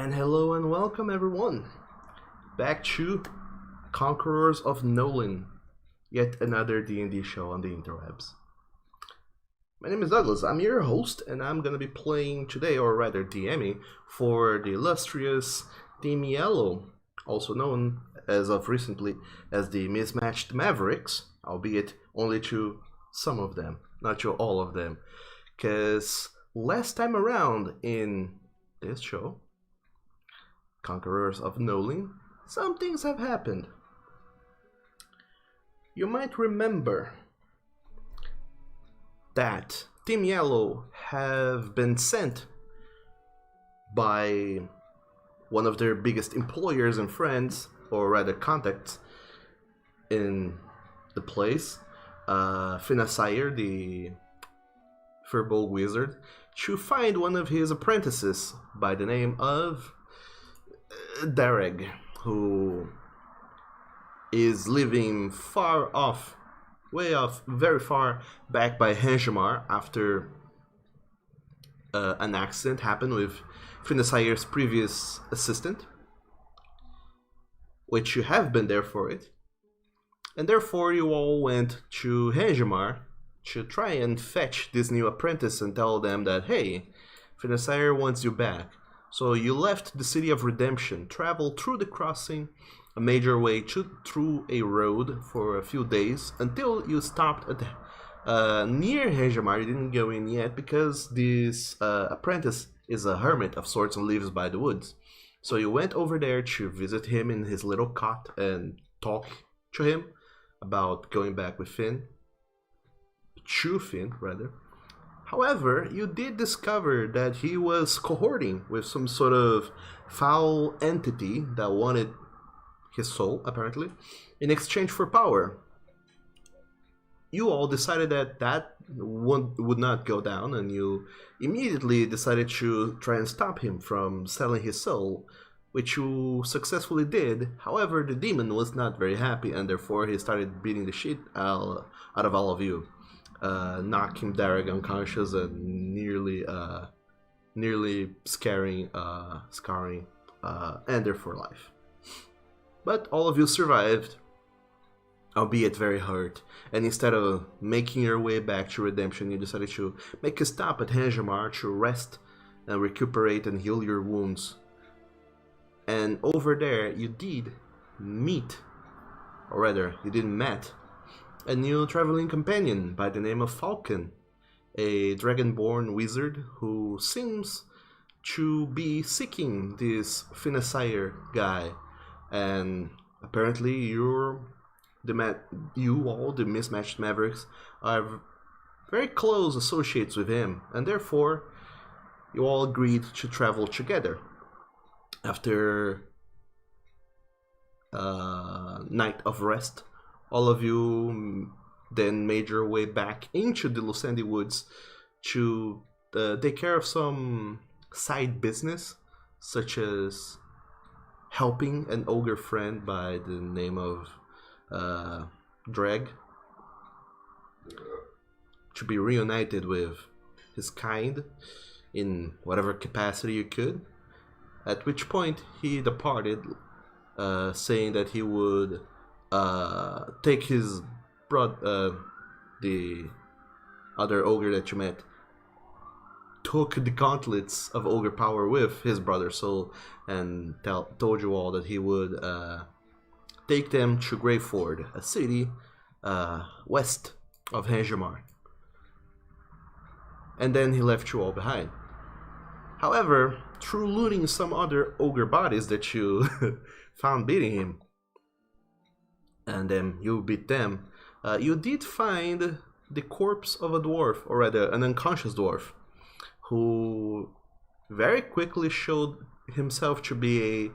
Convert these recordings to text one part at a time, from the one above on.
And hello and welcome everyone back to Conquerors of Nolyn, yet another D&D show on the interwebs. My name is Douglas, I'm your host, and I'm gonna be playing today, or rather DMing, for the illustrious Dimiello, also known as of recently as the Mismatched Mavericks, albeit only to some of them, not to all of them. Because last time around in this show, Conquerors of Nolyn, some things have happened. You might remember that Team Yellow have been sent by one of their biggest employers and friends, or rather contacts, in the place, Finasire, the Furball Wizard, to find one of his apprentices by the name of Derek, who is living far off, way off, very far back by Henjamar after an accident happened with Finasire's previous assistant, which you have been there for it, and therefore you all went to Henjamar to try and fetch this new apprentice and tell them that, hey, Finasire wants you back. So you left the City of Redemption, traveled through the crossing, a major way through a road for a few days, until you stopped at near Henjamar. You didn't go in yet because this apprentice is a hermit of sorts and lives by the woods. So you went over there to visit him in his little cot and talk to him about going back with Finn. To Finn, rather. However, you did discover that he was cohorting with some sort of foul entity that wanted his soul, apparently, in exchange for power. You all decided that would not go down, and you immediately decided to try and stop him from selling his soul, which you successfully did. However, the demon was not very happy, and therefore he started beating the shit out of all of you. Knocking Derek unconscious and nearly scarring Ender for life. But all of you survived, albeit very hurt, and instead of making your way back to Redemption, you decided to make a stop at Henjamar to rest and recuperate and heal your wounds. And over there, you did meet, or rather, you didn't met, a new traveling companion by the name of Falcon, a dragonborn wizard who seems to be seeking this Finasire guy, and apparently you all, the Mismatched Mavericks, are very close associates with him, and therefore you all agreed to travel together. After a night of rest, all of you then made your way back into the Lucandi Woods to take care of some side business, such as helping an ogre friend by the name of Dreg to be reunited with his kind in whatever capacity you could, at which point he departed, saying that he would take his the other ogre that you met, took the gauntlets of ogre power with his brother Soul, and told you all that he would take them to Greyford, a city west of Henjamar. And then he left you all behind. However, through looting some other ogre bodies that you found beating him, and then you beat them, you did find the corpse of a dwarf, or rather an unconscious dwarf, who very quickly showed himself to be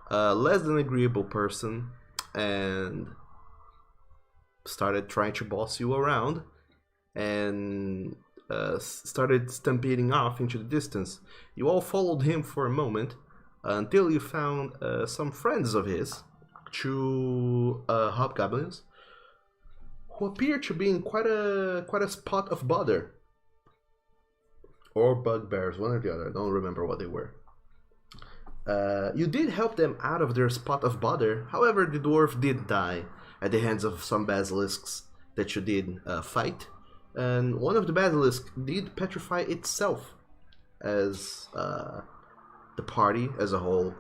a less than agreeable person and started trying to boss you around and started stampeding off into the distance. You all followed him for a moment until you found some friends of his, two hobgoblins, who appear to be in quite a spot of bother. Or bugbears, one or the other. I don't remember what they were. You did help them out of their spot of bother. However, the dwarf did die at the hands of some basilisks that you did fight. And one of the basilisks did petrify itself as the party as a whole,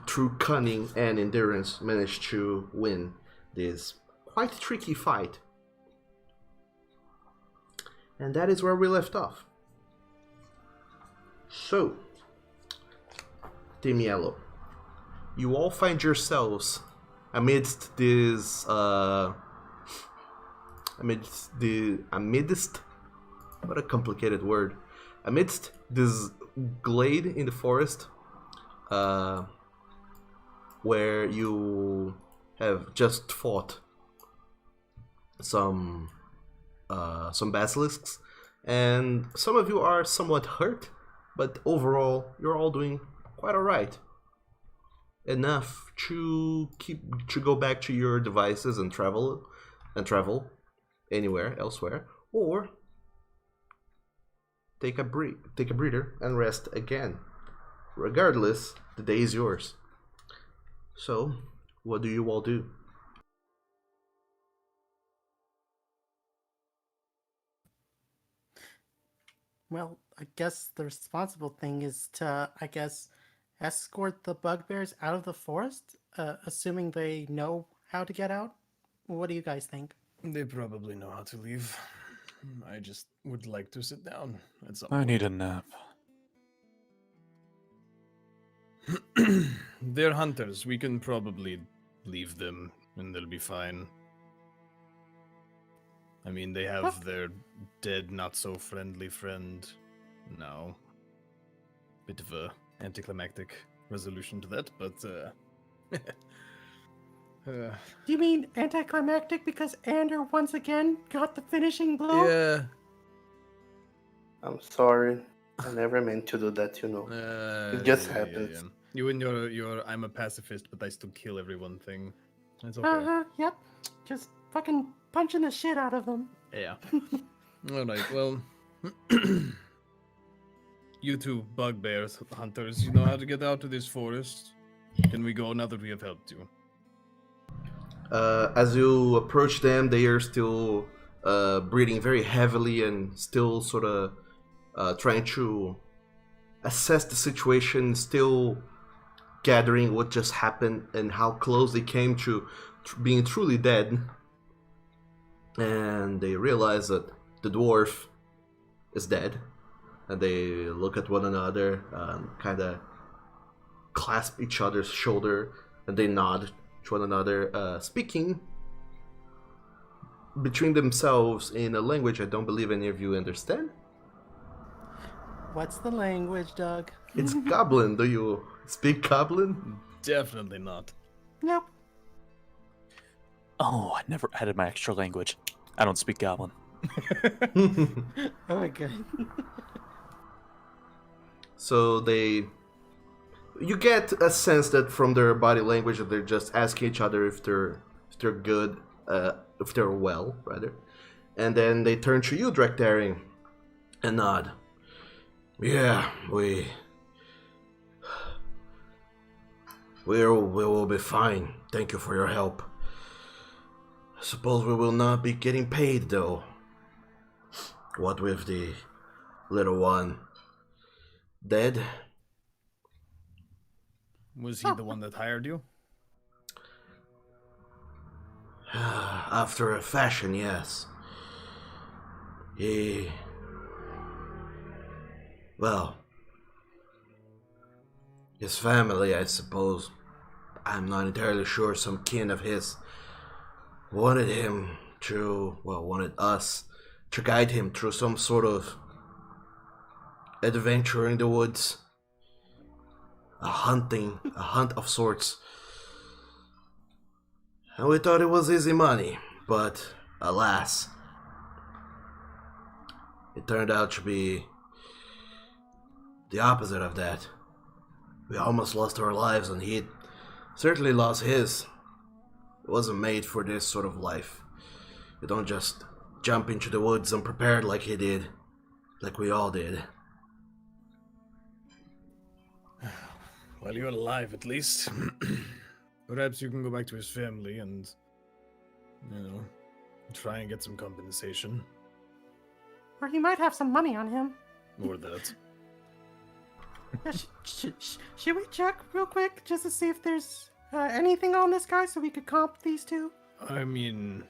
through cunning and endurance, managed to win this quite tricky fight. And that is where we left off. So, Team Yellow, you all find yourselves amidst this, what a complicated word, amidst this glade in the forest, where you have just fought some basilisks, and some of you are somewhat hurt, but overall you're all doing quite alright. Enough to go back to your devices and travel anywhere elsewhere, or take a breather and rest again. Regardless, the day is yours. So, what do you all do? Well, I guess the responsible thing is to, escort the bugbears out of the forest, assuming they know how to get out. What do you guys think? They probably know how to leave. I just would like to sit down at some I point. need a nap. They're hunters. We can probably leave them and they'll be fine. I mean, they have their dead, not so friendly friend now. Bit of a anticlimactic resolution to that, but Do you mean anticlimactic because Ander once again got the finishing blow? yeah. I'm sorry. I never meant to do that, you know. It just happens. Yeah. You and your I'm a pacifist, but I still kill everyone thing. It's okay. Yep. Just fucking punching the shit out of them. Yeah. Alright, well. You two bugbears hunters, you know how to get out of this forest? Can we go now that we have helped you? As you approach them, they are still breathing very heavily and still sort of trying to assess the situation, still gathering what just happened and how close they came to being truly dead. And they realize that the dwarf is dead. And they look at one another, kind of clasp each other's shoulder, and they nod to one another, speaking between themselves in a language I don't believe any of you understand. What's the language, Doug? It's Goblin. Do you speak Goblin? Definitely not. Nope. Oh, I never added my extra language. I don't speak Goblin. Oh my god. So you get a sense that from their body language that they're just asking each other if they're good, if they're well, rather. And then they turn to you, Drekdaring, and nod. Yeah, we will be fine. Thank you for your help. I suppose we will not be getting paid, though. What with the little one dead? Was he the one that hired you? After a fashion, yes. His family, I suppose, I'm not entirely sure, some kin of his, wanted us to guide him through some sort of adventure in the woods. A hunt of sorts. And we thought it was easy money, but alas, it turned out to be the opposite of that. We almost lost our lives, and he certainly lost his. It wasn't made for this sort of life. You don't just jump into the woods unprepared like he did, like we all did. Well, you're alive at least. Perhaps you can go back to his family and, try and get some compensation. Or he might have some money on him. Or that. Yeah, should we check real quick just to see if there's anything on this guy so we could comp these two? I mean,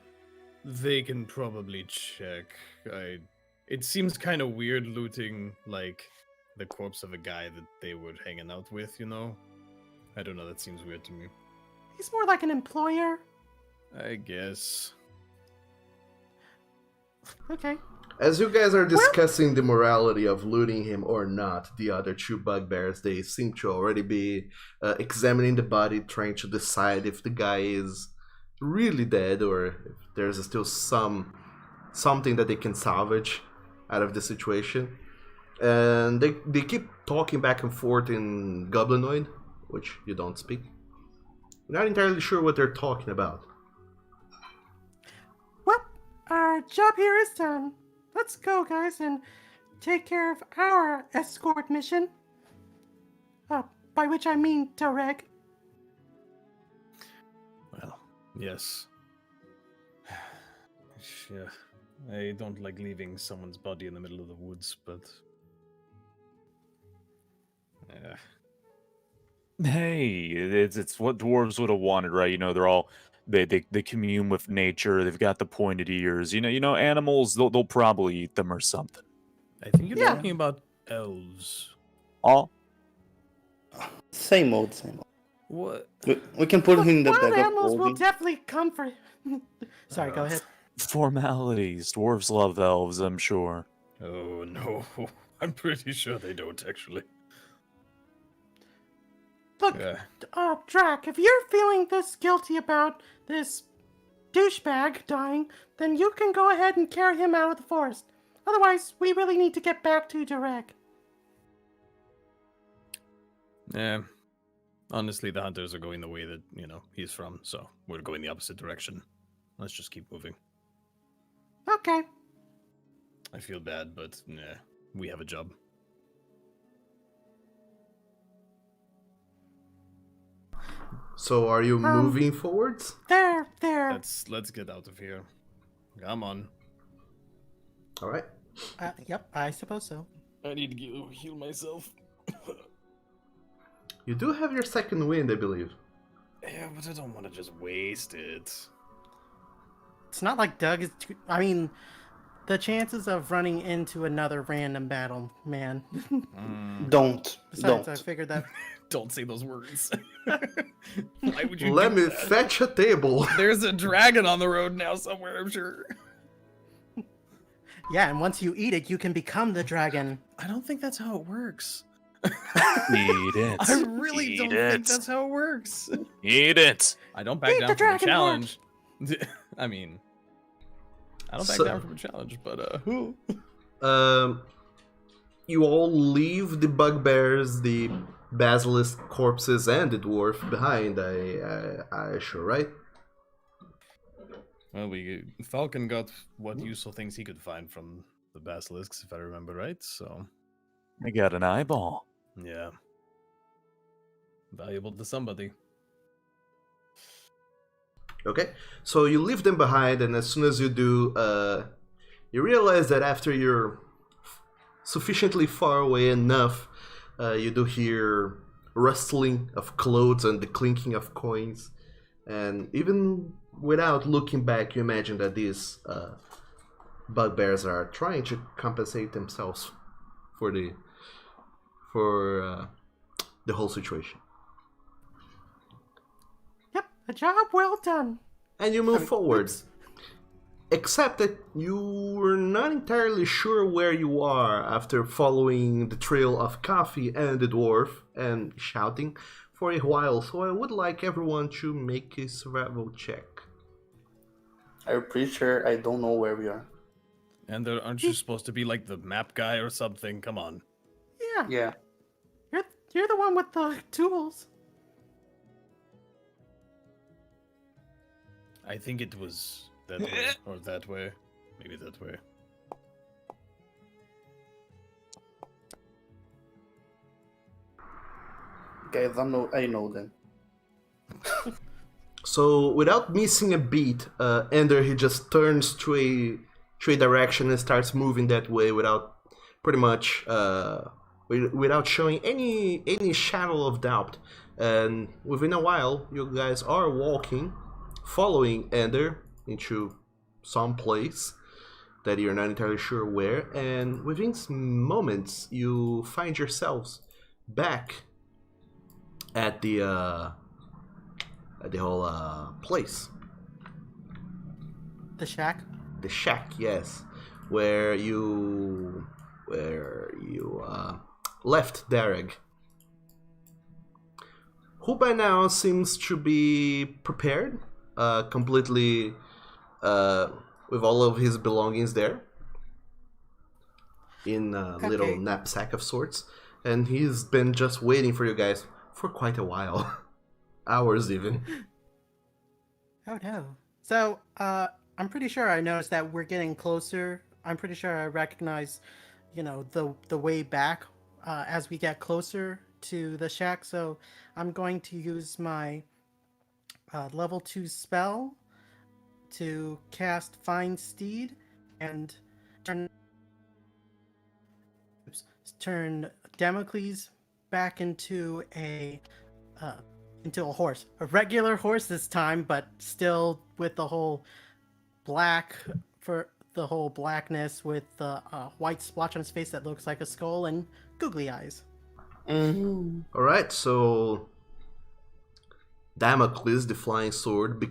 they can probably check. It seems kind of weird looting, like, the corpse of a guy that they were hanging out with, I don't know, that seems weird to me. He's more like an employer. I guess. Okay. As you guys are discussing the morality of looting him or not, the other two bugbears, they seem to already be examining the body, trying to decide if the guy is really dead or if there's still something that they can salvage out of the situation. And they keep talking back and forth in Goblinoid, which you don't speak. You're not entirely sure what they're talking about. Well, our job here is done. Let's go, guys, and take care of our escort mission. By which I mean Tarek. Well, yes. Yeah, I don't like leaving someone's body in the middle of the woods, but... Hey, it's what dwarves would have wanted, right? They're all they commune with nature. They've got the pointed ears. Animals. They'll probably eat them or something. I think you're Yeah. talking about elves. All Same old. What? We can put him in the Wild bag of animals will holding. definitely come for him. Sorry, go ahead. formalities. Dwarves love elves, I'm sure. Oh, no. I'm pretty sure they don't, actually. Look, Yeah. Drac, if you're feeling this guilty about this douchebag dying, then you can go ahead and carry him out of the forest. Otherwise, we really need to get back to Tarek. Yeah. Honestly, the hunters are going the way that, he's from, so we're going the opposite direction. Let's just keep moving. Okay. I feel bad, but, we have a job. So are you moving forwards? There. Let's get out of here. Come on. All right. Yep, I suppose so. I need to heal myself. You do have your second wind, I believe. Yeah, but I don't want to just waste it. It's not like Doug is... I mean, the chances of running into another random battle, man. Don't. Besides, I figured that... Don't say those words. Why would you Let do me that? fetch a table. There's a dragon on the road now somewhere, I'm sure. Yeah, and once you eat it, you can become the dragon. I don't think that's how it works. Eat it. I really Eat don't it. think that's how it works. Eat it. I don't back Eat down the from a dragon challenge. I mean, I don't back So- down from a challenge, but You all leave the bugbears, the basilisk corpses, and the dwarf behind. I sure, right? well, Falcon got what useful things he could find from the basilisks, if I remember right. So I got an eyeball. yeah, valuable to somebody. Okay, so you leave them behind, and as soon as you do, you realize that after you're sufficiently far away enough, you do hear rustling of clothes and the clinking of coins, and even without looking back, you imagine that these bugbears are trying to compensate themselves for the whole situation. Yep, a job well done. And you move forwards. Except that you're not entirely sure where you are after following the trail of Coffee and the dwarf and shouting for a while. So I would like everyone to make a survival check. I'm pretty sure I don't know where we are. And aren't you supposed to be like the map guy or something? Come on. Yeah, Yeah. you're the one with the tools. I think it was that way or that way. Maybe that way. Guys, I know them. So without missing a beat, Ender he just turns to a direction and starts moving that way without pretty much without showing any shadow of doubt. And within a while, you guys are walking, following Ender into some place that you're not entirely sure where. And within moments, you find yourselves back at the whole place. The shack? The shack, yes, where you left Derek, who by now seems to be prepared, completely with all of his belongings there in a little Okay. knapsack of sorts, and he's been just waiting for you guys for quite a while. Hours even. Oh no. So, I'm pretty sure I noticed that we're getting closer. I'm pretty sure I recognize, the way back as we get closer to the shack. So, I'm going to use my level 2 spell to cast Find Steed and turn Damocles back into a horse, a regular horse this time, but still with the whole blackness with the white splotch on his face that looks like a skull and googly eyes. Mm-hmm. Alright, so Damocles, the flying sword,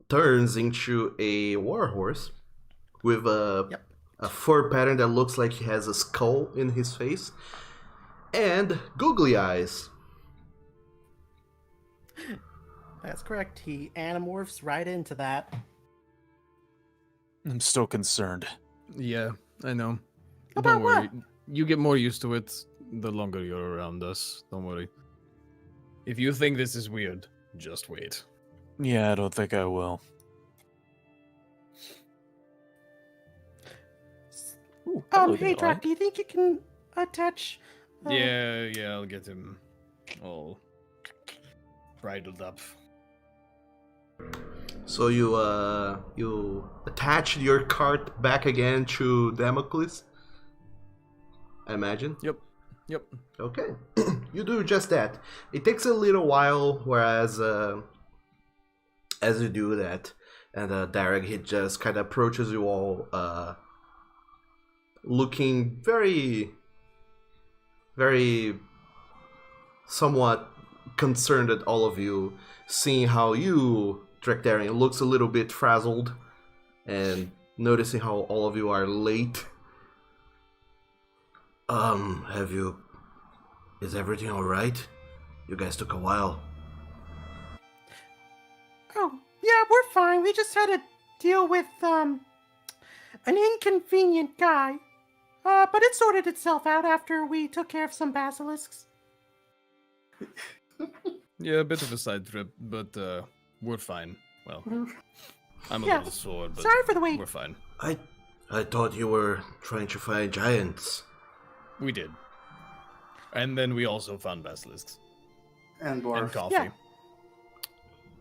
turns into a warhorse with a fur pattern that looks like he has a skull in his face and googly eyes. That's correct. He animorphs right into that. I'm still concerned. Yeah, I know. About Don't worry. what? You get more used to it the longer you're around us. Don't worry. If you think this is weird, just wait. Yeah, I don't think I will. Ooh, hello Hey, there, Drac, Ike. do you think you can attach? Yeah, I'll get him all bridled up. So you attach your cart back again to Damocles, I imagine? Yep. Okay, you do just that. It takes a little while, whereas as you do that, and Derek he just kind of approaches you all, looking very, very, somewhat concerned at all of you, seeing how you, Drectarian, looks a little bit frazzled, and noticing how all of you are late. Is everything alright? You guys took a while. Oh, yeah, we're fine. We just had to deal with an inconvenient guy. But it sorted itself out after we took care of some basilisks. Yeah, a bit of a side trip, but we're fine. Well, I'm a Yeah, little sore, but sorry for the wait. we're fine. I thought you were trying to find giants. We did. And then we also found basilisks. And And dwarf. coffee. Yeah.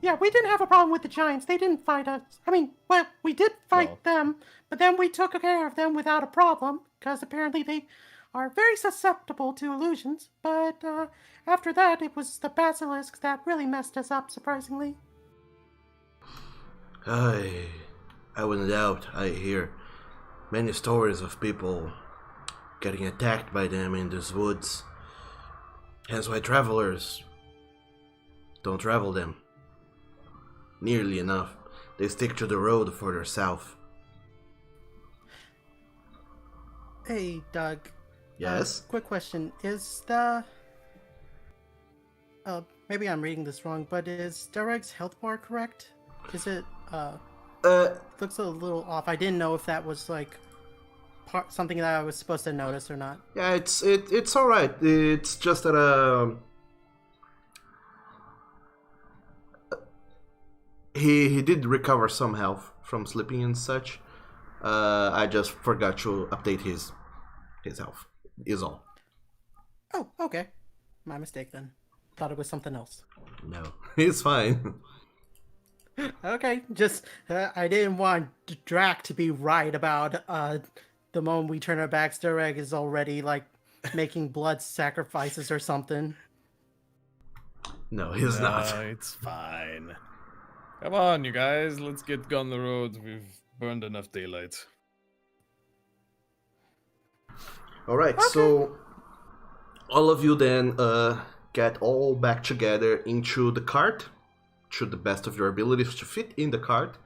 Yeah, we didn't have a problem with the giants. They didn't fight us. I mean, well, we did fight Well. them, but then we took care of them without a problem, because apparently they are very susceptible to illusions. But after that, it was the basilisks that really messed us up, surprisingly. I wouldn't doubt. I hear many stories of people getting attacked by them in these woods. Hence why travelers don't travel them nearly enough. They stick to the road further south. Hey, Doug. Yes? Quick question. Is the... maybe I'm reading this wrong, but is Derek's health bar correct? Is it, looks a little off. I didn't know if that was, like, something that I was supposed to notice or not. Yeah, it's all right. It's just that he did recover some health from sleeping and such. I just forgot to update his health. Is all. Oh, okay. My mistake then. Thought it was something else. No, it's fine. Okay, just I didn't want Drac to be right about the moment we turn our backs. Derek is already like making blood sacrifices or something. No, he's not. It's fine. Come on, you guys. Let's get on the road. We've burned enough daylight. All right, so all of you then get all back together into the cart, to the best of your abilities to fit in the cart.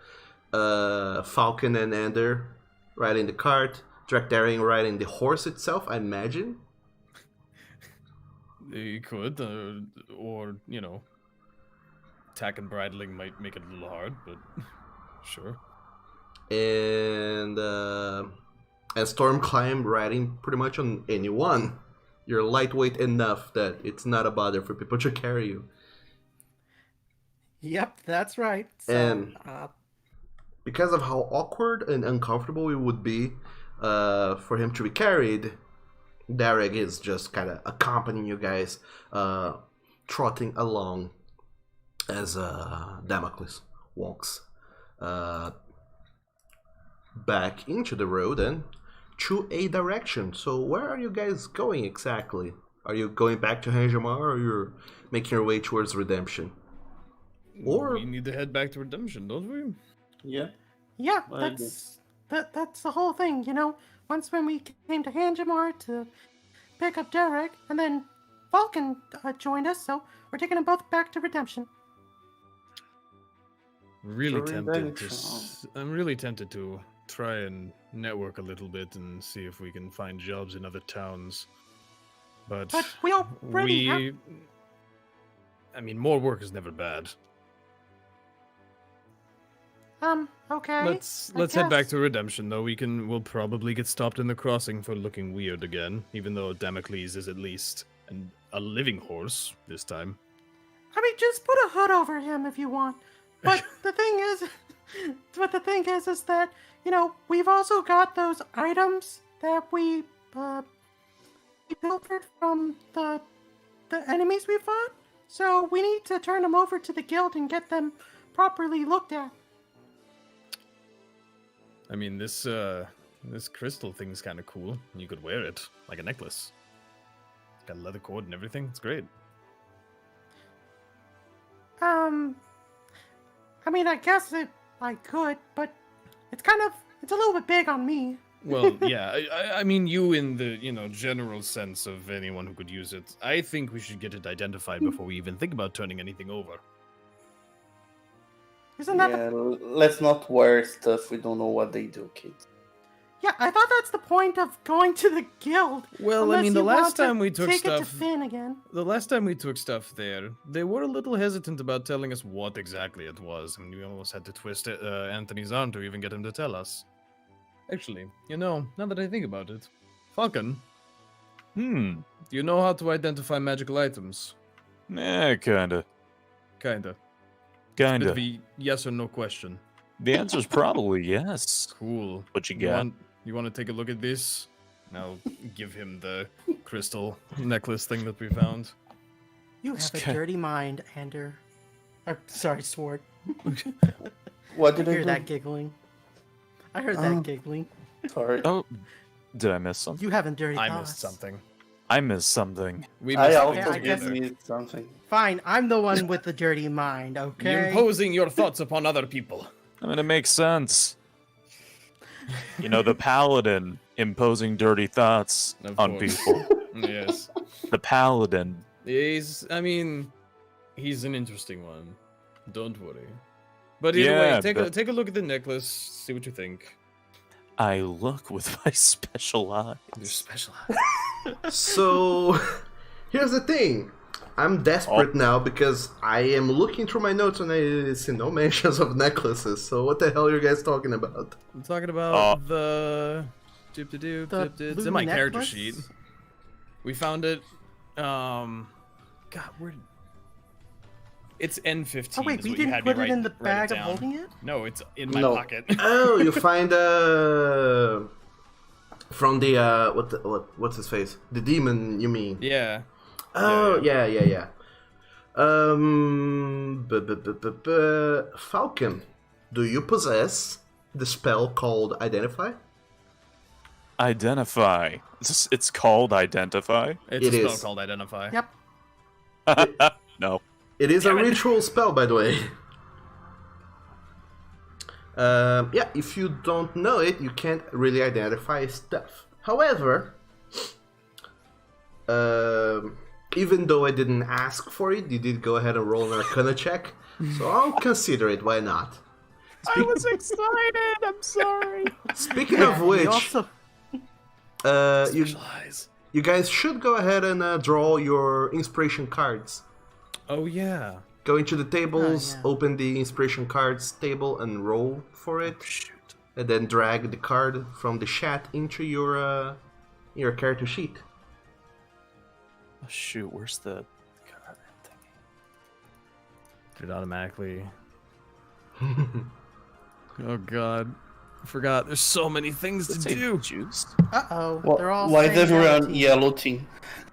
Falcon and Ender riding the cart, Drakdarian riding the horse itself, I imagine. You could, or, you know, tack and bridling might make it a little hard, but sure. And Stormclimb riding pretty much on anyone. You're lightweight enough that it's not a bother for people to carry you. Yep, that's right. So, And because of how awkward and uncomfortable it would be for him to be carried, Derek is just kind of accompanying you guys, trotting along as Damocles walks back into the road and to a direction. So where are you guys going exactly? Are you going back to Hanjamar, or you're making your way towards Redemption? Or we need to head back to Redemption, don't we? Yeah. yeah, I that's the whole thing, you know. Once when we came to Hanjamar to pick up Derek, and then Vulcan joined us, so we're taking them both back to Redemption. Really To tempted to. Redemption. I'm really tempted to try and network a little bit and see if we can find jobs in other towns. But we already have... I mean, more work is never bad. Okay. Let's I head back guess. to Redemption, though. We'll probably get stopped in the crossing for looking weird again, even though Damocles is at least a living horse this time. I mean, just put a hood over him if you want. But the thing is that, you know, we've also got those items that we pilfered from the enemies we fought. So we need to turn them over to the guild and get them properly looked at. I mean, this crystal thing's kind of cool. You could wear it like a necklace. It's got a leather cord and everything. It's great. I mean, I guess I could, but it's a little bit big on me. Well, yeah. I mean, you in the general sense of anyone who could use it. I think we should get it identified before we even think about turning anything over. Isn't that Yeah, let's not wear stuff we don't know what they do, kids. Yeah, I thought that's the point of going to the guild. Well, I Unless mean, the you last want to time we took take it to stuff, Finn again. the last time we took stuff there, they were a little hesitant about telling us what exactly it was. I mean, we almost had to twist Anthony's arm to even get him to tell us. Actually, now that I think about it, Falcon, do you know how to identify magical items? Kinda. Kinda. Kinda. It'd be yes or no question. The answer's probably yes. Cool. What you got? You want to take a look at this? I'll give him the crystal necklace thing that we found. You have a dirty mind, Ander. Sorry, Sword. What I did I hear do? that giggling. I heard that giggling. Sorry. Oh, did I miss something? You haven't dirty I thoughts. missed something. I missed something. We I missed also I guess- missed something. Fine, I'm the one with the dirty mind, okay? Imposing your thoughts upon other people. I mean, it makes sense. The paladin imposing dirty thoughts Of on course. people. Yes. The paladin. He's an interesting one. Don't worry. But either way, Yeah, take a look at the necklace, see what you think. I look with my special eye. Your special So, here's the thing. I'm desperate now because I am looking through my notes and I see no mentions of necklaces. So what the hell are you guys talking about? I'm talking about the it's blue in my character necklace? sheet. We found it. God, where? It's N15. Oh wait, is we what you didn't had me put it in the write bag of down. holding it? No, it's in my No. pocket. Oh, you find from the what's his face? The demon, you mean? Yeah. Oh, Yeah, yeah. Falcon, do you possess the spell called Identify? Identify. It's called identify. It's It a spell is. called Identify. Yep. No. It is a Damn it. ritual spell, by the way. Yeah, if you don't know it, you can't really identify stuff. However, even though I didn't ask for it, you did go ahead and roll an Arcana check, so I'll consider it. Why not? I was excited. I'm sorry. Speaking of You which, also you Specialize. you guys should go ahead and draw your inspiration cards. Oh yeah. Go into the tables, yeah. open the inspiration cards table, and roll for it. Shoot. And then drag the card from the chat into your character sheet. Oh, shoot. Where's the god thingy? It automatically. Oh god. I forgot. There's so many things to do. Juice. they're all Why is saying everyone team. yellow team?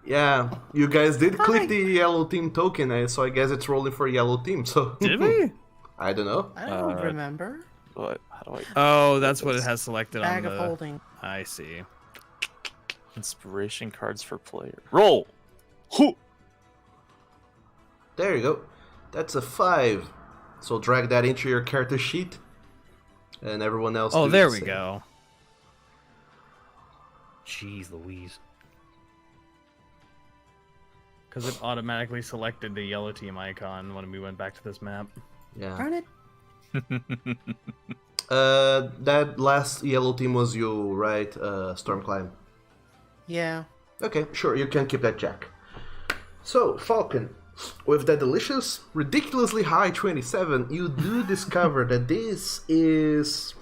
Yeah, you guys did click Hi. the yellow team token, so I guess it's rolling for yellow team. So Did we? I don't know. I don't remember. What? How do I? Oh, that's what it has selected Bag on of the. holding. I see. Inspiration cards for player. Roll. Hoo! There you go. That's a 5. So drag that into your character sheet, and everyone else. Oh, do there the we same. go. Jeez Louise. Because it automatically selected the yellow team icon when we went back to this map. Yeah. Darn it. That last yellow team was you, right? Stormclimb. Yeah. Okay, sure, you can keep that jack. So, Falcon, with that delicious, ridiculously high 27, you do discover that this is...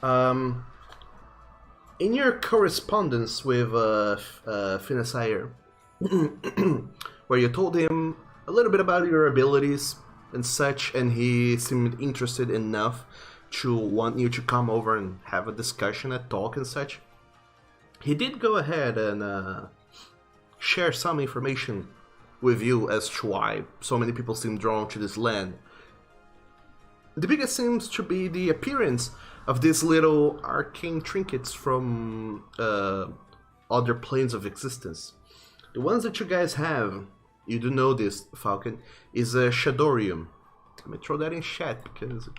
in your correspondence with Finasire, where you told him a little bit about your abilities and such, and he seemed interested enough to want you to come over and have a discussion, a talk and such. He did go ahead and share some information with you as to why so many people seem drawn to this land. The biggest seems to be the appearance of these little arcane trinkets from other planes of existence. The ones that you guys have, you do know this, Falcon, is a Shadorium. Let me throw that in chat because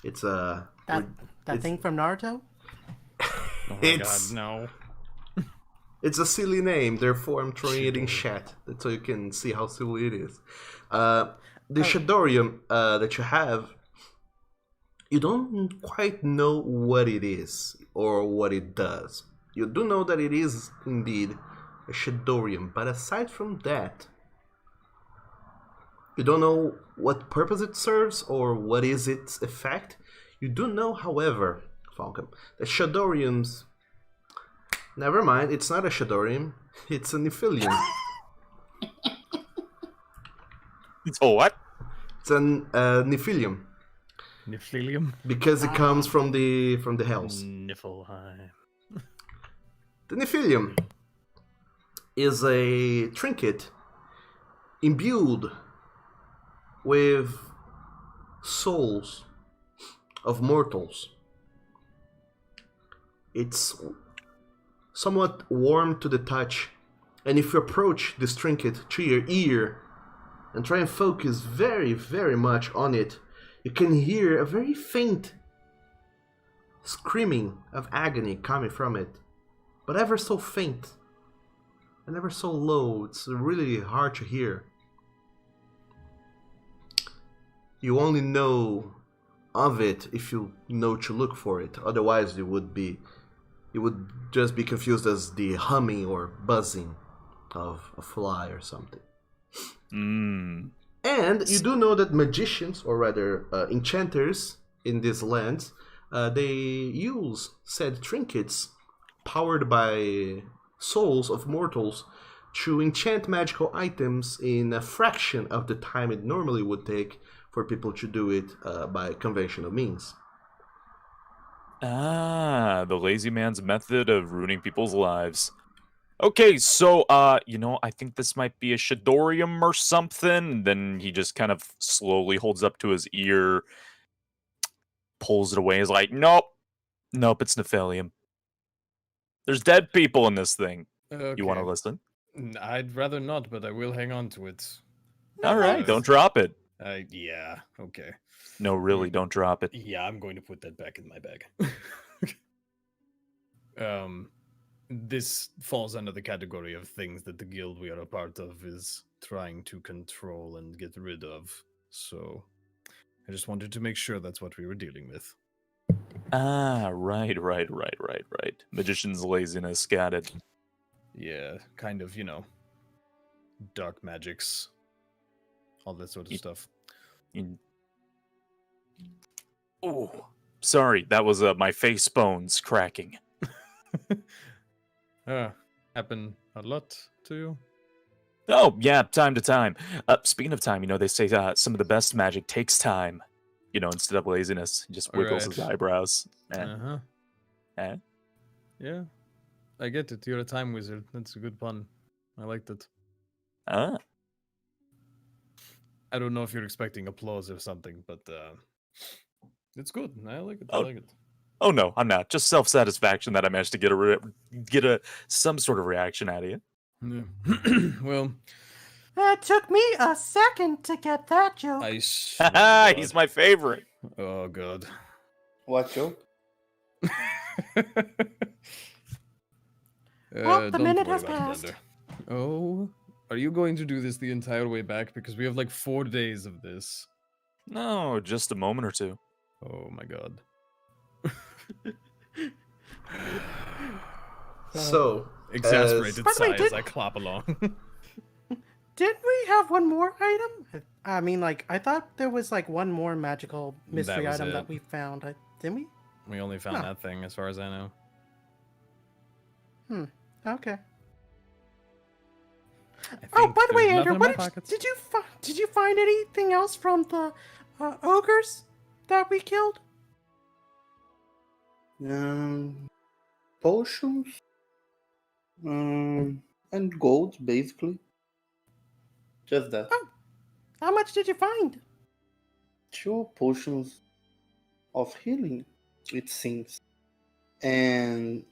it's a That it's- thing from Naruto? Oh my It's- god, no. It's a silly name, therefore I'm throwing it in chat so you can see how silly it is. The Shadorium that you have, you don't quite know what it is or what it does. You do know that it is indeed a Shadorium, but aside from that, you don't know what purpose it serves or what is its effect. You do know, however, Falcon, that Shadoriums... Never mind, it's not a Shadorium, it's a Nephilium. It's a what? It's an Nephilium, Niflilium? because it comes from the Hells. Niflheim. The Nephilium is a trinket imbued with souls of mortals. It's somewhat warm to the touch, and if you approach this trinket to your ear and try and focus very, very much on it, you can hear a very faint screaming of agony coming from it, but ever so faint and ever so low. It's really hard to hear. You only know of it if you know to look for it. Otherwise, you would just be confused as the humming or buzzing of a fly or something. Mmm. And you do know that magicians, or rather enchanters in these lands, they use said trinkets powered by souls of mortals to enchant magical items in a fraction of the time it normally would take for people to do it by conventional means. Ah, the lazy man's method of ruining people's lives. Okay, so I think this might be a Shadorium or something. Then he just kind of slowly holds up to his ear, pulls it away. Is like, nope, nope, it's Nephilium. There's dead people in this thing. You want to Okay. listen? I'd rather not, but I will hang on to it. All right, Nice. don't drop it. Yeah, okay. No, really, don't drop it. Yeah, I'm going to put that back in my bag. This falls under the category of things that the guild we are a part of is trying to control and get rid of. So I just wanted to make sure that's what we were dealing with. Ah, right. Magician's laziness, got it. Yeah, kind of, dark magics, all that sort of stuff. Oh, sorry, that was my face bones cracking. Happen a lot to you? Oh, yeah, time to time. Speaking of time, they say some of the best magic takes time. Instead of laziness, he just wiggles his Right. eyebrows. Uh-huh. Yeah, I get it. You're a time wizard. That's a good pun. I liked it. Ah. I don't know if you're expecting applause or something, but it's good. I like it. I Oh. like it. Oh no, I'm not. Just self-satisfaction that I managed to get some sort of reaction out of you. Yeah. Well, It took me a second to get that joke. I swear to God. He's my favorite. Oh God. What joke? Well, the don't minute worry has about it, passed. Blender. Oh, are you going to do this the entire way back? Because we have like 4 days of this. No, just a moment or two. Oh my God. So, Exasperated By the way, sigh as did- I clap along. Didn't we have one more item? I mean, like, I thought there was like one more magical mystery was item it. that we found. Didn't we? We only found Huh. that thing, as far as I know. Okay. I Oh, think by the way, there's Andrew, nothing in my what pockets. did you find anything else from the ogres that we killed? Potions, and gold, basically. Just that. Oh. How much did you find? 2 potions of healing, it seems, and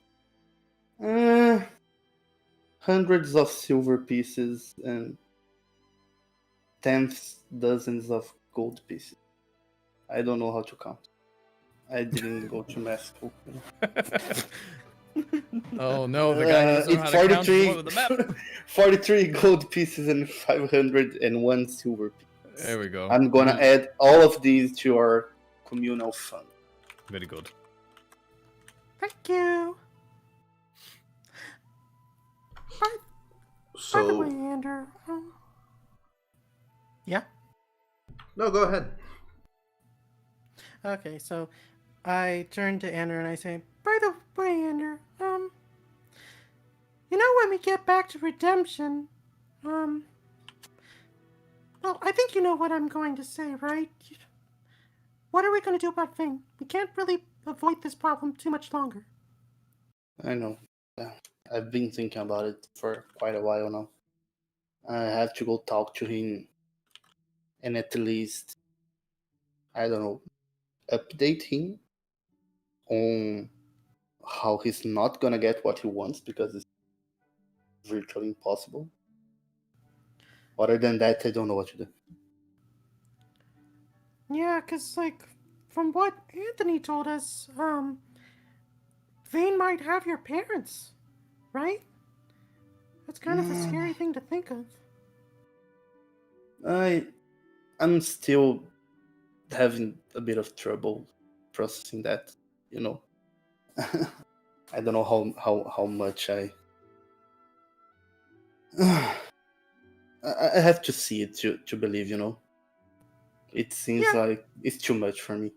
hundreds of silver pieces and tenths dozens of gold pieces. I don't know how to count. I didn't go to math school. Oh no, the guy doesn't know It's how to count 43, with the map. 43 gold pieces and 501 silver pieces. There we go. I'm gonna add all of these to our communal fund. Very good. Thank you. By the so way, Andrew. Yeah. no, go ahead. Okay, so I turn to Andrew and I say, by the way, Andrew, when we get back to Redemption, well, I think you know what I'm going to say, right? What are we going to do about Vane? We can't really avoid this problem too much longer. I know. Yeah. I've been thinking about it for quite a while now. I have to go talk to him and at least, I don't know, update him on how he's not gonna get what he wants because it's virtually impossible. Other than that, I don't know what to do. Yeah, because, like, from what Anthony told us, Vane might have your parents, right? That's kind of a scary thing to think of. I'm still having a bit of trouble processing that, I don't know how much I have to see it to believe, It seems Yeah. like it's too much for me.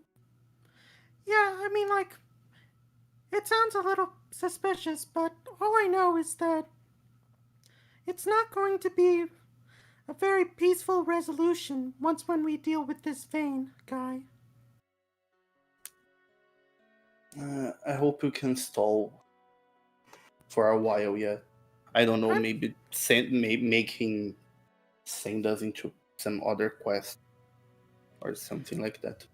Yeah, I mean, like, it sounds a little suspicious, but all I know is that it's not going to be a very peaceful resolution when we deal with this Vane guy. I hope you can stall for a while yet. I don't know, maybe making send us into some other quest or something like that.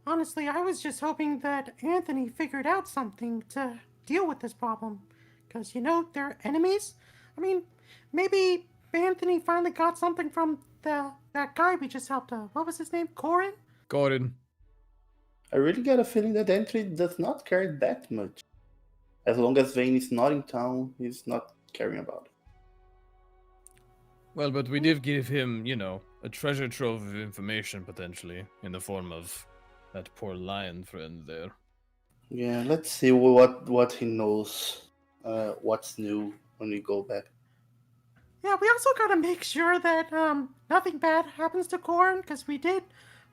Honestly, I was just hoping that Anthony figured out something to deal with this problem. Because, they're enemies. I mean, maybe Anthony finally got something from that guy we just helped. What was his name? Corin? Gordon. I really get a feeling that Entry does not care that much. As long as Vayne is not in town, he's not caring about it. Well, but we did give him, a treasure trove of information potentially in the form of that poor lion friend there. Yeah, let's see what he knows. What's new when we go back. Yeah, we also gotta make sure that nothing bad happens to Corin, because we did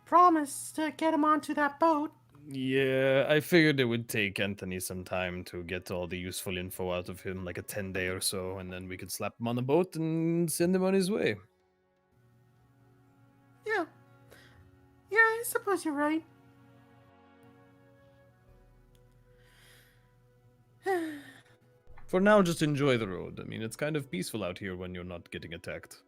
promise to get him onto that boat. Yeah, I figured it would take Anthony some time to get all the useful info out of him, like a 10-day or so, and then we could slap him on a boat and send him on his way. Yeah. Yeah, I suppose you're right. For now, just enjoy the road. I mean, it's kind of peaceful out here when you're not getting attacked.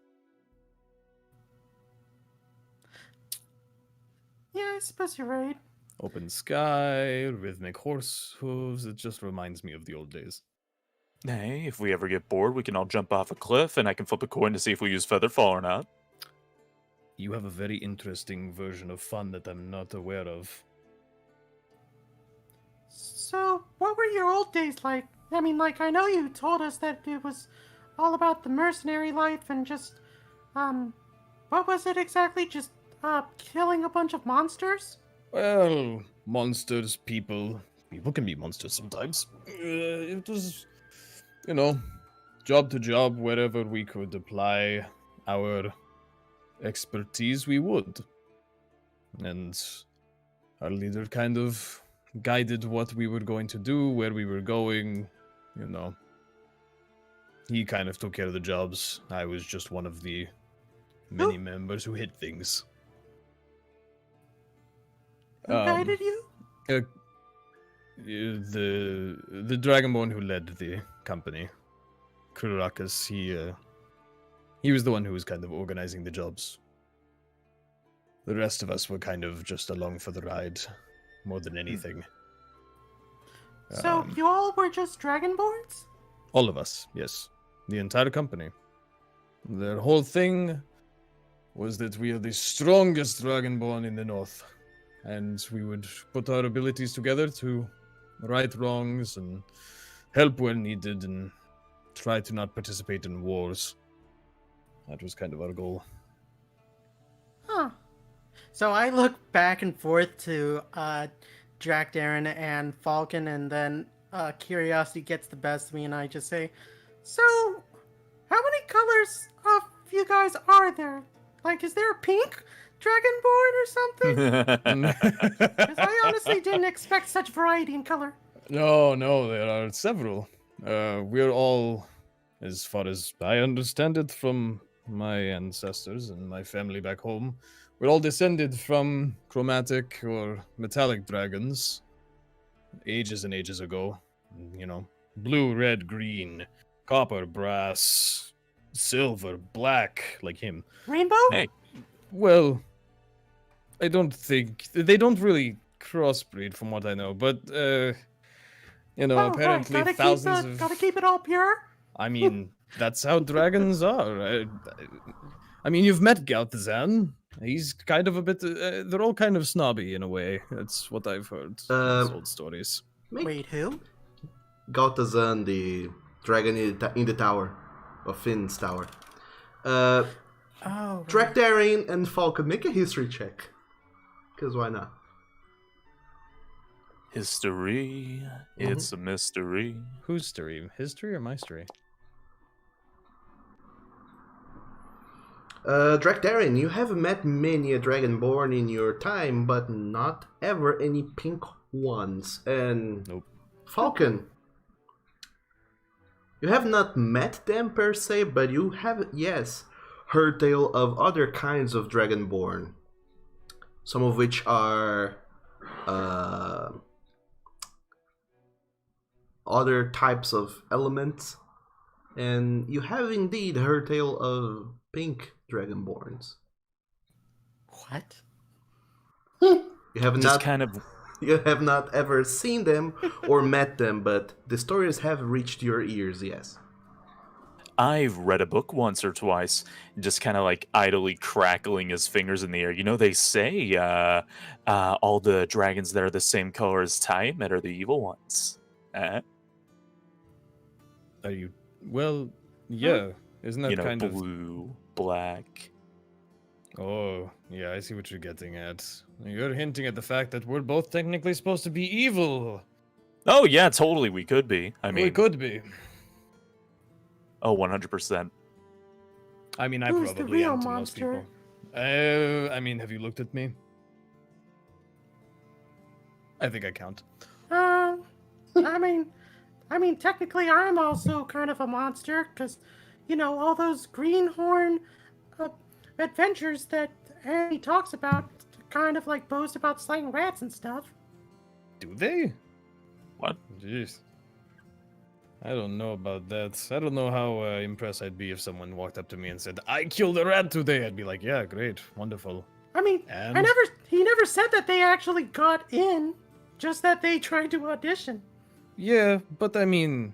Yeah, I suppose you're right. Open sky, rhythmic horse hooves, it just reminds me of the old days. Hey, if we ever get bored, we can all jump off a cliff and I can flip a coin to see if we use Featherfall or not. You have a very interesting version of fun that I'm not aware of. So, what were your old days like? I mean, I know you told us that it was all about the mercenary life and just, what was it exactly? Just, killing a bunch of monsters? Well, monsters, people. People can be monsters sometimes. It was, job to job, wherever we could apply our expertise, we would. And our leader kind of guided what we were going to do, where we were going, He kind of took care of the jobs. I was just one of the many members who hit things. Who guided you? The Dragonborn who led the company, Kururakas, he was the one who was kind of organizing the jobs. The rest of us were kind of just along for the ride, more than anything. So, you all were just Dragonborns? All of us, yes. The entire company. Their whole thing was that we are the strongest Dragonborn in the north. And we would put our abilities together to right wrongs and help where needed and try to not participate in wars. That was kind of our goal. Huh. So I look back and forth to Drakdarin and Falcon, and then curiosity gets the best of me, and I just say, so, how many colors of you guys are there? Is there a pink Dragonborn or something? Because I honestly didn't expect such variety in color. No, there are several. We're all, as far as I understand it from my ancestors and my family back home, we're all descended from chromatic or metallic dragons ages and ages ago. Blue, red, green, copper, brass, silver, black, like him. Rainbow? Hey. Well, I don't think they don't really crossbreed, from what I know. But apparently right. thousands of. Gotta keep it all pure. I mean, that's how dragons are. I mean, you've met Galtazan. He's kind of a bit. They're all kind of snobby in a way. That's what I've heard. These old stories. Wait, who? Galtazan, the dragon in the tower, of Finn's tower. Oh. Drakdarin and Falcon, make a history check. Because why not? History. It's a mystery. Whose story? History or my story? Drakdarin, you have met many a Dragonborn in your time, but not ever any pink ones. And Nope. Falcon, you have not met them per se, but you have, yes, heard tale of other kinds of Dragonborn. Some of which are other types of elements, and you have indeed heard tale of pink dragonborns. What? You have Just not kind of you have not ever seen them or met them, but the stories have reached your ears, yes. I've read a book once or twice, just kind of like idly crackling his fingers in the air. You know, they say all the dragons that are the same color as Tiamat are the evil ones. Are you? Well, yeah. Isn't that You know, kind of? blue, black. Oh, yeah. I see what you're getting at. You're hinting at the fact that we're both technically supposed to be evil. Oh, yeah, totally, we could be. I mean, we could be. oh, 100%. I mean, I Who's the probably real am to most monster? people. I mean, have you looked at me? I think I count. I mean, technically, I'm also kind of a monster because, all those greenhorn adventures that Annie talks about, kind of like boast about slaying rats and stuff. Do they? What? Jeez. I don't know about that. I don't know how impressed I'd be if someone walked up to me and said, "I killed a rat today." I'd be like, "Yeah, great, wonderful." I mean, And? he never said that they actually got in, just that they tried to audition. Yeah, but I mean,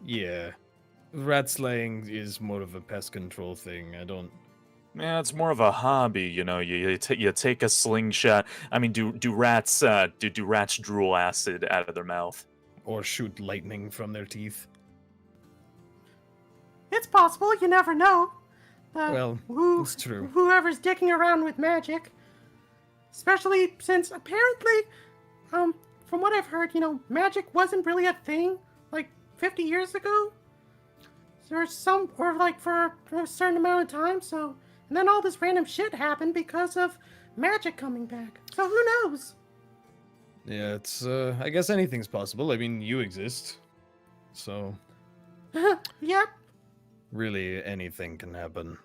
yeah. Rat slaying is more of a pest control thing. I don't. Yeah, it's more of a hobby, you know. You take a slingshot. I mean, do rats do rats drool acid out of their mouth? Or shoot lightning from their teeth. It's possible, you never know. Well, it's true. Whoever's dicking around with magic. Especially since apparently, from what I've heard, magic wasn't really a thing like 50 years ago. Or for a certain amount of time, so. And then all this random shit happened because of magic coming back. So who knows? Yeah, it's, I guess anything's possible. I mean, you exist. So, Yep. really, anything can happen.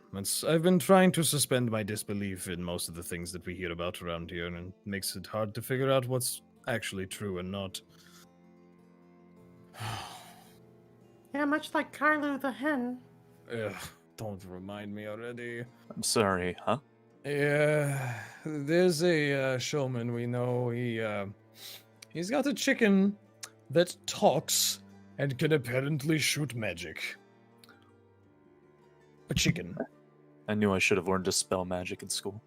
I've been trying to suspend my disbelief in most of the things that we hear about around here, and it makes it hard to figure out what's actually true and not. Yeah, much like Carlo the hen. Ugh, don't remind me already. I'm sorry, huh? Yeah, there's a showman we know. He's got a chicken that talks and can apparently shoot magic. A chicken. I knew I should have learned to spell magic in school.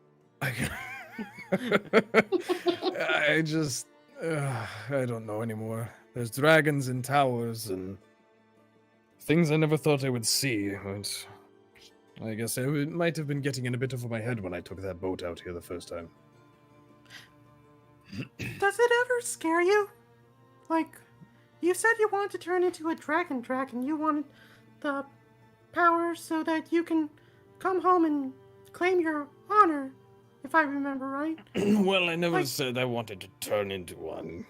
I just, I don't know anymore. There's dragons in towers and things I never thought I would see. But I guess I might have been getting in a bit over my head when I took that boat out here the first time. Does it ever scare you? Like, you said you wanted to turn into a dragon. You wanted the power so that you can come home and claim your honor, if I remember right. Well, I never Like- said I wanted to turn into one.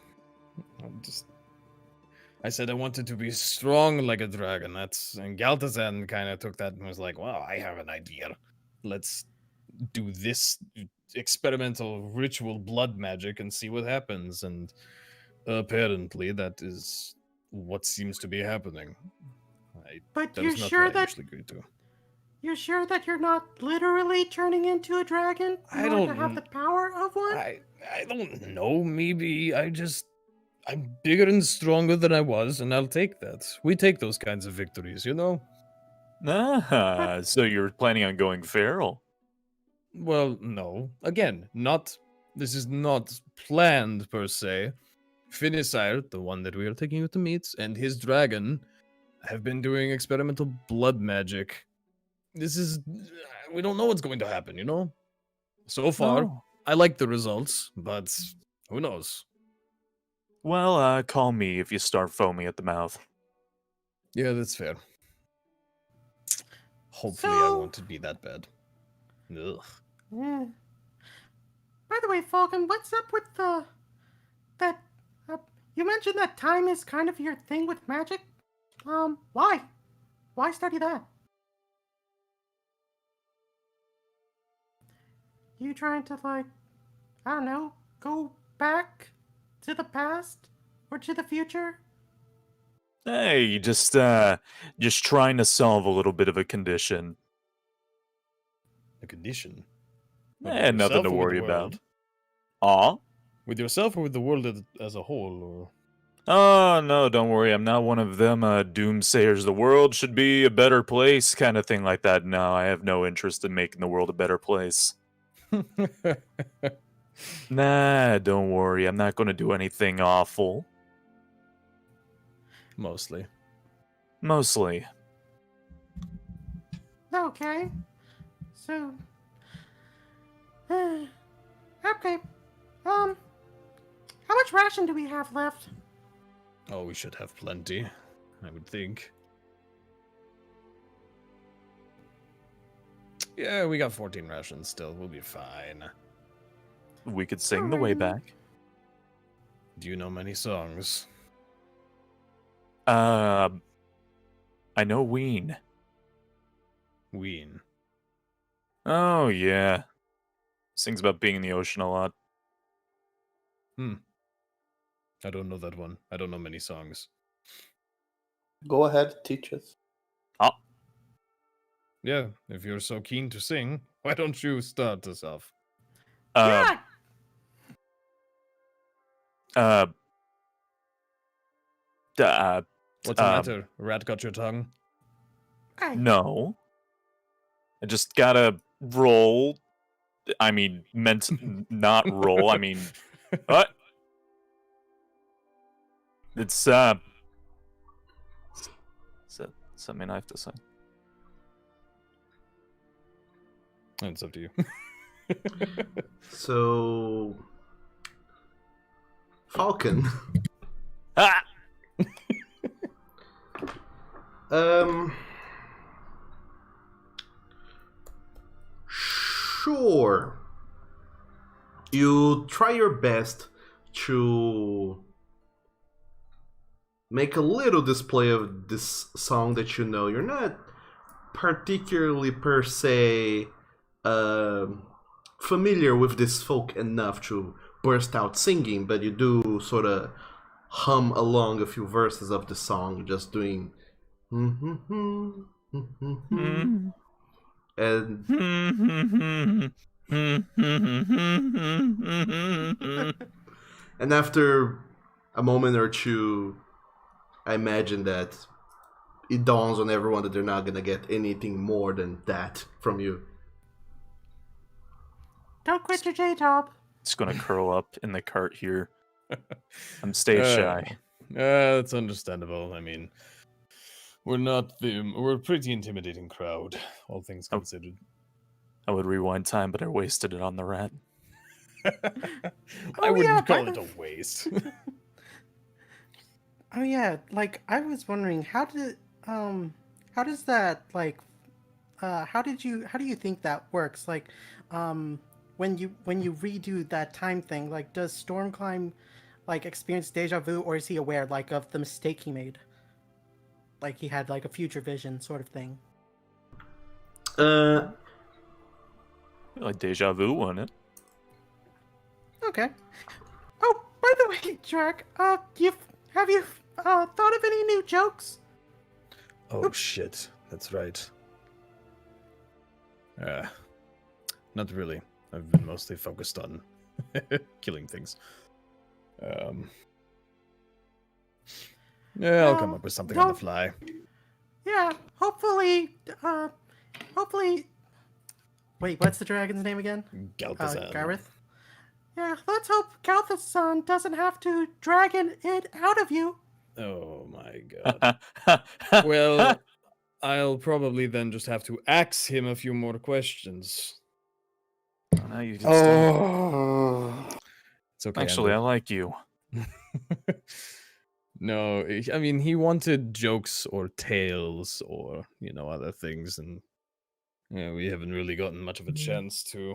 I said I wanted to be strong like a dragon. And Galtazan kind of took that and was like, "Well, I have an idea. Let's do this experimental ritual blood magic and see what happens." And apparently, that is what seems to be happening. But That you're is not sure what I that usually agree to. you're sure that you're not literally turning into a dragon in I order to don't- have the power of one? I don't know. Maybe I'm bigger and stronger than I was, and I'll take that. We take those kinds of victories, you know? Ah, so you're planning on going feral? Well, no. Again, this is not planned per se. Finisire, the one that we are taking you to meet, and his dragon have been doing experimental blood magic. We don't know what's going to happen, you know? So far, Oh. I like the results, but who knows? Well, call me if you start foaming at the mouth. Yeah, that's fair. Hopefully, I So- won't be that bad. Ugh. Yeah. By the way, Falcon, what's up with that? You mentioned that time is kind of your thing with magic. Why? Why study that? You trying to I don't know, go back to the past or to the future? Hey, just trying to solve a little bit of a condition. A condition. But with Nothing yourself to or with worry the about. world? Aw? With yourself or with the world as a whole? Or Oh, no, don't worry. I'm not one of them doomsayers. The world should be a better place, kind of thing like that. No, I have no interest in making the world a better place. Nah, don't worry. I'm not going to do anything awful. Mostly. Mostly. Okay. So. Okay. How much ration do we have left? Oh, we should have plenty, I would think. Yeah, we got 14 rations still. We'll be fine. We could sing the way Alrighty. back. Do you know many songs? I know Ween. Ween. Oh, yeah. Sings about being in the ocean a lot. I don't know that one. I don't know many songs. Go ahead, teach us. Yeah, if you're so keen to sing, why don't you start us off? Uh, Yeah. What's the Um, matter? Rat got your tongue? Hey. no. I just gotta roll. I mean, meant not roll. I mean, what? It's, something I have to say. It's up to you. So, Falcon. Ah! Sure. You try your best to make a little display of this song that you know. You're not particularly per se familiar with this folk enough to burst out singing, but you do sort of hum along a few verses of the song, just doing and and after a moment or two, I imagine that it dawns on everyone that they're not gonna get anything more than that from you. Don't quit your J job. It's gonna curl up in the cart here. I'm stage shy. That's understandable. I mean, we're a pretty intimidating crowd, all things Oh. considered. I would rewind time, but I wasted it on the rat. I wouldn't yeah, call by it the- a waste. Oh yeah, like I was wondering how does that like how do you think that works? Like when you redo that time thing, like does Stormclimb like experience deja vu, or is he aware like of the mistake he made? Like he had like a future vision sort of thing. Like deja vu on it. Okay. Oh, by the way, Jack, have you thought of any new jokes? Oh shit, that's right. Not really. I've been mostly focused on killing things. Yeah, I'll come Well, up with something on the don't- fly. Yeah, hopefully. Wait, what's the dragon's name again? Galthazan. Gareth. Yeah, let's hope Galthazan doesn't have to dragon it out of you. Oh my god. Well, I'll probably then just have to ask him a few more questions. Now you can stop. Oh, It's okay. Actually, I Andrew. like you. No, I mean he wanted jokes or tales or other things, and we haven't really gotten much of a chance to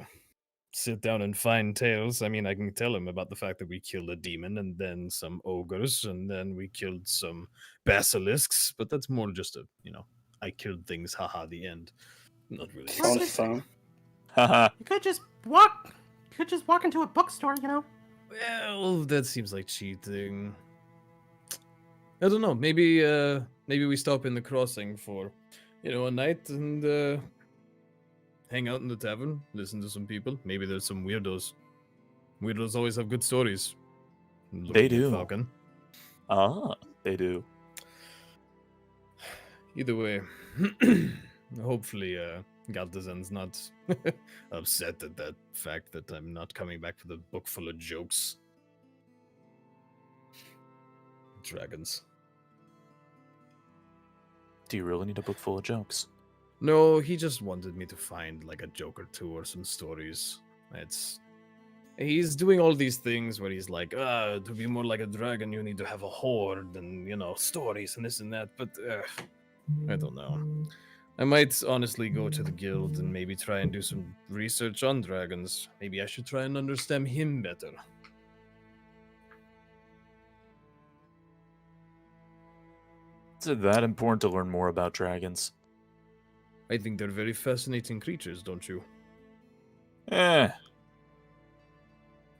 sit down and find tales. I mean, I can tell him about the fact that we killed a demon and then some ogres and then we killed some basilisks, but that's more just I killed things, haha, the end. Not really. sounds fun. Haha. You could just walk. Into a bookstore, you know. Well, that seems like cheating. I don't know. Maybe we stop in the crossing for, a night and hang out in the tavern, listen to some people. Maybe there's some weirdos. Weirdos always have good stories. They Looking at do. Falcon. Ah, they do. Either way, hopefully Galtazan's not upset at that fact that I'm not coming back with a book full of jokes. Dragons. Do you really need a book full of jokes? No, he just wanted me to find like a joke or two or some stories. He's doing all these things where he's like, to be more like a dragon, you need to have a horde and, stories and this and that. But I don't know. I might honestly go to the guild and maybe try and do some research on dragons. Maybe I should try and understand him better. Is it that important to learn more about dragons? I think they're very fascinating creatures, don't you? Eh.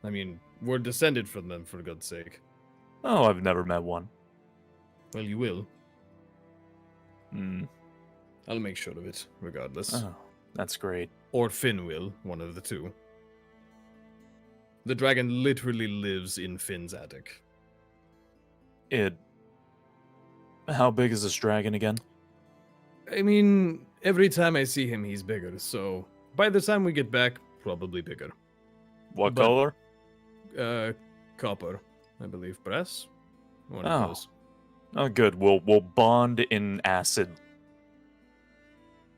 I mean, we're descended from them, for God's sake. Oh, I've never met one. Well, you will. Hmm. I'll make sure of it, regardless. Oh, that's great. Or Finn will, one of the two. The dragon literally lives in Finn's attic. How big is this dragon again? I mean, every time I see him, he's bigger, so by the time we get back, probably bigger. What But- color? Copper, I believe. Brass? One Oh. of those. Oh, good. We'll bond in acid.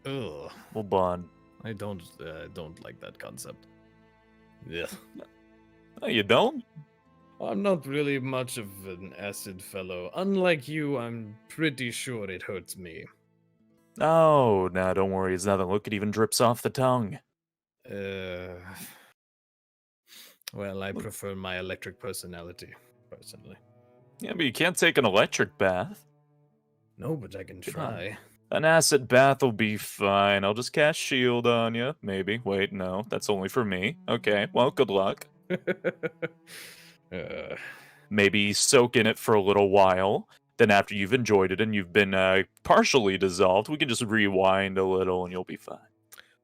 Ugh. We'll bond. I don't like that concept. Yeah. Oh, you don't? I'm not really much of an acid fellow. Unlike you, I'm pretty sure it hurts me. Oh, nah, don't worry. It's nothing. Look, it even drips off the tongue. Well, I prefer my electric personality, personally. Yeah, but you can't take an electric bath. No, but I can Come on. try. An acid bath will be fine. I'll just cast shield on you. Maybe. Wait, no. That's only for me. Okay, well, good luck. Maybe soak in it for a little while. Then after you've enjoyed it and you've been partially dissolved, we can just rewind a little and you'll be fine.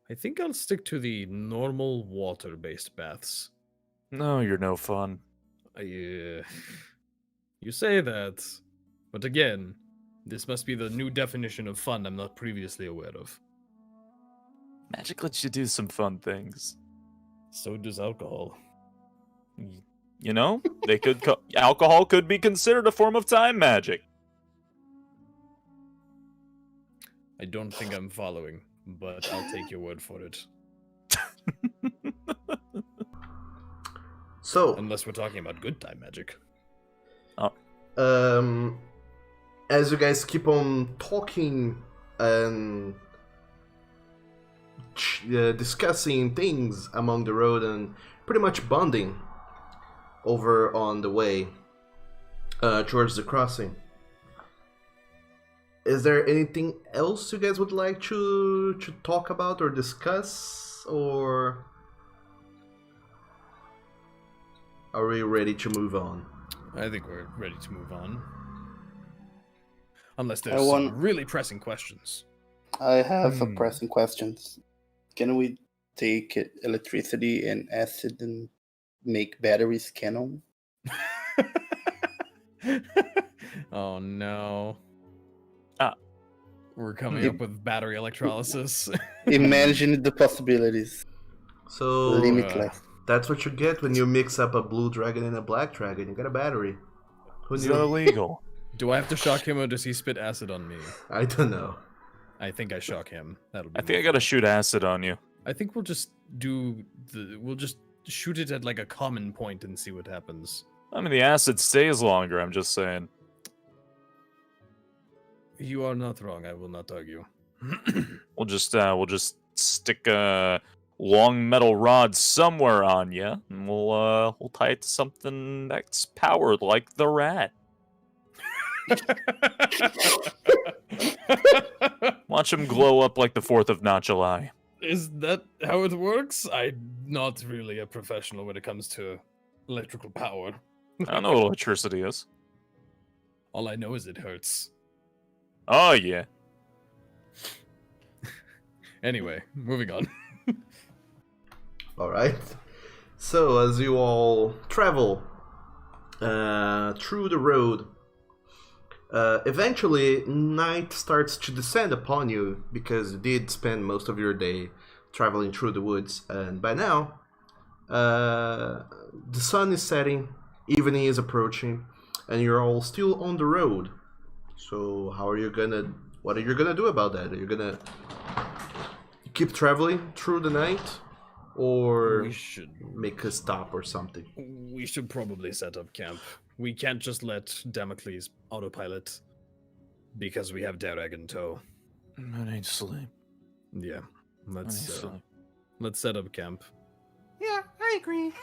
I think I'll stick to the normal water-based baths. No, you're no fun. You say that, but again, this must be the new definition of fun I'm not previously aware of. Magic lets you do some fun things. So does alcohol. You know, they could alcohol could be considered a form of time magic. I don't think I'm following, but I'll take your word for it. So, Unless we're talking about good time magic. as you guys keep on talking and discussing things among the road and pretty much bonding over on the way towards the crossing, is there anything else you guys would like to talk about or discuss, or are we ready to move on? I think we're ready to move on. Unless I there's want- some really pressing questions. I have a Hmm. pressing questions. Can we take electricity and acid and make batteries canon? Oh no. Ah. We're coming Yep. up with battery electrolysis. Imagine the possibilities. So Limitless. that's what you get when you mix up a blue dragon and a black dragon. You get a battery. Who Is knew? that illegal? Do I have to shock him or does he spit acid on me? I don't know. I think I shock him. That'll be I think I more gotta fun. shoot acid on you. I think we'll just we'll just shoot it at like a common point and see what happens. I mean, the acid stays longer. I'm just saying. You are not wrong. I will not argue. We'll just stick a long metal rod somewhere on you, and we'll tie it to something that's powered like the rat. Watch him glow up like the 4th of not July. Is that how it works? I'm not really a professional when it comes to electrical power. I don't know what electricity is. All I know is it hurts. Oh yeah. Anyway, moving on. All right. So as you all travel through the road, eventually night starts to descend upon you because you did spend most of your day traveling through the woods, and by now, the sun is setting, evening is approaching, and you're all still on the road. So what are you gonna do about that? Are you gonna keep traveling through the night, or We should make a stop or something? probably set up camp. We can't just let Damocles autopilot because we have Derek in tow. I need sleep. Yeah, I need let's sleep. let's set up camp. Yeah, I agree.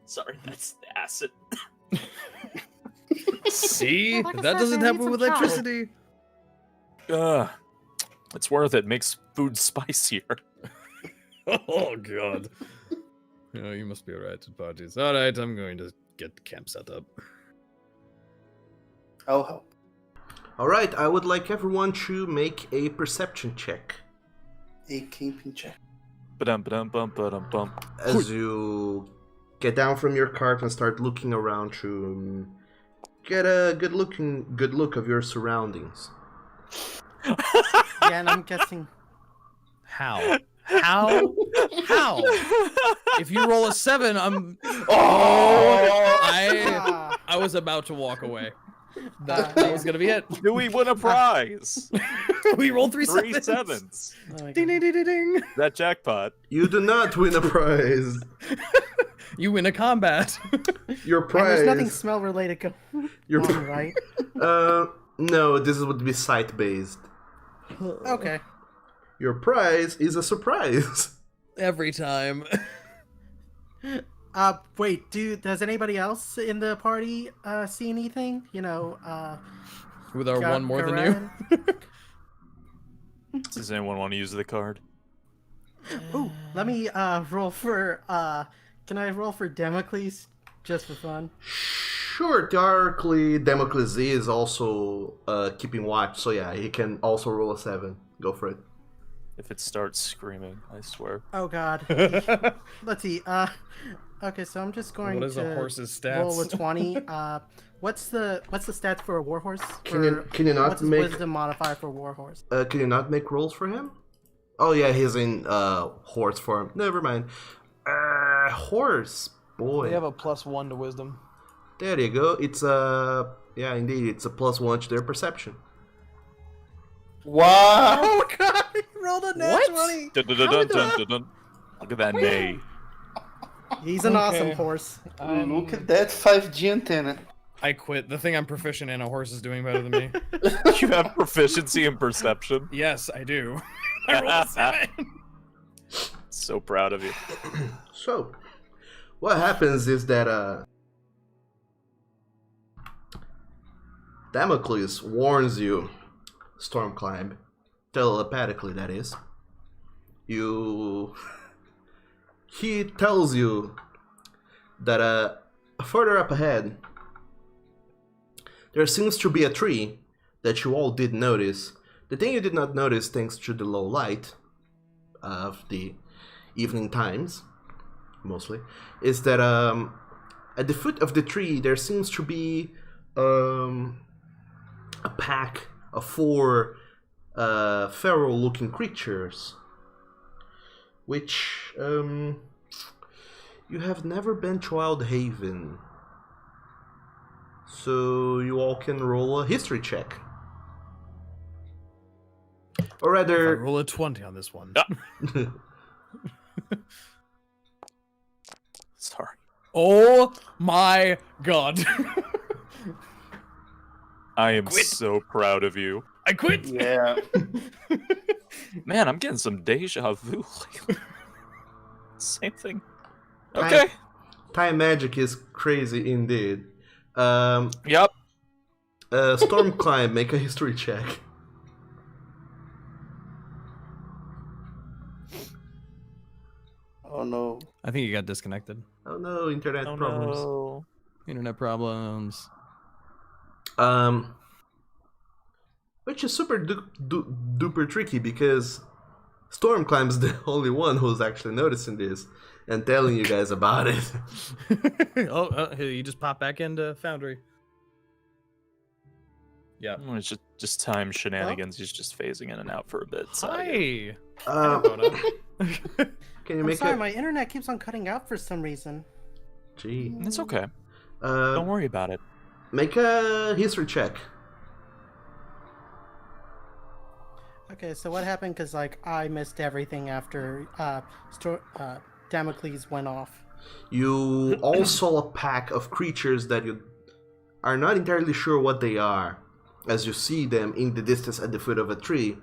Sorry, that's the acid. See, Like I that said, doesn't man, need happen with some chow. electricity. It's worth it. Makes food spicier. Oh god. Oh, you must be alright at parties. Alright, I'm going to get the camp set up. I'll help. All right, I would like everyone to make a perception check A camping check. Ba-dum, ba-dum, bum, ba-dum, bum. as you get down from your cart and start looking around to get a good look of your surroundings. Yeah, and I'm guessing. How? How? How? If you roll a 7, I'm. Ah, I was about to walk away. That was gonna be it. Do we win a prize? We rolled three 3 sevens. sevens. oh my Ding God. ding ding ding ding. That jackpot. You do not win a prize. You win a combat. Your And prize. there's nothing smell related Your on, right? no, this would be site based. Okay. Your prize is a surprise. Every time. Wait, does anybody else in the party see anything? You know, With our one more than you. Does anyone want to use the card? Ooh, let me roll for can I roll for Damocles just for fun? Sure, darkly Damocles is also keeping watch, so yeah, he can also roll a 7. Go for it. If it starts screaming, I swear. Oh god. Let's see. Okay, so I'm just going What is to a horse's roll a stats? 20. What's the stats for a warhorse? Can you not what's his make wisdom modifier for warhorse? can you not make rolls for him? Oh yeah, he's in horse form. Never mind. Horse boy. They have a +1 to wisdom. There you go. It's yeah, indeed, it's a +1 to their perception. Wow! Oh god, he rolled a nat 20. Dun, dun, dun, dun, dun, dun, dun. Look at that neigh. He's an awesome Okay. horse. Look at that 5G antenna. I quit. The thing I'm proficient in, a horse is doing better than me. You have proficiency in perception. Yes, I do. I rolled a 7. So proud of you. So, what happens is that Damocles warns you, Stormclimb, telepathically that is. He tells you that further up ahead there seems to be a tree that you all did notice. The thing you did not notice, thanks to the low light of the evening times, mostly, is that at the foot of the tree there seems to be a pack of 4 feral-looking creatures, which you have never been to Wildhaven, so you all can roll a history check. Or I rather, roll a 20 on this one. Sorry. Oh my god. I am Quit. so proud of you. I quit. Yeah. Man, I'm getting some deja vu lately. Same thing. Time- Okay. time magic is crazy indeed. Yep. Stormclimb, make a history check. Oh no. I think you got disconnected. Oh no, internet problems. No. Internet problems. Um, which is super duper tricky because Stormclimb's the only one who's actually noticing this and telling you guys about it. Here, you just pop back into Foundry. Yeah. It's just time shenanigans. He's just phasing in and out for a bit. So Hi. Can you I'm make sorry, a... my internet keeps on cutting out for some reason. Gee. It's okay. Don't worry about it. Make a history check. Okay, so what happened? Because like I missed everything after Damocles went off. You all saw a pack of creatures that you are not entirely sure what they are, as you see them in the distance at the foot of a tree.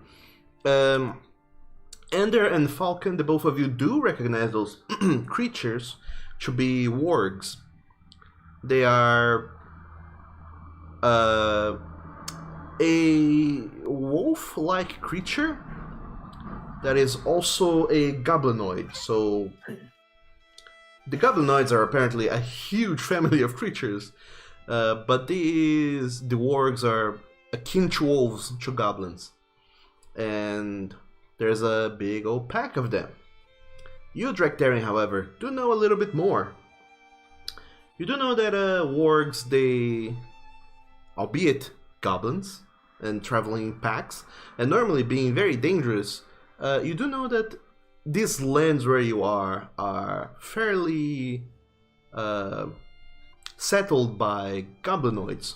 Ender and Falcon, the both of you do recognize those creatures to be wargs. They are a wolf-like creature that is also a goblinoid. So the goblinoids are apparently a huge family of creatures, but the wargs are akin to wolves, to goblins, and there's a big old pack of them. You, Drectarian, however, do know a little bit more. You do know that wargs, they, albeit goblins and traveling in packs, and normally being very dangerous, you do know that these lands where you are fairly settled by goblinoids.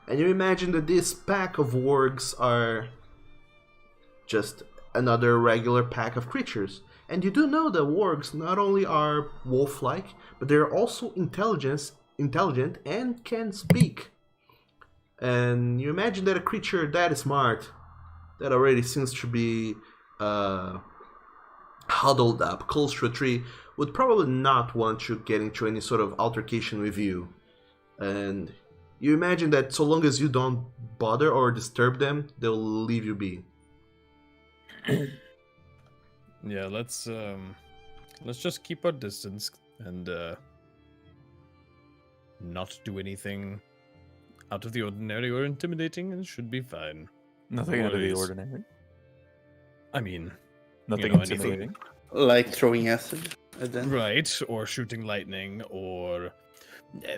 And you imagine that this pack of wargs are just another regular pack of creatures. And you do know that wargs not only are wolf-like, but they're also intelligent and can speak. And you imagine that a creature that smart, that already seems to be huddled up close to a tree, would probably not want to get into any sort of altercation with you. And you imagine that so long as you don't bother or disturb them, they'll leave you be. Yeah, let's just keep our distance and not do anything out of the ordinary or intimidating, and it should be fine. Nothing out of the Worries. ordinary. I mean, Nothing know, intimidating. Like throwing acid at them. right, or shooting lightning, or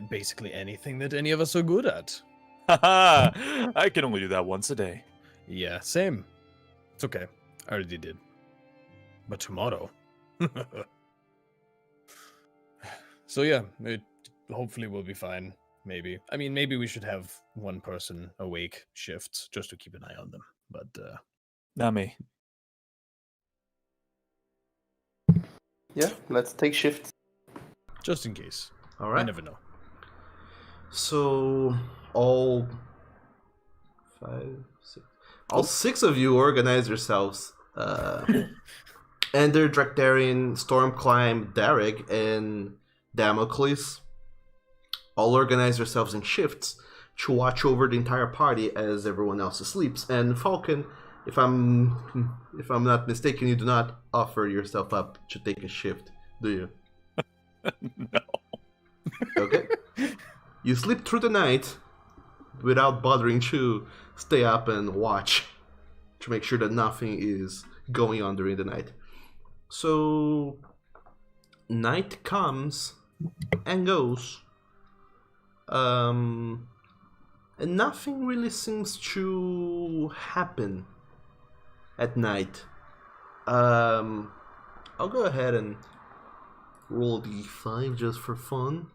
basically anything that any of us are good at. Haha! I can only do that once a day. Yeah, same. It's okay. I already did. But tomorrow. So yeah, it hopefully will be fine. Maybe. I mean, maybe we should have one person awake shifts just to keep an eye on them. But Not me. Yeah, let's take shifts. just in case. All I right. never know. So all six of you organize yourselves. Ender, Drectarian, Stormclimb, Darrig, and Damocles all organize yourselves in shifts to watch over the entire party as everyone else sleeps. And Falcon, if I'm not mistaken, you do not offer yourself up to take a shift, do you? No. Okay. You sleep through the night without bothering to stay up and watch to make sure that nothing is going on during the night. So night comes and goes. And nothing really seems to happen at night. I'll go ahead and roll d5 just for fun.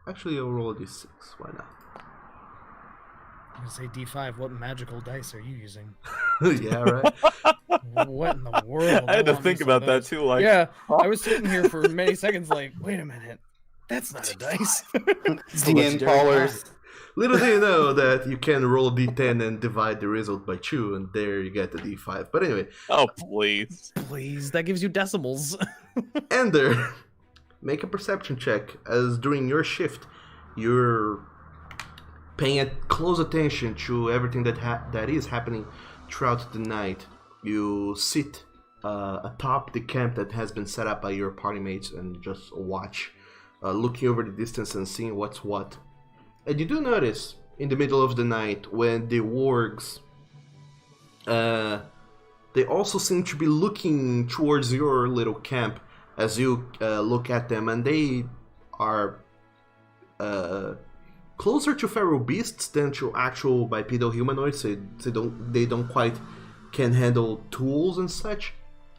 Actually, I'll roll d6. Why not? I'm gonna say D5. What magical dice are you using? Yeah, right. What in the world? I had to want think me some about that dice. too. Like, Yeah, I was sitting here for many seconds, like, wait a minute, that's not a dice. DN powers. Little do you know that you can roll d10 and divide the result by 2, and there you get the d5. But anyway, oh please. Please, that gives you decimals. Ender, make a perception check, as during your shift, you're paying close attention to everything that is happening throughout the night. You sit atop the camp that has been set up by your party mates and just watch, looking over the distance and seeing what's what. And you do notice in the middle of the night when the wargs, they also seem to be looking towards your little camp as you look at them, and they are closer to feral beasts than to actual bipedal humanoids. They don't quite can handle tools and such,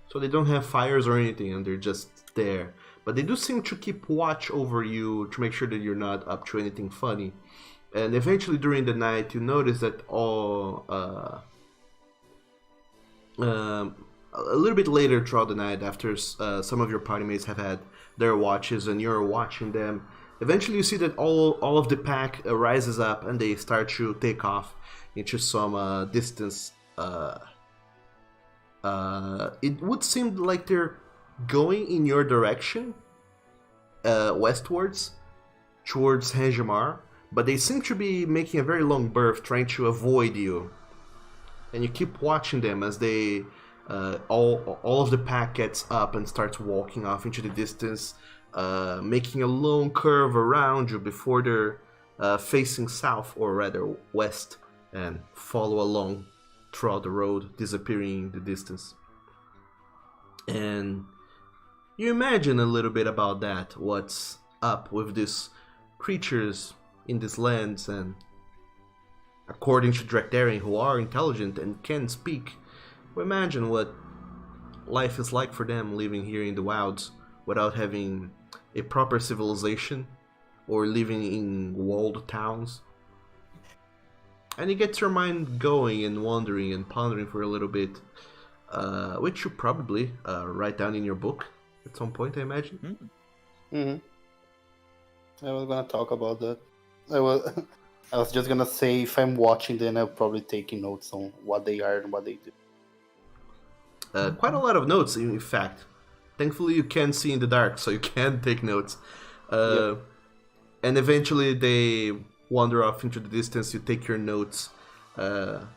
so they don't have fires or anything, and they're just there. But they do seem to keep watch over you to make sure that you're not up to anything funny. And eventually during the night, you notice that a little bit later throughout the night, after some of your party mates have had their watches and you're watching them, eventually you see that all of the pack rises up and they start to take off into some distance. It would seem like they're going in your direction, westwards, towards Hejimar, but they seem to be making a very long berth trying to avoid you. And you keep watching them as they all of the pack gets up and starts walking off into the distance, making a long curve around you before they're facing south, or rather west, and follow along throughout the road, disappearing in the distance. And you imagine a little bit about that, what's up with these creatures in these lands, and according to Drectarian, who are intelligent and can speak, we imagine what life is like for them living here in the wilds without having a proper civilization or living in walled towns. And it gets your mind going and wandering and pondering for a little bit, which you probably write down in your book at some point, I imagine. I was gonna talk about that. I was just gonna say, if I'm watching, then I'll probably taking notes on what they are and what they do. Quite a lot of notes, in fact. Thankfully, you can see in the dark, so you can take notes. And eventually, they wander off into the distance. You take your notes,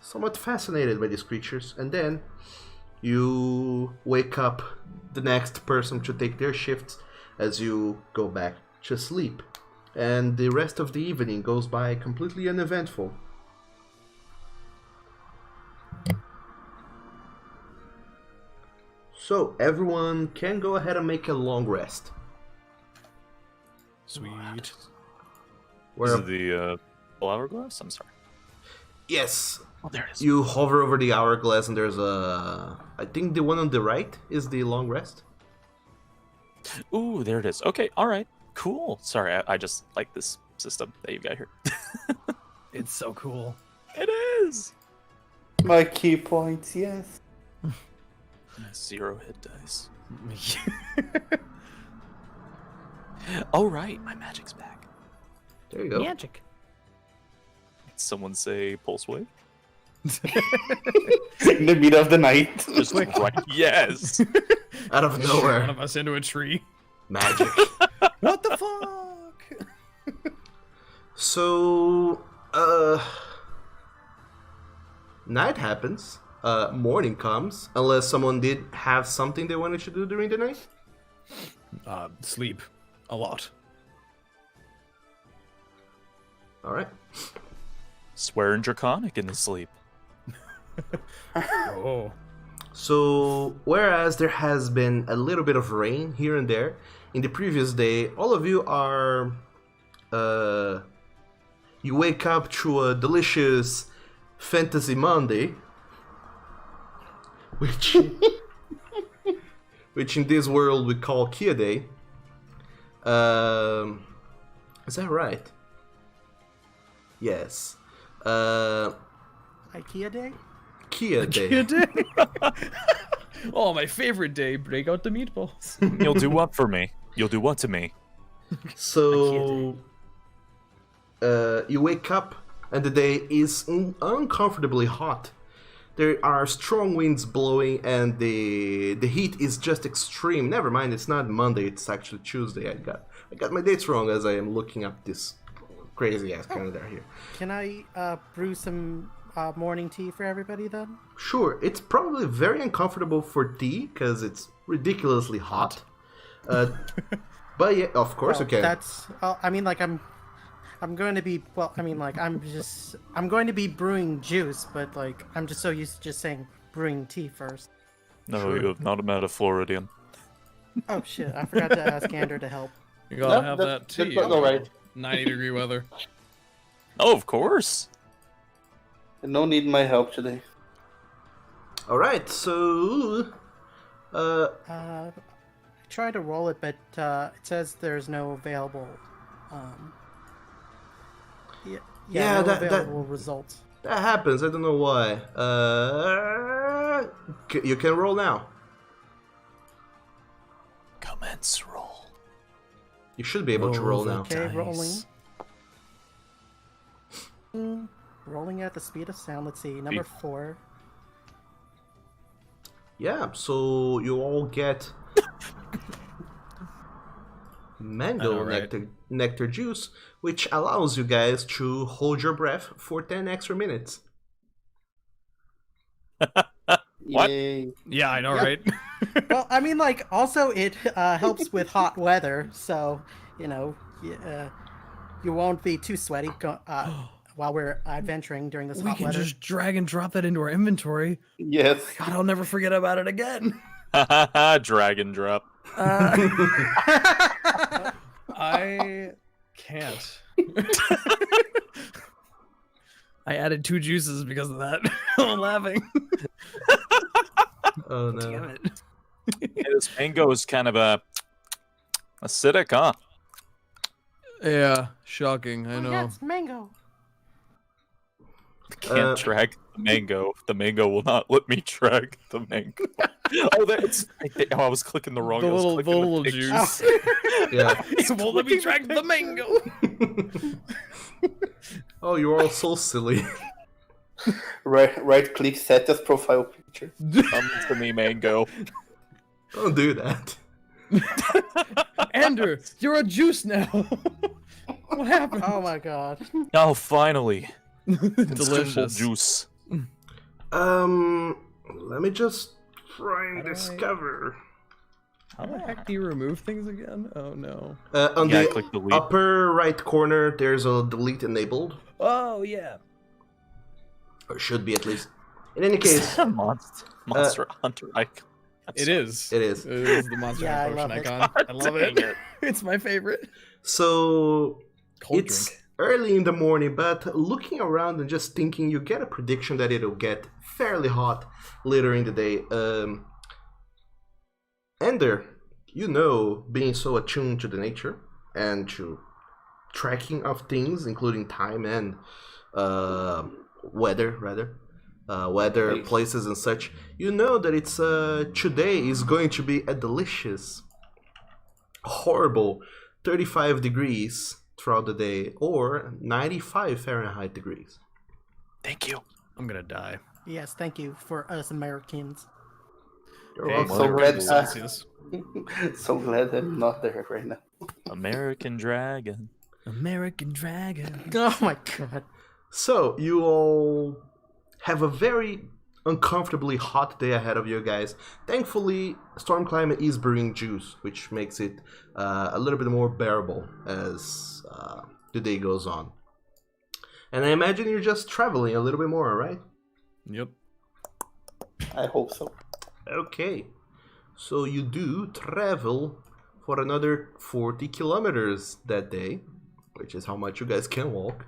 somewhat fascinated by these creatures, and then you wake up the next person to take their shifts as you go back to sleep. And the rest of the evening goes by completely uneventful. So everyone can go ahead and make a long rest. Sweet. Where Is it the hourglass? I'm sorry. yes, Oh, there it is. you hover over the hourglass, and there's I think the one on the right is the long rest. Ooh, there it is. Okay, all right, cool. Sorry, I just like this system that you've got here. It's so cool. It is. My key points, yes. 0 hit dice. Oh right, my magic's back. There you go. Magic. Someone say pulse wave. In the middle of the night. Just right. Yes. Out of One nowhere, of us into a tree. magic. What the fuck? So, night happens. Morning comes, unless someone did have something they wanted to do during the night. Sleep. A lot. All right. Swearing draconic in his sleep. Oh. So, whereas there has been a little bit of rain here and there in the previous day, all of you are, you wake up to a delicious Fantasy Monday, which in this world we call Kia Day. Is that right? Yes. IKEA day? Kia Day. Good day. Oh, my favorite day. Break out the meatballs. You'll do what for me? You'll do what to me? So, you wake up and the day is uncomfortably hot. There are strong winds blowing and the heat is just extreme. Never mind, it's not Monday, it's actually Tuesday. I got my dates wrong as I am looking up this crazy ass calendar here. Can I brew some morning tea for everybody then? Sure, it's probably very uncomfortable for tea because it's ridiculously hot. But yeah, of course Well, you can. That's. I mean, like I'm going to be I'm going to be brewing juice, but like I'm just so used to just saying brewing tea first. No, Sure. you have not met a Floridian. Oh shit! I forgot to ask Ander to help. You gotta No, have that- that tea. that's all right. 90-degree weather. Oh, of course. No need my help today. All right, so I tried to roll it, but it says there's no available. Yeah, no that- available results. that happens. I don't know why. You can roll now. Commence roll. You should be able to roll now. Okay, Nice. rolling. Rolling at the speed of sound. Let's see, number 4. Yeah, so you all get mango I know, right? nectar juice, which allows you guys to hold your breath for 10 extra minutes. What? Yay. Yeah, I know, Yep. right? Well, I mean, like, also it helps with hot weather, so you know, you won't be too sweaty while we're adventuring during this We hot can weather. just drag and drop that into our inventory. Yes. God, I'll never forget about it again. Dragon drop. I can't. I added 2 juices because of that. I'm laughing. Oh no. Damn it. Hey, this mango is kind of acidic, huh? Yeah, shocking. I know. Yeah, it's mango. Can't drag the mango. The mango will not let me drag the mango. Oh, that's. I was clicking the wrong. The I was little, clicking little picture. juice. Yeah. It won't let me drag the mango. Oh, you're all so silly. Right click, set as profile picture. Come to me, mango. Don't do that. Andrew, you're a juice now. What happened? Oh my god. Oh, finally. Consumable Delicious. juice. Let me just try and discover. How the heck do you remove things again? Oh no. On Yeah, I the clicked delete. upper right corner, there's a delete enabled. Oh yeah. Or should be at least. In any case, Monster Hunter icon. It is. it is. It is the Monster Yeah, I Hunter love potion it. icon. I love Dang it. it. It's my favorite. So Cold it's drink. early in the morning, but looking around and just thinking, you get a prediction that it'll get fairly hot later in the day. Ender, you know, being so attuned to the nature and to tracking of things, including time and weather, Place. places and such, you know that it's today is going to be a delicious, horrible 35 degrees throughout the day, or 95 Fahrenheit degrees. Thank you. I'm gonna die. Yes, thank you for us Americans. You're Hey, welcome. so glad- degrees Celsius. So glad I'm not there right now. American Dragon. American Dragon. Oh my god. So, you all have a very uncomfortably hot day ahead of you guys. Thankfully, Storm Climate is brewing juice, which makes it a little bit more bearable as the day goes on. And I imagine you're just traveling a little bit more, right? Yep. I hope so. Okay. So you do travel for another 40 kilometers that day, which is how much you guys can walk.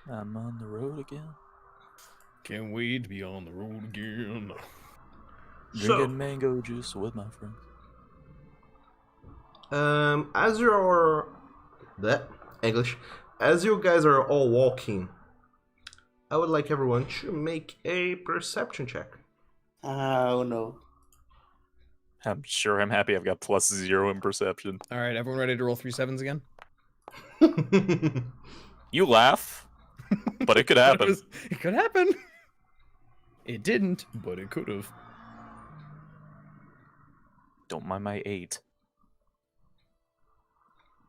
I'm on the road again. Can't wait to be on the road again. Drinking mango juice with my friends. As you're as you guys are all walking, I would like everyone to make a perception check. Oh no. I'm sure I'm happy I've got +0 in perception. All right, everyone ready to roll 3 7s again? You laugh, but it could happen. It could happen. It didn't, but it could have. Don't mind my 8.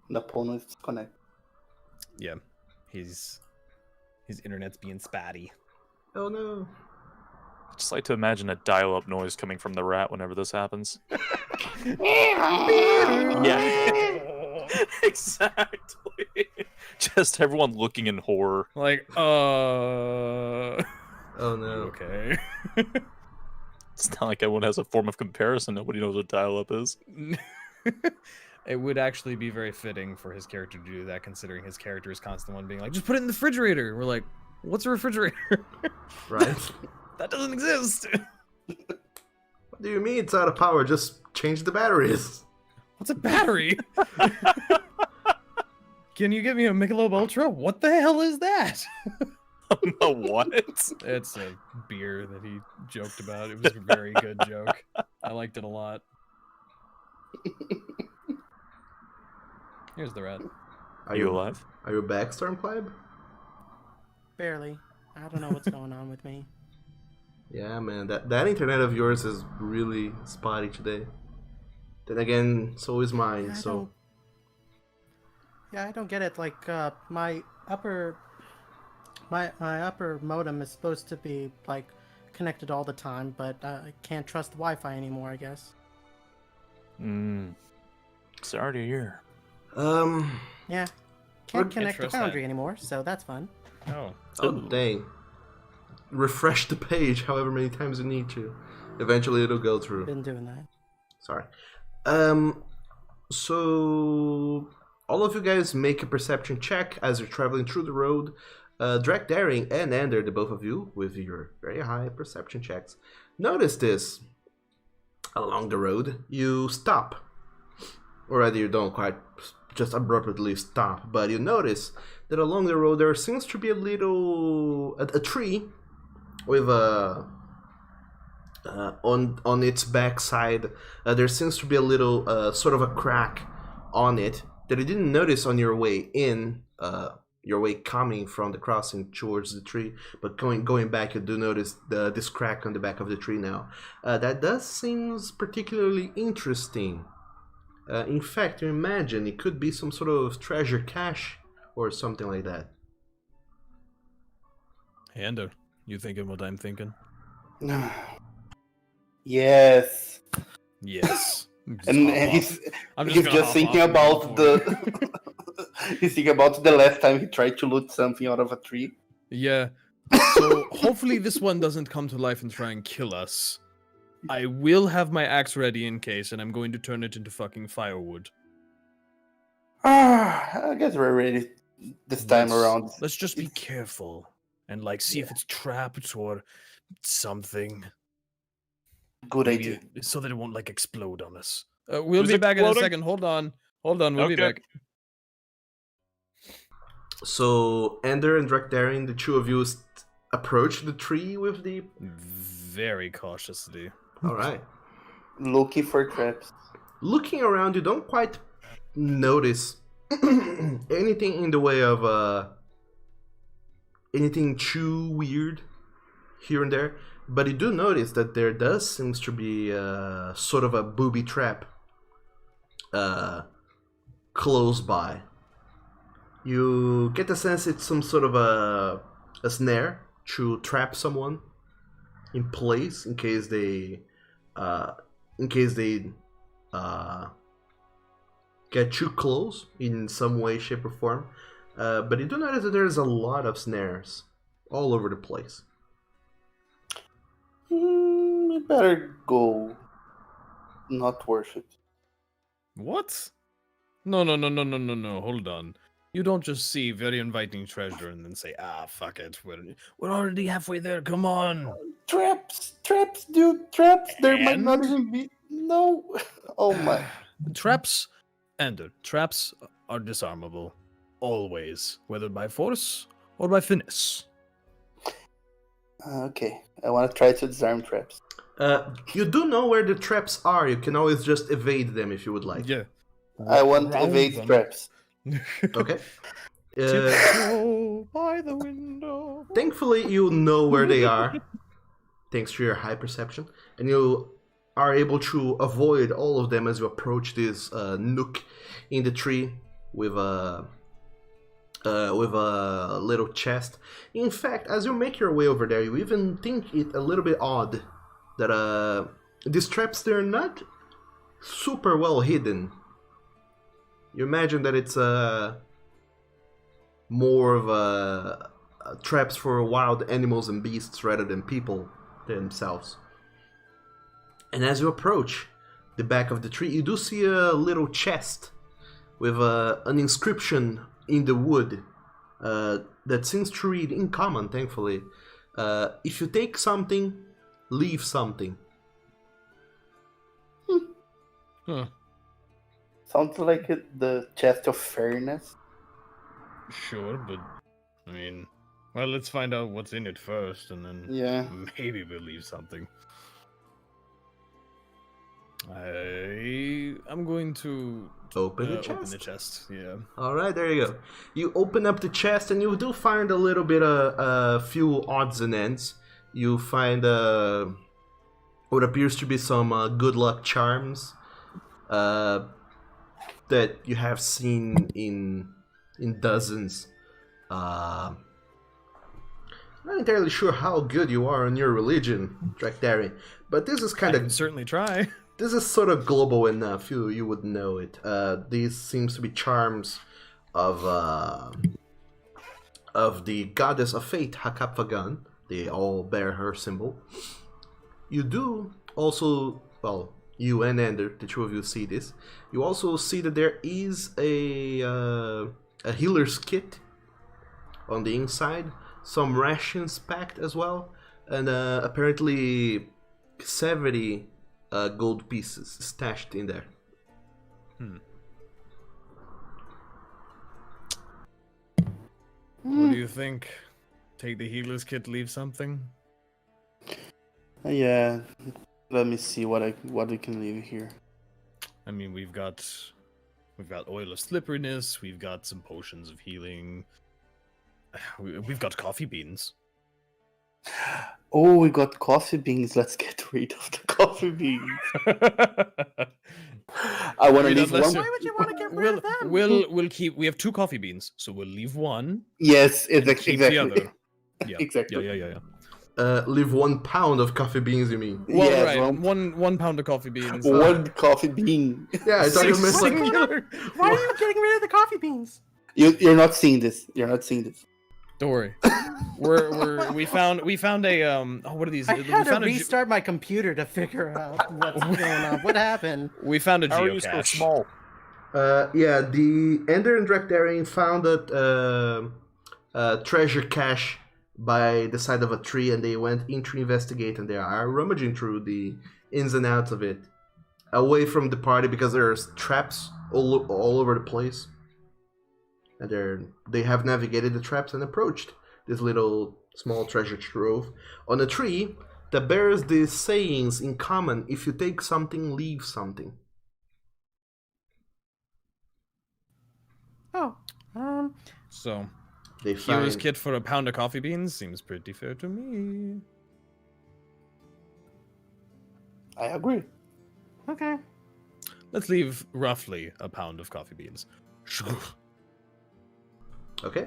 Napoleon is connected. Yeah, his internet's being spatty. Oh no. Just like to imagine a dial-up noise coming from the rat whenever this happens. Yeah, exactly. Just everyone looking in horror. Like, Oh no. okay. It's not like everyone has a form of comparison. Nobody knows what dial-up is. It would actually be very fitting for his character to do that, considering his character is constant one being like, just put it in the refrigerator. We're like, what's a refrigerator? Right? That doesn't exist. What do you mean it's out of power? Just change the batteries. What's a battery? Can you get me a Michelob Ultra? What the hell is that? What? It's a beer that he joked about. It was a very good joke. I liked it a lot. Here's the rat. Are you alive? Are you back, Stormclad? Barely. I don't know what's going on with me. Yeah, man, that internet of yours is really spotty today. Then again, so is mine. I don't get it. Like, my upper modem is supposed to be like connected all the time, but I can't trust the Wi-Fi anymore, I guess. Sorry to hear. Yeah, can't connect to trust Foundry that. anymore, so that's fun. Oh. Oh, dang. Refresh the page however many times you need to. Eventually it'll go through. Been doing that. Sorry. So all of you guys make a perception check as you're traveling through the road. Drake Daring and Ender, the both of you, with your very high perception checks, notice this. Along the road, you stop. Or rather, you don't quite just abruptly stop, but you notice that along the road there seems to be a little... a tree with a... on its backside, there seems to be a little sort of a crack on it that you didn't notice on your way in, your way coming from the crossing towards the tree, but going back you do notice this crack on the back of the tree now. That does seems particularly interesting. In fact, you imagine it could be some sort of treasure cache or something like that. Hey, Ender, you thinking what I'm thinking? Yes. Yes. And he's just thinking about the he's thinking about the last time he tried to loot something out of a tree. Yeah. So hopefully this one doesn't come to life and try and kill us. I will have my axe ready in case, and I'm going to turn it into fucking firewood. I guess we're ready this time around. Let's just be careful and like see if it's trapped or something. Good Maybe idea. so that it won't like explode on us. We'll Who's be back in a exploding? second. Hold on. We'll be Okay. back. So Ender and Drake Daring, the two of you approach the tree with the... Very cautiously. Alright. Looking for traps. Looking around, you don't quite notice anything in the way of anything too weird here and there, but you do notice that there does seems to be sort of a booby trap close by. You get the sense it's some sort of a snare to trap someone in place in case they get too close in some way, shape, or form. But you do notice that there's a lot of snares all over the place. We better go. Not worth it. What? No. Hold on. You don't just see very inviting treasure and then say, fuck it. We're already halfway there. Come on. Traps, dude, traps. There might not And? even be. No. Oh my. Traps, Ender, traps are disarmable. Always. Whether by force or by finesse. Okay, I want to try to disarm traps. You do know where the traps are. You can always just evade them if you would like. Yeah. I want to Round evade them. traps. Okay. Tiptoe by the window. Thankfully, you know where they are, thanks to your high perception, and you are able to avoid all of them as you approach this nook in the tree with a little chest. In fact, as you make your way over there, you even think it a little bit odd that these traps, they're not super well hidden. You imagine that it's more of traps for wild animals and beasts rather than people themselves. And as you approach the back of the tree, you do see a little chest with an inscription in the wood that seems to read in common, thankfully. If you take something, leave something. Huh. Sounds like the chest of fairness. Sure, but I mean, well, let's find out what's in it first, and then Yeah. maybe we'll leave something. I'm going to Open the open chest. the chest. Yeah. Alright, there you go. You open up the chest and you do find a little bit of a few odds and ends. You find what appears to be some good luck charms that you have seen in dozens. Not entirely sure how good you are on your religion, Drakdari, but this is I kind can of certainly try. this is sort of global enough. You would know it. These seems to be charms of the goddess of fate, Hakapvagan. They all bear her symbol. You do also, well, you and Ender, the two of you see this. You also see that there is a healer's kit on the inside, some rations packed as well, and apparently 70 gold pieces stashed in there. What do you think? Take the healer's kit, leave something? Yeah. Let me see what we can leave here. I mean, we've got oil of slipperiness, we've got some potions of healing. We've got coffee beans. Oh, we got coffee beans. Let's get rid of the coffee beans. I want to mean, leave unless one. you- Why would you want to get rid of them? We'll keep. We have 2 coffee beans, so we'll leave one Yes, and exactly. keep the other. Yeah, Exactly. Yeah. Leave 1 pound of coffee beans, you mean? Well, Yes, right. one- One pound of coffee beans. One coffee bean. Yeah, I thought you meant like Singular. Why are you getting rid of the coffee beans? You're not seeing this. You're not seeing this. Don't worry. We found a what are these? I We had to found a restart my computer to figure out what's going on. What happened? we found a How are you so geocache. small? yeah, the Ender and Drakdarian found a treasure cache by the side of a tree, and they went in to investigate, and they are rummaging through the ins and outs of it, away from the party because there's traps all over the place, and they have navigated the traps and approached this little small treasure trove on a tree that bears these sayings in common: if you take something, leave something. Oh, So, They healer's find kit for a pound of coffee beans seems pretty fair to me. I agree. okay. Let's leave roughly a pound of coffee beans. okay.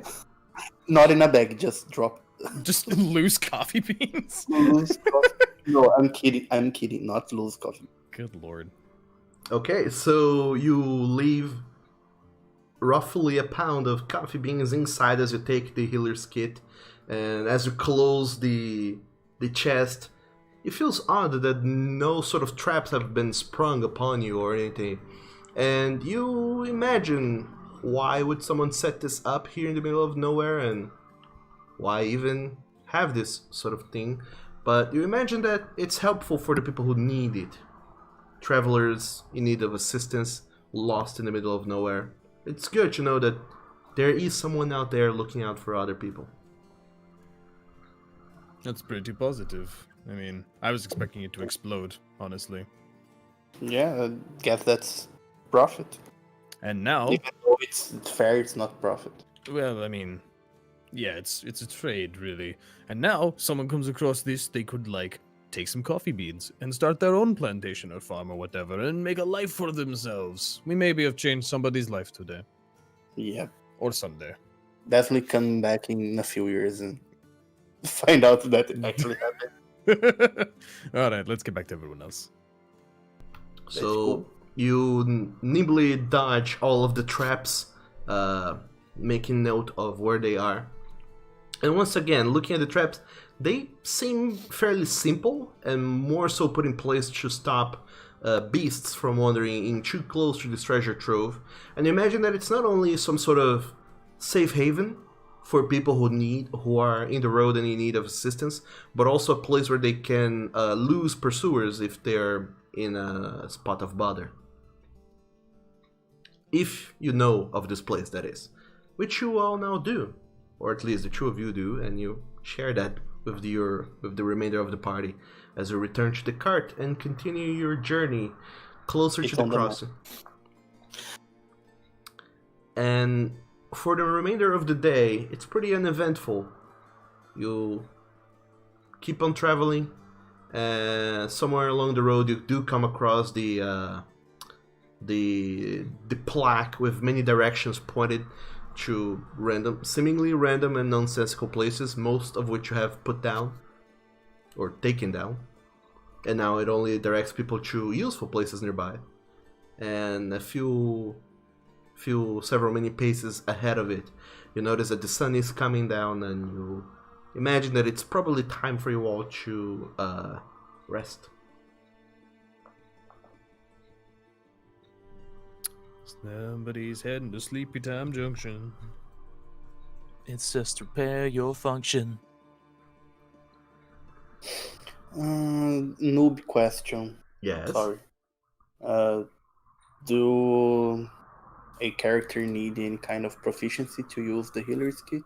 Not in a bag. Just drop. Just loose coffee beans. Loose coffee. No, I'm kidding. I'm kidding. Not loose coffee. Good lord. Okay, so you leave roughly a pound of coffee beans inside as you take the healer's kit, and as you close the chest, it feels odd that no sort of traps have been sprung upon you or anything, and you imagine why would someone set this up here in the middle of nowhere, and why even have this sort of thing, but you imagine that it's helpful for the people who need it. Travelers in need of assistance, lost in the middle of nowhere. It's good to know that there is someone out there looking out for other people. That's pretty positive. I mean, I was expecting it to explode, honestly. Yeah, I guess that's profit. And now, Even though it's fair, it's not profit. well, I mean, yeah, it's a trade, really. And now, someone comes across this, they could, like, take some coffee beans and start their own plantation or farm or whatever and make a life for themselves. We maybe have changed somebody's life today. Yeah, Or someday. definitely come back in a few years and find out that it actually happened. Alright, let's get back to everyone else. So you nimbly dodge all of the traps, making note of where they are. And once again, looking at the traps, they seem fairly simple and more so put in place to stop beasts from wandering in too close to this treasure trove. And imagine that it's not only some sort of safe haven for people who are in the road and in need of assistance, but also a place where they can lose pursuers if they're in a spot of bother. If you know of this place, that is, which you all now do, or at least the two of you do, and you share that with the remainder of the party as you return to the cart and continue your journey closer to the crossing. And for the remainder of the day, it's pretty uneventful. You keep on traveling, and somewhere along the road you do come across the plaque with many directions pointed to seemingly random and nonsensical places, most of which you have put down or taken down, and now it only directs people to useful places nearby. And several many paces ahead of it, you notice that the sun is coming down, and you imagine that it's probably time for you all to rest. Somebody's heading to Sleepy Time Junction. It's just repair your function. Noob question. Yes. Sorry. Do a character need any kind of proficiency to use the healer's kit?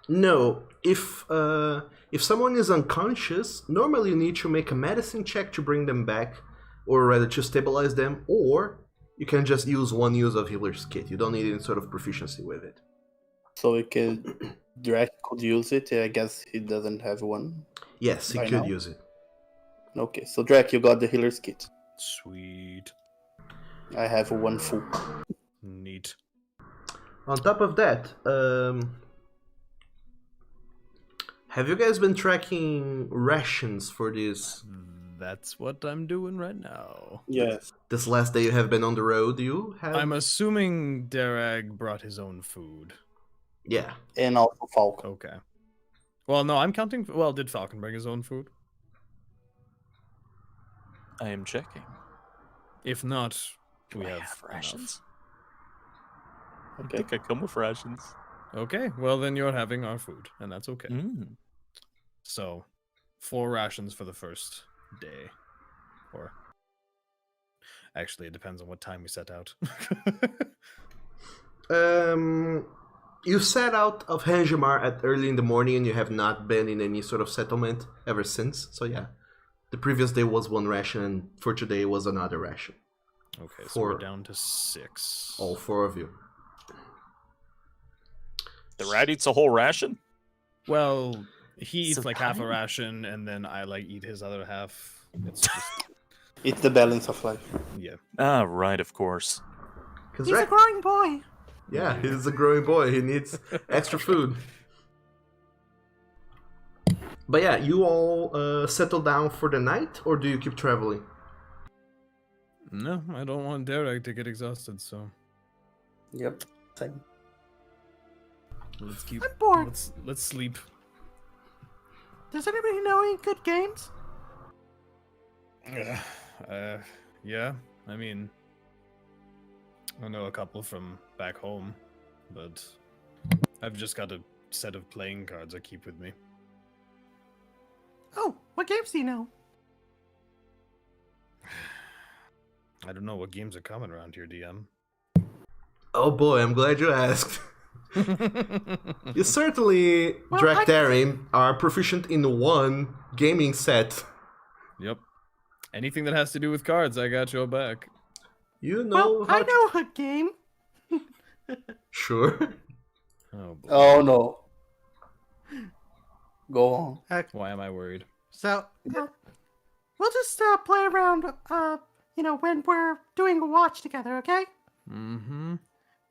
No. If someone is unconscious, normally you need to make a medicine check to bring them back, or rather to stabilize them, or you can just use one use of healer's kit. You don't need any sort of proficiency with it. So Drake could use it. I guess he doesn't have one. Yes, he By could now? use it. Okay, so Drake, you got the healer's kit. Sweet. I have one full. Neat. On top of that, have you guys been tracking rations for this That's what I'm doing right now. Yes. this last day you have been on the road? You have? I'm assuming Derag brought his own food. Yeah. And also Falcon. Okay. Well, no, I'm counting. Well, did Falcon bring his own food? I am checking. If not, we Do I have rations. I Okay. think I come with rations. enough. Okay, well then you're having our food, and that's okay. Mm. So, 4 rations for the first day, or actually, it depends on what time we set out. You set out of Hanjamar at early in the morning, and you have not been in any sort of settlement ever since. So yeah, the previous day was 1 ration, and for today was another ration. Okay, so we're For down to 6. all 4 of you. The rat eats a whole ration? Well, he eats So like half a tiny. ration, and then I like eat his other half. It's just, It's the balance of life. yeah. Ah, right, of course. Cause He's a growing boy. yeah, he's a growing boy. He needs extra food. But yeah, you all settle down for the night, or do you keep traveling? No, I don't want Derek to get exhausted, so Yep. Same. let's keep. I'm bored. Let's sleep. Does anybody know any good games? Yeah. I mean, I know a couple from back home, but I've just got a set of playing cards I keep with me. Oh, what games do you know? I don't know what games are common around here, DM. Oh boy, I'm glad you asked. You certainly, Well, Draktarin, are proficient in one gaming set. Yep. Anything that has to do with cards, I got your back. You know Well, how I know a game. Sure. Oh boy. Oh no. Go on. Why am I worried? So, we'll just play around, when we're doing a watch together, okay? Mm-hmm.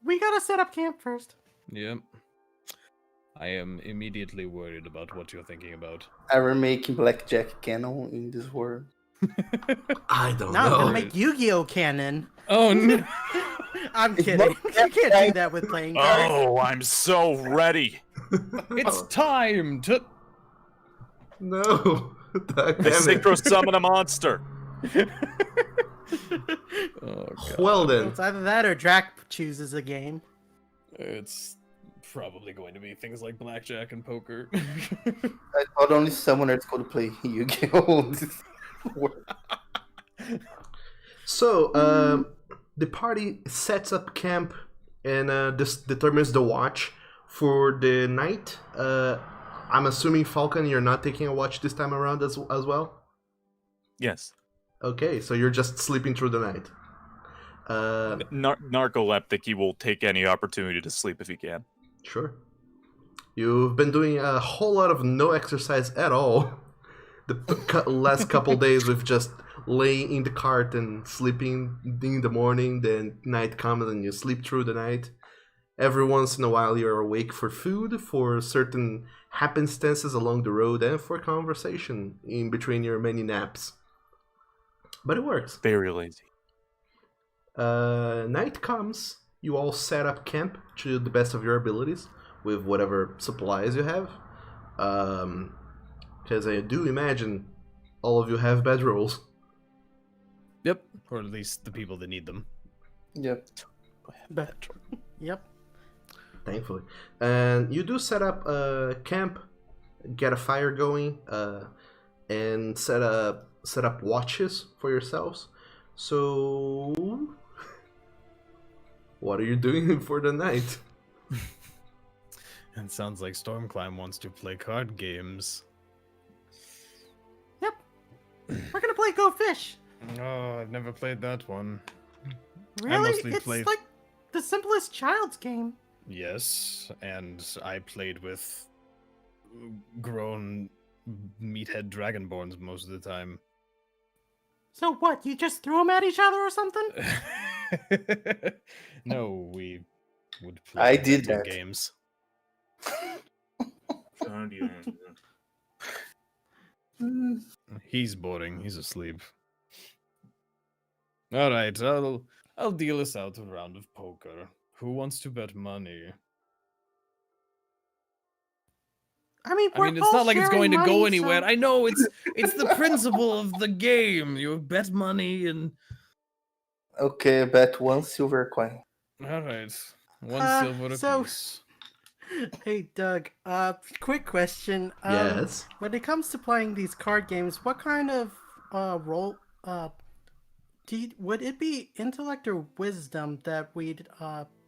We gotta set up camp first. Yep. I am immediately worried about what you're thinking about. Are we making blackjack canon in this world? I don't Now I'm know. gonna make Yu-Gi-Oh! canon. Oh no! I'm It's kidding. not You can't that do that with playing cards. Oh, I'm so ready. It's time to. No. I Damn it. synchro summon a monster. Oh, God. Well then. It's either that or Drac chooses a game. It's probably going to be things like blackjack and poker. I thought only summoners could play Yu-Gi-Oh! So, the party sets up camp and this determines the watch for the night. I'm assuming, Falcon, you're not taking a watch this time around as well? Yes. Okay, so you're just sleeping through the night. Narcoleptic, he will take any opportunity to sleep if he can. Sure. You've been doing a whole lot of no exercise at all. The last couple days with just laying in the cart and sleeping in the morning, then night comes and you sleep through the night. Every once in a while you're awake for food, for certain happenstances along the road, and for conversation in between your many naps. But it works. Very lazy. Night comes, you all set up camp to the best of your abilities with whatever supplies you have. Because I do imagine all of you have bedrolls. Yep, or at least the people that need them. Yep. But, yep. Thankfully. And you do set up a camp, get a fire going, and set up watches for yourselves. So, what are you doing for the night? It sounds like Stormclimb wants to play card games. Yep. We're gonna play Go Fish. Oh, I've never played that one. Really? mostly It's play- like the simplest child's game. Yes, and I played with grown meathead dragonborns most of the time. So what? You just threw them at each other or something? No, we would play I did video that. games. Mm, He's boring. He's asleep. All right, I'll deal us out a round of poker. Who wants to bet money? I mean, I mean, it's all not like it's sharing going to go money, anywhere. so- I know it's the principle of the game. You bet money and okay, I bet 1 silver coin. all right, one Uh, silver so- apiece. Hey, Doug. Quick question. Yes. When it comes to playing these card games, what kind of role? Would it be intellect or wisdom that we'd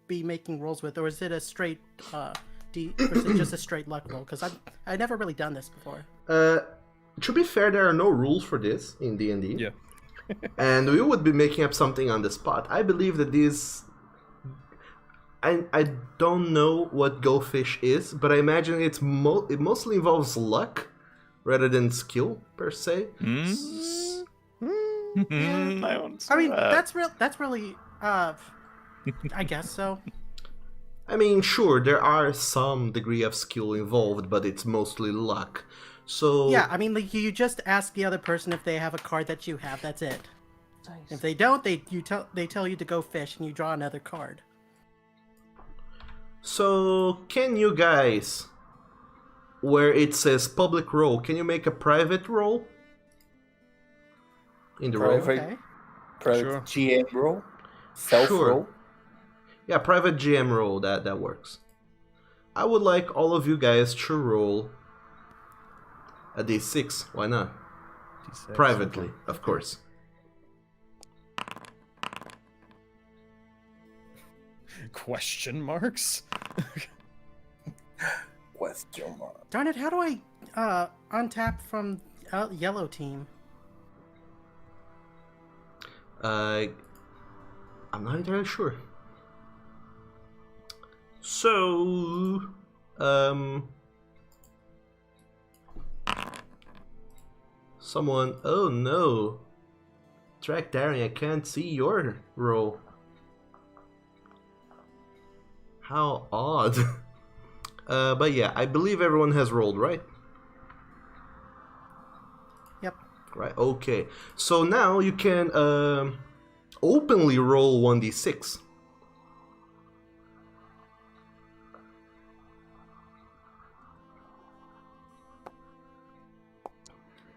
be making rolls with, or is it a straight? Or is it just a straight luck roll? Because I've never really done this before. To be fair, there are no rules for this in D&D. Yeah. And we would be making up something on the spot. I believe that this... I don't know what Go Fish is, but I imagine it mostly involves luck rather than skill, per se. I mean, that's really. I guess so. I mean, sure, there are some degree of skill involved, but it's mostly luck. So... Yeah, I mean, like, you just ask the other person if they have a card that you have. That's it. If they don't, they tell you to go fish, and you draw another card. So, can you guys, where it says public roll, can you make a private roll? In the roll? Private. Okay. Private Sure. GM roll. Self Sure. roll. Yeah, private GM roll, that works. I would like all of you guys to roll a d6, why not? Privately, of course. Question marks? Question mark. Darn it! How do I untap from yellow team? I'm not entirely sure. So, someone. Oh no, Track Daring, I can't see your roll. How odd. But yeah, I believe everyone has rolled, right? Yep. Right, okay. So now you can openly roll 1d6.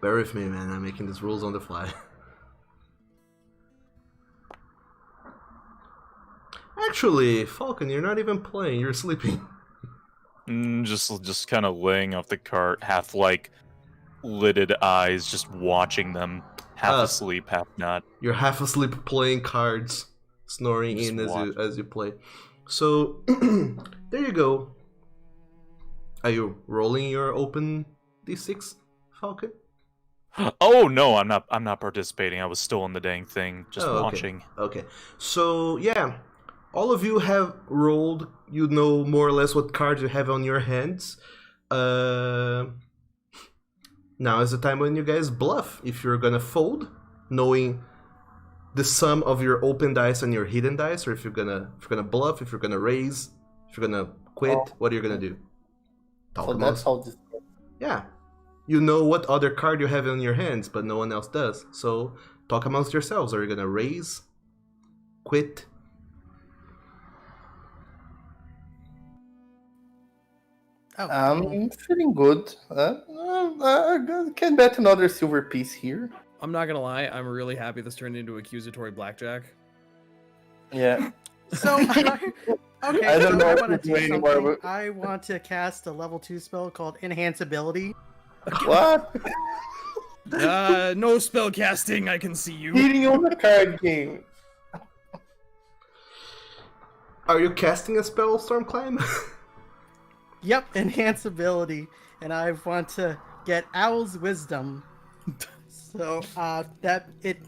Bear with me, man. I'm making these rules on the fly. Actually, Falcon, you're not even playing. You're sleeping. Just kind of laying off the cart, half like lidded eyes, just watching them, half asleep, half not. You're half asleep playing cards, snoring Just in watch. as you play. So there you go. Are you rolling your open d6, Falcon? Oh no, I'm not participating. I was still in the dang thing, just Oh, okay. watching. Okay. So yeah, all of you have rolled. You know more or less what cards you have on your hands. Now is the time when you guys bluff. If you're gonna fold, knowing the sum of your open dice and your hidden dice, or if you're gonna bluff, if you're gonna raise, if you're gonna quit, what are you gonna do? Talk So amongst- that's how this. Yeah. You know what other card you have in your hands, but no one else does. So talk amongst yourselves. Are you gonna raise, quit? Oh, I'm feeling good. I can bet another silver piece here. I'm not gonna lie, I'm really happy this turned into accusatory blackjack. Yeah. so okay. I don't know I what want to to do do anymore, something. but- I want to cast a level 2 spell called Enhanceability. What? No spell casting, I can see you. Cheating on the card game. Are you casting a spell, Stormclimb? Yep, Enhanceability, and I want to get Owl's Wisdom. So that it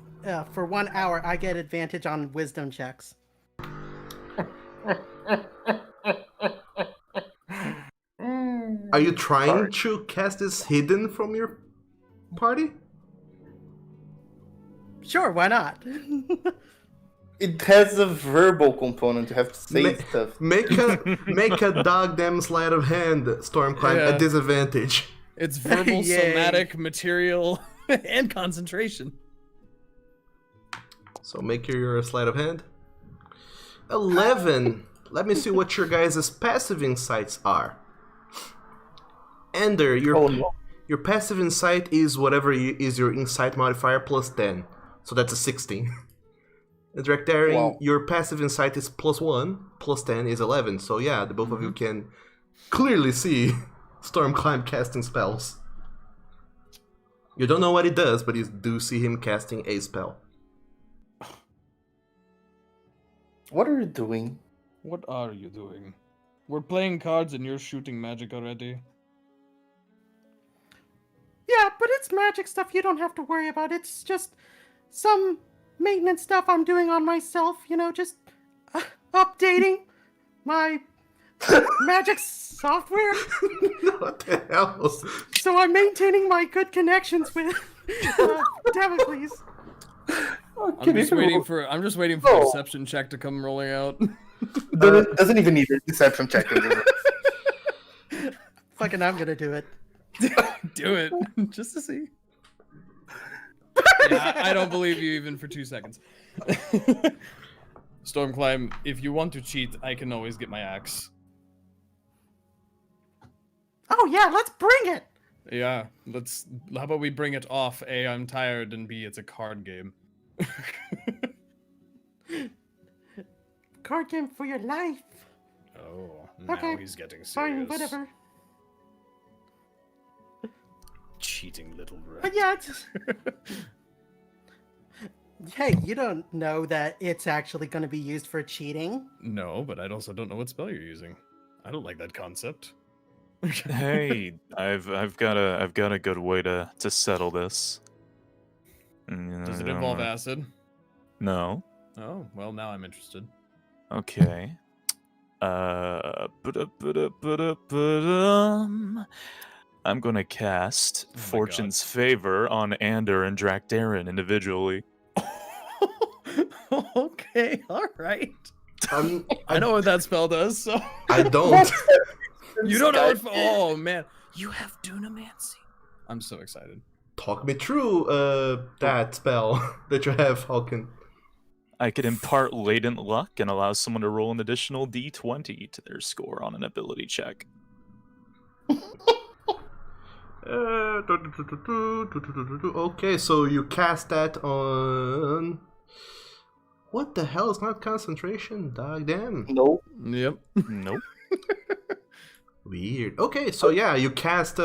for 1 hour I get advantage on Wisdom checks. Are you trying to cast this hidden from your party? Sure, why not? It has a verbal component. You have to say Ma- stuff. Make a dog damn sleight of hand, Stormclimb, Yeah. at disadvantage. It's verbal, Yay. somatic, material, and concentration. So make your sleight of hand. 11. Let me see what your guys' passive insights are. Ender, Oh no. your passive insight is whatever is your insight modifier plus 10. So that's a 16. And Draktharian, Wow. your passive insight is plus 1, plus 10 is 11. So yeah, the both of you can clearly see Stormclimb casting spells. You don't know what he does, but you do see him casting a spell. What are you doing? What are you doing? We're playing cards and you're shooting magic already. Yeah, but it's magic stuff you don't have to worry about. It's just some maintenance stuff I'm doing on myself, just updating my magic software. What the hell? So I'm maintaining my good connections with Damocles. I'm just waiting for a Oh. deception check to come rolling out. Doesn't even need a deception check. Does it? Fucking, I'm gonna do it. Do it just to see. Yeah, I don't believe you even for 2 seconds. Stormclimb, if you want to cheat, I can always get my axe. Oh yeah, let's bring it. Yeah, how about we bring it off? A, I'm tired, and B, it's a card game. Card game for your life. Oh, now Okay, he's getting serious. Fine, whatever. Cheating little rat. But yeah, it's... Hey, you don't know that it's actually going to be used for cheating? No, but I also don't know what spell you're using. I don't like that concept. Hey, I've got a good way to settle this. Does it involve acid? No. Oh, well, now I'm interested. Okay. I'm gonna cast my Fortune's Favor on Ander and Draktharian individually. Okay, alright. I I know what that spell does, so... I don't. You don't know it. Oh, man. You have Dunamancy. I'm so excited. Talk me through that spell that you have, Falcon. I could impart latent luck and allow someone to roll an additional d20 to their score on an ability check. Okay, so you cast that on. What the hell is not concentration? Dog damn. No. Yep. Nope. Weird. Okay, so yeah, you cast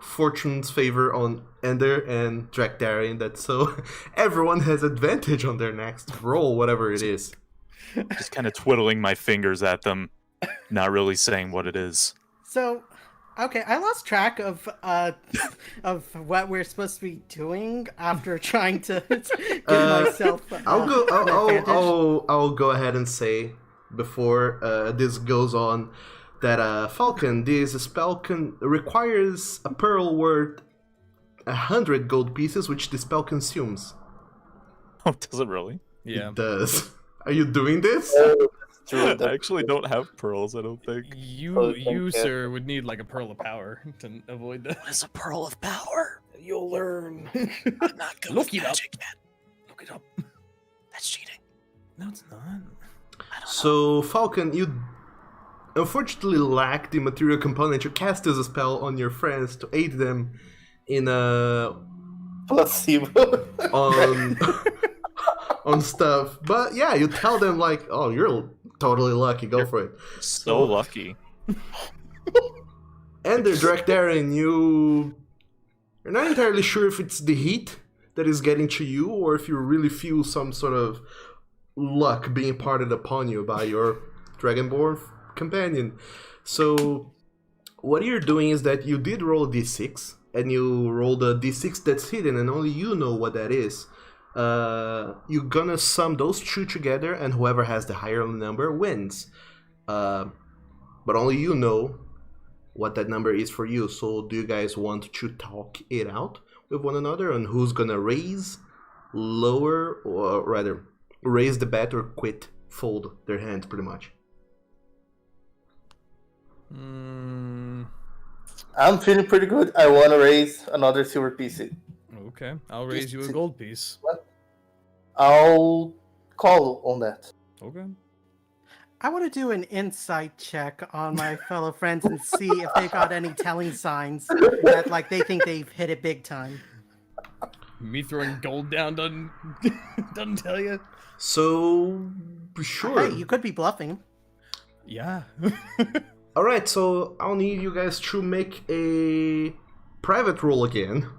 Fortune's favor on Ender and Drakdarian. That so everyone has advantage on their next roll, whatever it is. Just kind of twiddling my fingers at them, not really saying what it is. So, okay, I lost track of what we're supposed to be doing after trying to give myself. I'll go. an advantage. I'll go ahead and say before this goes on that Falcon, this spell requires a pearl worth 100 gold pieces, which the spell consumes. Oh, does it really? Yeah. It does. Are you doing this? Oh, that's true. I That- actually don't have pearls, I don't think. You, thank you, you. sir, would need like a pearl of power to avoid that. What is a pearl of power? You'll learn. I'm not good Look with it up. magic yet. Look it up. That's cheating. No, it's not. I don't know. So, Falcon, you unfortunately lack the material component. You cast as a spell on your friends to aid them in placebo. on on stuff. But yeah, you tell them like, "Oh, you're totally lucky. Go for it." So lucky. And the Drakdarian, you're not entirely sure if it's the heat that is getting to you, or if you really feel some sort of luck being imparted upon you by your Dragonborn companion. So, what you're doing is that you did roll a d6, and you rolled a d6 that's hidden, and only you know what that is. You're gonna sum those two together, and whoever has the higher number wins. But only you know what that number is for you. So do you guys want to talk it out with one another on who's gonna raise, lower, or rather raise the bet or quit, fold their hands pretty much? I'm feeling pretty good. I want to raise another silver piece. Okay, I'll raise you a gold piece. I'll call on that. Okay. I want to do an insight check on my fellow friends and see if they got any telling signs that like they think they've hit it big time. Me throwing gold down doesn't tell you. So sure. Hey, you could be bluffing. Yeah. Alright, so I'll need you guys to make a private roll again.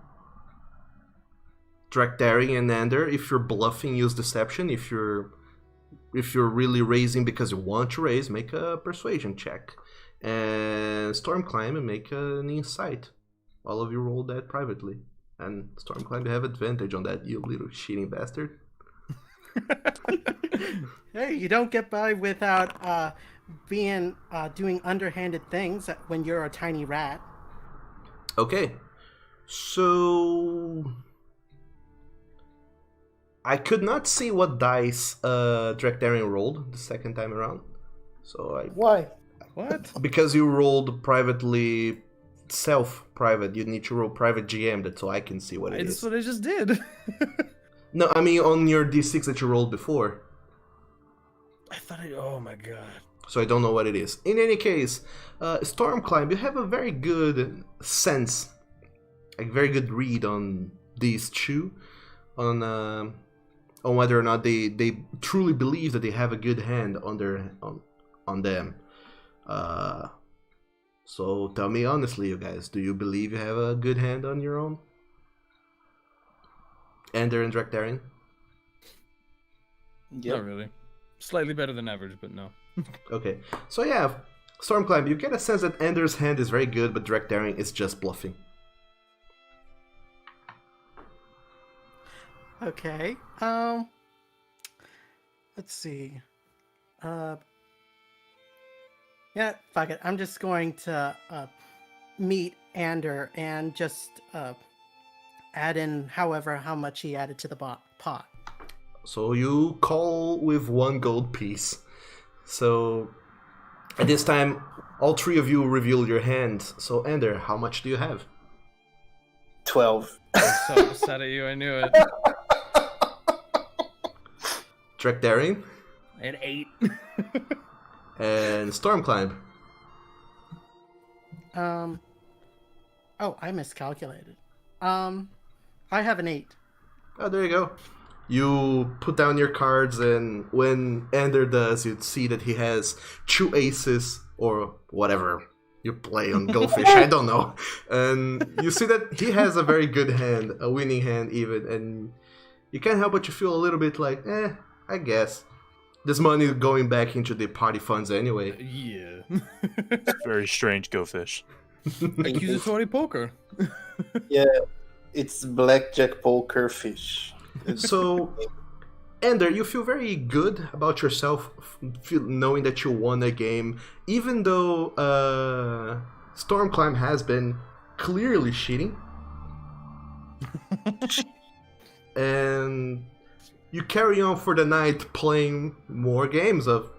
Drakdarian and Nander, if you're bluffing, use deception. If you're really raising because you want to raise, make a persuasion check. And Stormclimb and make an insight. All of you roll that privately. And Stormclimb, you have advantage on that, you little cheating bastard. Hey, you don't get by without being doing underhanded things when you're a tiny rat. Okay, so I could not see what dice Drakdarian rolled the second time around. So Why? What? because you rolled privately, self-private, you need to roll private GM that so I can see what it That's is. what I just did. No, I mean on your d6 that you rolled before. I thought oh my god. So I don't know what it is. In any case, Stormclimb, you have a very good sense, a very good read on these two, on whether or not they truly believe that they have a good hand on them. So tell me honestly, you guys, do you believe you have a good hand on your own? Ender and Drakdarian? Yep. Not really. Slightly better than average, but no. Okay, so yeah, Stormclimb, you get a sense that Ender's hand is very good, but Drakdarian is just bluffing. Okay. Let's see. Yeah, fuck it. I'm just going to meet Ander and just add in how much he added to the pot. So you call with 1 gold piece. So at this time, all 3 of you reveal your hands. So Ender, how much do you have? 12. I'm so upset at you, I knew it. Drakdarian At 8. and Stormclimb. Oh, I miscalculated. I have an 8. Oh, there you go. You put down your cards, and when Ender does, you see that he has 2 aces, or whatever you play on Go Fish, I don't know. And you see that he has a very good hand, a winning hand even, and you can't help but you feel a little bit like, I guess. This money is going back into the party funds anyway. Yeah. Very strange, Go Fish. Accusatory poker. Yeah, it's blackjack poker fish. So, Ender, you feel very good about yourself, knowing that you won a game, even though Stormclimb has been clearly cheating. And you carry on for the night playing more games of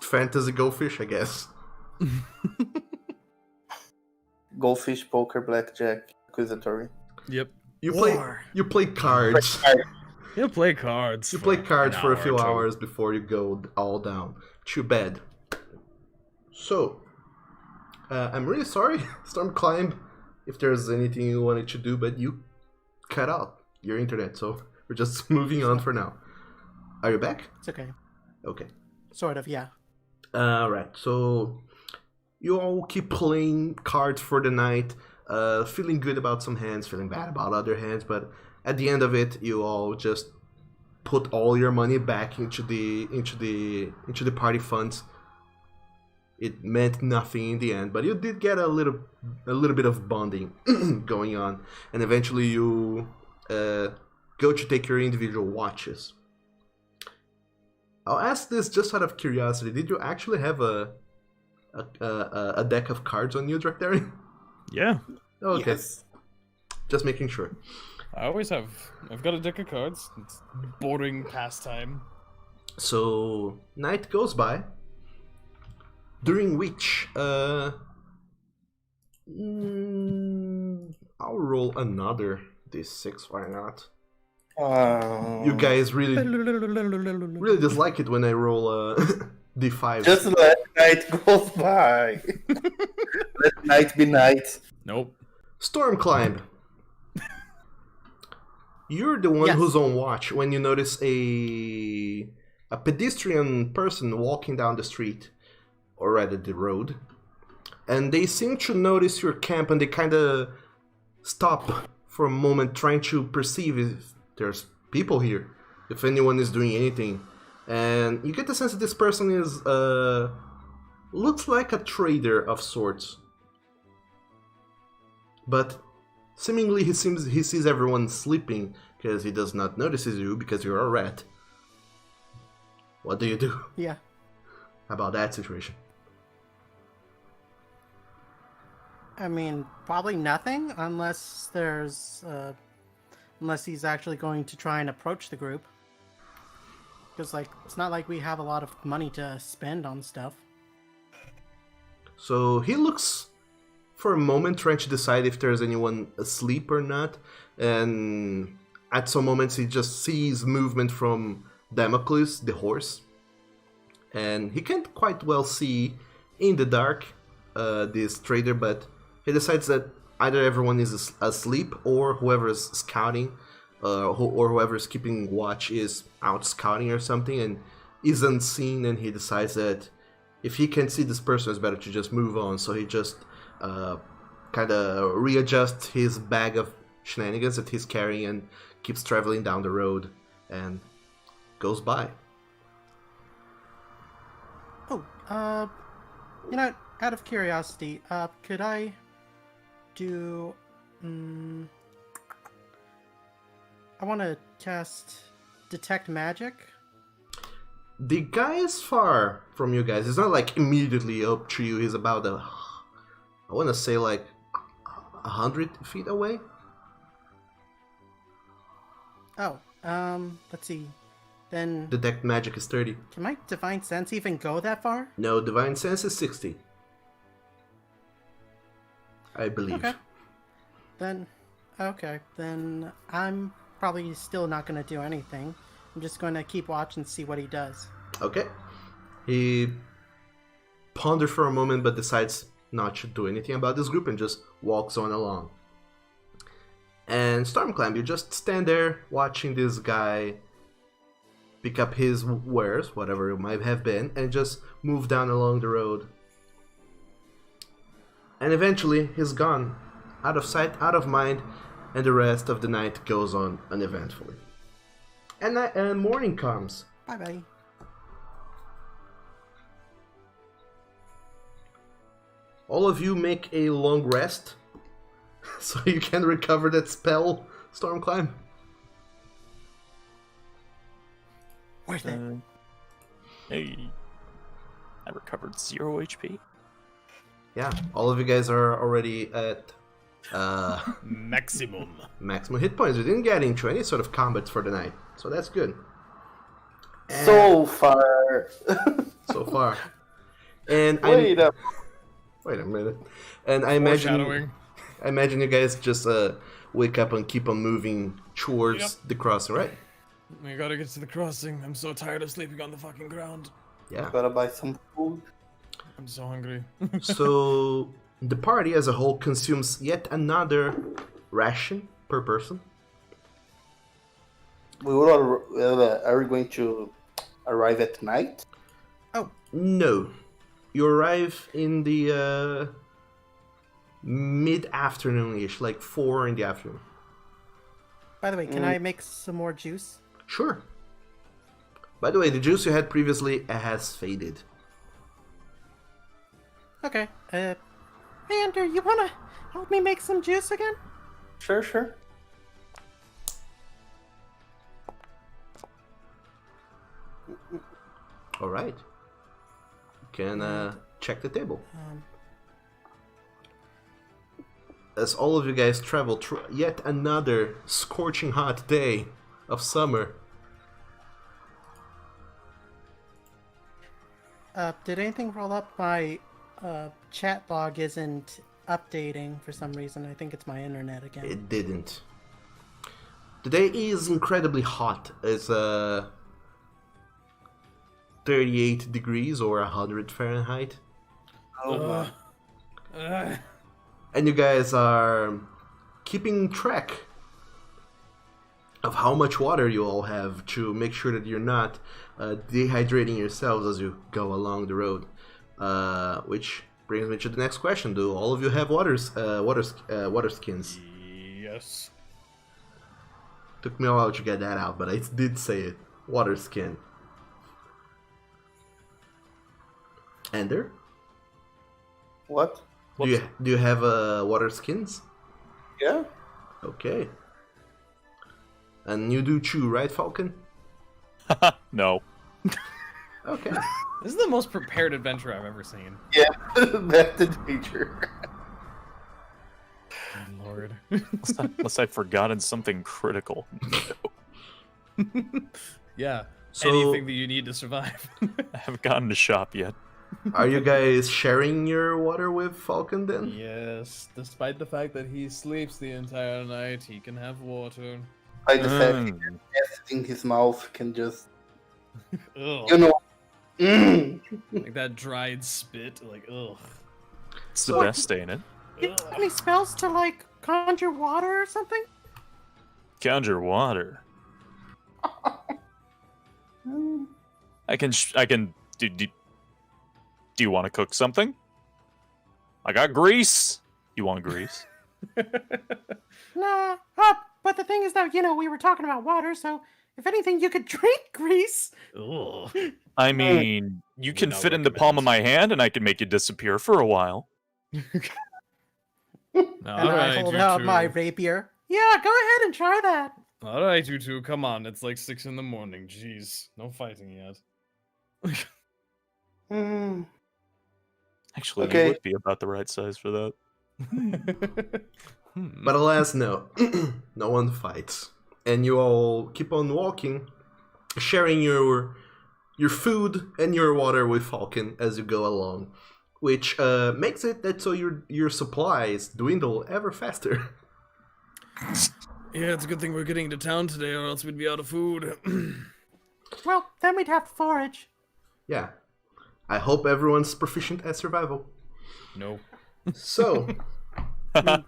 Fantasy Go Fish, I guess. Goldfish, poker, blackjack, accusatory. Yep. You War. play cards. You play cards. You play cards an for a hour few or two. hours before you go all down. Too bad. So, I'm really sorry, Stormclimb, if there's anything you wanted to do, but you cut out your internet, so we're just moving on for now. Are you back? It's okay. Okay. Sort of, yeah. Alright, so you all keep playing cards for the night, feeling good about some hands, feeling bad about other hands, but at the end of it, you all just put all your money back into the party funds. It meant nothing in the end, but you did get a little bit of bonding going on, and eventually you go to take your individual watches. I'll ask this just out of curiosity: did you actually have a deck of cards on you, Drakdari? Yeah. Okay, Yes. just making sure. I always have. I've got a deck of cards. It's boring pastime. So night goes by, during which I'll roll another d6. Why not? You guys really dislike it when I roll d5. Just let night go by. Let night be night. Nope. Stormclimb. You're the one Yes. who's on watch when you notice a pedestrian person walking down the street, or rather the road, and they seem to notice your camp, and they kind of stop for a moment, trying to perceive if there's people here, if anyone is doing anything, and you get the sense that this person is looks like a trader of sorts, but seemingly he sees everyone sleeping because he does not notice you because you're a rat. What do you do Yeah. about that situation? I mean, probably nothing unless unless he's actually going to try and approach the group. Because, like, it's not like we have a lot of money to spend on stuff. So he looks for a moment, trying to decide if there's anyone asleep or not, and at some moments he just sees movement from Damocles, the horse, and he can't quite well see in the dark this trader, but he decides that either everyone is asleep or whoever is scouting or whoever is keeping watch is out scouting or something and isn't seen, and he decides that if he can't see this person, it's better to just move on. So he just kind of readjusts his bag of shenanigans that he's carrying and keeps traveling down the road and goes by. Oh, you know, out of curiosity, could I do... I want to cast Detect Magic. The guy is far from you guys. He's not like immediately up to you. He's about I want to say like 100 feet away. Oh, let's see. Then, Detect magic is 30. can my Divine Sense even go that far? No, divine sense is 60. I believe. Okay, then I'm probably still not going to do anything. I'm just going to keep watch and see what he does. Okay. He ponders for a moment but decides not to do anything about this group and just walks on along. And Stormclimb, you just stand there watching this guy pick up his wares, whatever it might have been, and just move down along the road. And eventually, he's gone. Out of sight, out of mind, and the rest of the night goes on uneventfully. And morning comes. Bye bye. All of you make a long rest, so you can recover that spell, Stormclimb. Where's that? Hey, I recovered 0 HP. Yeah, all of you guys are already at Maximum. maximum hit points. You didn't get into any sort of combat for the night, so that's good. So far. So far. And Wait up. Wait a minute. And I imagine you guys just wake up and keep on moving towards the crossing, right? We gotta get to the crossing. I'm so tired of sleeping on the fucking ground. Yeah. Gotta buy some food. I'm so hungry. So the party as a whole consumes yet another ration per person. Are we going to arrive at night? No. You arrive in the mid-afternoon-ish, like 4 in the afternoon. By the way, can I make some more juice? Sure. By the way, the juice you had previously has faded. Okay. Hey, Andrew, you wanna help me make some juice again? Sure. All right. You can check the table. As all of you guys travel through yet another scorching hot day of summer. Did anything roll up? My chat log isn't updating for some reason. I think it's my internet again. It didn't. The day is incredibly hot. It's 38 degrees or 100 Fahrenheit. Oh my. And you guys are keeping track of how much water you all have to make sure that you're not dehydrating yourselves as you go along the road. Which brings me to the next question: do all of you have water skins? Yes. Took me a while to get that out, but I did say it. Water skin. Ender, What? do you have water skins? Yeah? Okay. And you do too, right, Falcon? No. Okay. This is the most prepared adventure I've ever seen. Yeah, that's the danger. Good lord. Unless I've forgotten something critical. Yeah. So- Anything that you need to survive. I haven't gotten to shop yet. Are you guys sharing your water with Falcon then? Yes. Despite the fact that he sleeps the entire night, he can have water. By the fact Mm. that in his mouth can just, Ugh. you know. Mm. Like that dried spit. Like, ugh. It's the best, ain't it? You have any spells to like conjure water or something? Conjure water. I can. Do you want to cook something? I got grease. You want grease? Nah. But the thing is that, we were talking about water, so if anything, you could drink grease. Ugh. I mean, you can not fit in the palm of my recommend. hand, and I can make you disappear for a while. And I hold you out two. my rapier. Yeah, go ahead and try that. Alright, you two, come on. It's like 6 in the morning. Jeez. No fighting yet. Mm. Actually, Okay. you would be about the right size for that. But alas, no. No one fights. And you all keep on walking, sharing your food and your water with Falcon as you go along. Which makes it that so your supplies dwindle ever faster. Yeah, it's a good thing we're getting to town today, or else we'd be out of food. Well, then we'd have to forage. Yeah. I hope everyone's proficient at survival. No. So,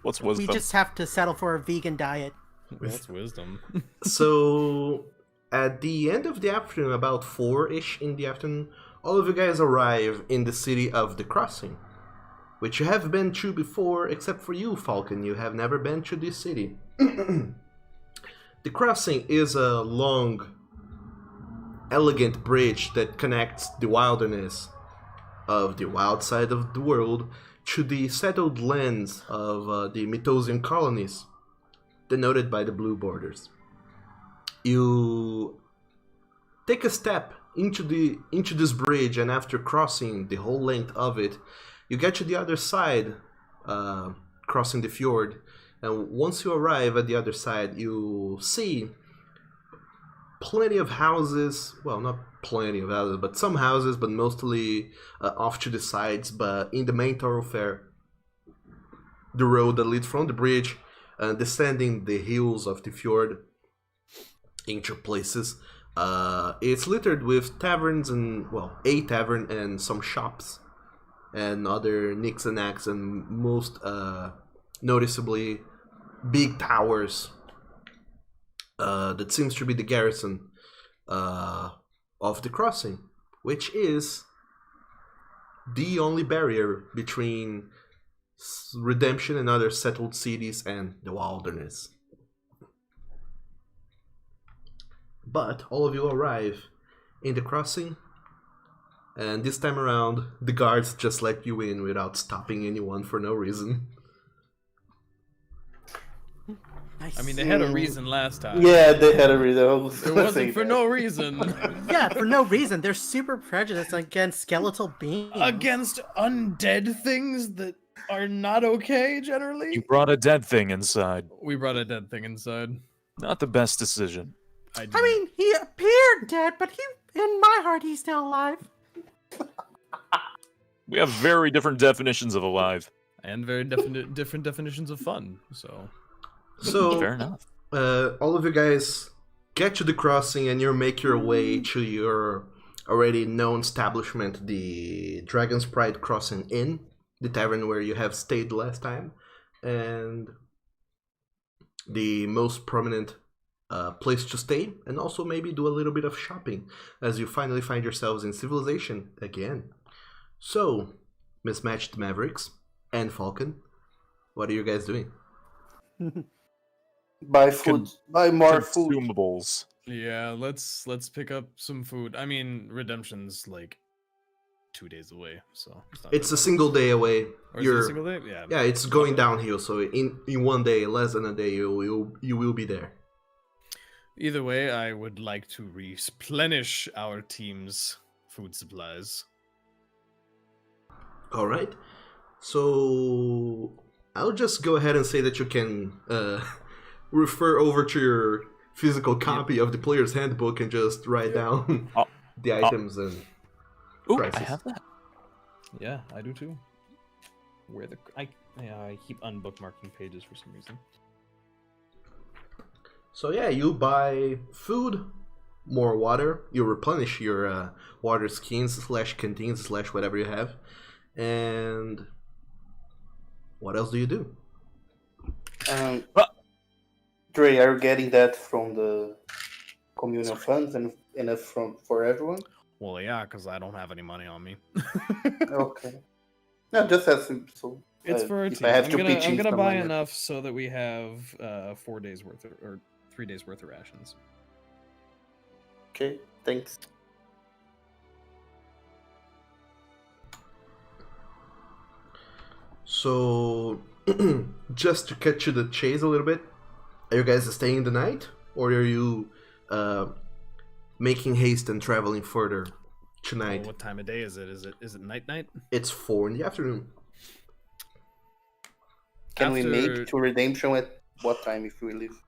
What's We wisdom? just have to settle for a vegan diet. What's wisdom? so at the end of the afternoon, about 4-ish in the afternoon, all of you guys arrive in the city of the Crossing, which you have been to before, except for you, Falcon. You have never been to this city. The Crossing is a long, elegant bridge that connects the wilderness of the wild side of the world to the settled lands of the Mythosian colonies, denoted by the blue borders. You take a step into this bridge, and after crossing the whole length of it, you get to the other side, crossing the fjord. And once you arrive at the other side, you see plenty of houses. Well, not plenty of houses, but some houses, but mostly off to the sides. But in the main thoroughfare, the road that leads from the bridge, descending the hills of the fjord into places, it's littered with taverns and, well, a tavern and some shops and other nicks and knacks, and most noticeably big towers that seems to be the garrison of the Crossing, which is the only barrier between Redemption and other settled cities and the wilderness. But all of you arrive in the Crossing, and this time around, the guards just let you in without stopping anyone for no reason. Nice. I mean, they had a reason last time. Yeah, they had a reason. It wasn't for no reason. Yeah, for no reason. They're super prejudiced against skeletal beings. Against undead things that are not okay, generally? You brought a dead thing inside. We brought a dead thing inside. Not the best decision. I mean, he appeared dead, but in my heart, he's still alive. We have very different definitions of alive. And very different definitions of fun, so... So, Fair enough. all of you guys get to the Crossing, and you make your way to your already known establishment, the Dragon's Pride Crossing Inn, the tavern where you have stayed last time, and the most prominent place to stay, and also maybe do a little bit of shopping as you finally find yourselves in civilization again. So, Mismatched Mavericks and Falcon, what are you guys doing? Buy food. Buy more food. Consumables. Yeah, let's pick up some food. I mean, Redemption's like 2 days away, so It's a single day away. Or is it a single day? Yeah. Yeah, it's going downhill. So in 1 day, less than a day, you will be there. Either way, I would like to replenish our team's food supplies. All right. So I'll just go ahead and say that you can refer over to your physical copy of the player's handbook and just write down the items and Ooh, prices. I have that. Yeah, I do too. I keep unbookmarking pages for some reason. So yeah, you buy food, more water. You replenish your water skins / canteens / whatever you have, and what else do you do? Dre, are you getting that from the communal funds and enough for everyone? Well, yeah, because I don't have any money on me. Okay. No, just as so. It's for a if team. I have I'm to gonna, pitch I'm in gonna some buy money. enough so that we have 4 days worth or 3 days worth of rations. Okay, thanks. So just to cut to the chase a little bit, are you guys staying the night, or are you making haste and traveling further tonight? Well, what time of day is it? Is it night? It's 4 in the afternoon. Can we After- make to redemption at what time if we leave?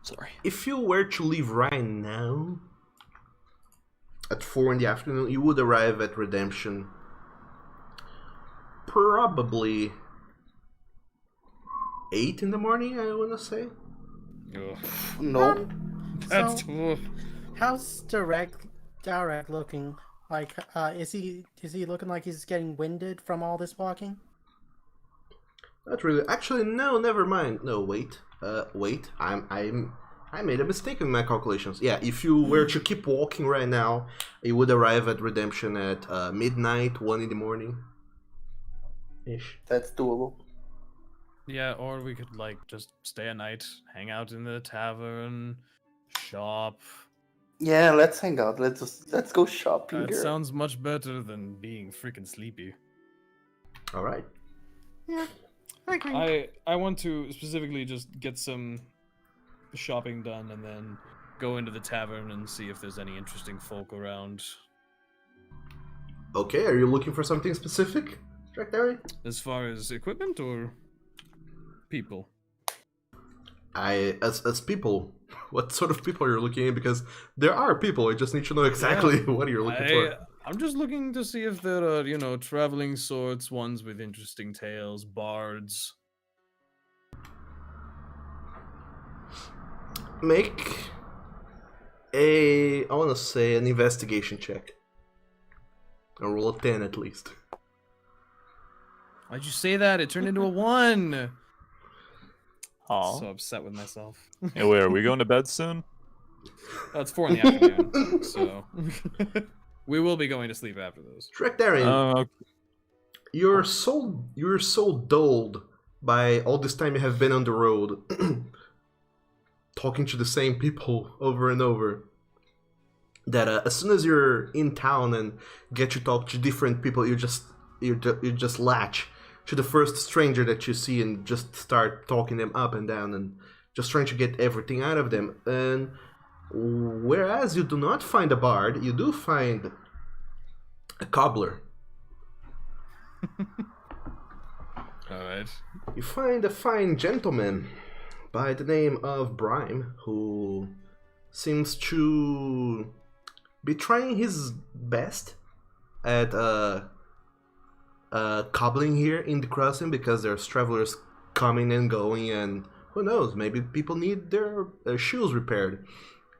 Sorry. If you were to leave right now at 4 in the afternoon, you would arrive at Redemption probably 8 in the morning, I want to say. Ugh. No. That's So, how's direct looking Like, is he looking like he's getting winded from all this walking? Not really. Actually, no. Never mind. No, wait. Wait. I made a mistake in my calculations. Yeah, if you were to keep walking right now, you would arrive at Redemption at midnight, 1 in the morning. Ish. That's doable. Yeah, or we could like just stay a night, hang out in the tavern, shop. Yeah, let's hang out. Let's go shopping. That girl. sounds much better than being freaking sleepy. All right. Yeah, I agree. I want to specifically just get some shopping done and then go into the tavern and see if there's any interesting folk around. Okay, are you looking for something specific, Drakdari? As far as equipment or people? As people, what sort of people are you looking at? Because there are people, I just need to know exactly what you're looking for. I'm just looking to see if there are, traveling sorts, ones with interesting tales, bards. Make I want to say an investigation check. And roll a 10 at least. Why'd you say that? It turned into a 1! Aw. So upset with myself. Hey, wait, are we going to bed soon? It's 4 in the afternoon, so we will be going to sleep after those. Drakdarian, you're so dulled by all this time you have been on the road, talking to the same people over and over, that as soon as you're in town and get to talk to different people, you just latch to the first stranger that you see and just start talking them up and down and just trying to get everything out of them. And whereas you do not find a bard, you do find a cobbler. Alright. You find a fine gentleman by the name of Brime, who seems to be trying his best at cobbling here in the crossing, because there's travelers coming and going, and who knows, maybe people need their shoes repaired.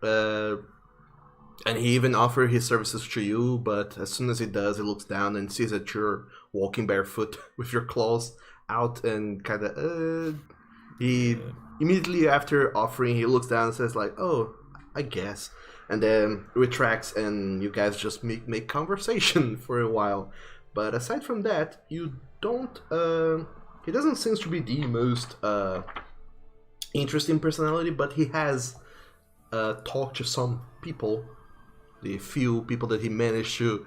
And he even offered his services to you, but as soon as he does, he looks down and sees that you're walking barefoot with your claws out, and kind of he immediately after offering, he looks down and says like, "Oh, I guess," and then retracts, and you guys just make conversation for a while. But aside from that, you don't. He doesn't seem to be the most interesting personality, but he has talked to some people, the few people that he managed to,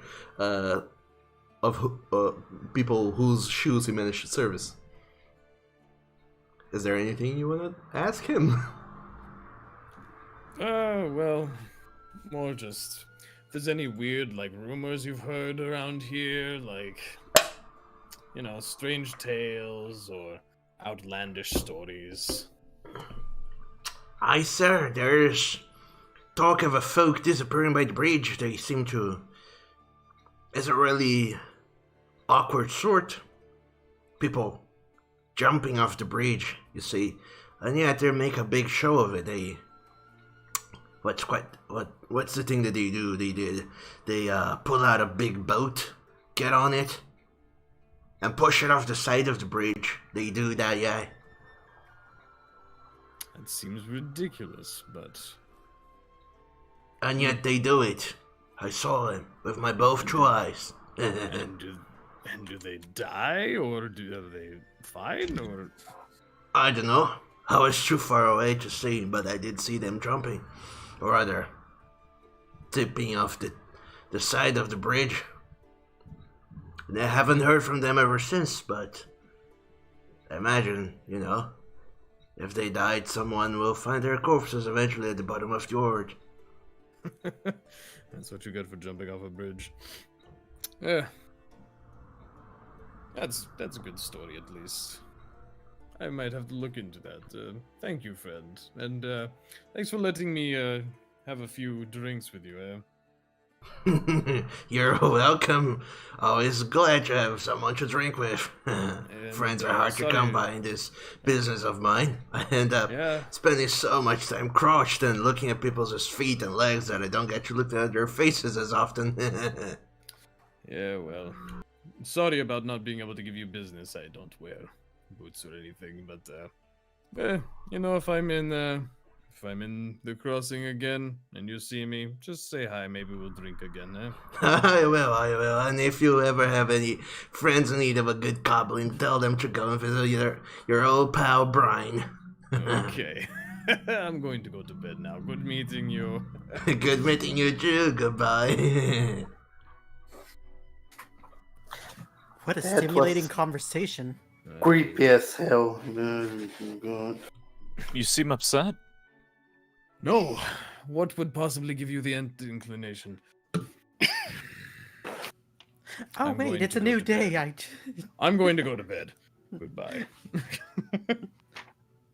people whose shoes he managed to service. Is there anything you want to ask him? Well, more just if there's any weird, like, rumors you've heard around here, like, strange tales or outlandish stories. Aye, sir, there's talk of a folk disappearing by the bridge. They seem to... It's a really awkward sort. People jumping off the bridge, you see, and yet they make a big show of it. What's the thing that they do? They pull out a big boat, get on it, and push it off the side of the bridge. They do that, yeah. It seems ridiculous, but... And yet they do it. I saw it with my both true eyes. and do they die, or are they fine, or... I don't know. I was too far away to see, but I did see them jumping. Or rather, tipping off the side of the bridge. And I haven't heard from them ever since, but I imagine, if they died, someone will find their corpses eventually at the bottom of the orge. That's what you get for jumping off a bridge. Yeah. That's a good story, at least. I might have to look into that. Thank you, friend. And thanks for letting me have a few drinks with you. You're welcome. Always glad to have someone to drink with. Friends are hard to come by in this business of mine. I end up spending so much time crouched and looking at people's feet and legs that I don't get to look at their faces as often. Yeah, well, sorry about not being able to give you business. I don't wear boots or anything, but you know, if I'm in the crossing again and you see me, just say hi. Maybe we'll drink again, eh? I will, I will. And if you ever have any friends in need of a good goblin, tell them to go and visit your old pal Brian. Okay. I'm going to go to bed now. Good meeting you. Good meeting you too. Goodbye. What a That stimulating was- conversation. Creepy as hell. God. You seem upset. No. What would possibly give you the inclination? Oh I'm wait, going it's to a go new to day. bed. I'm going to go to bed. Goodbye.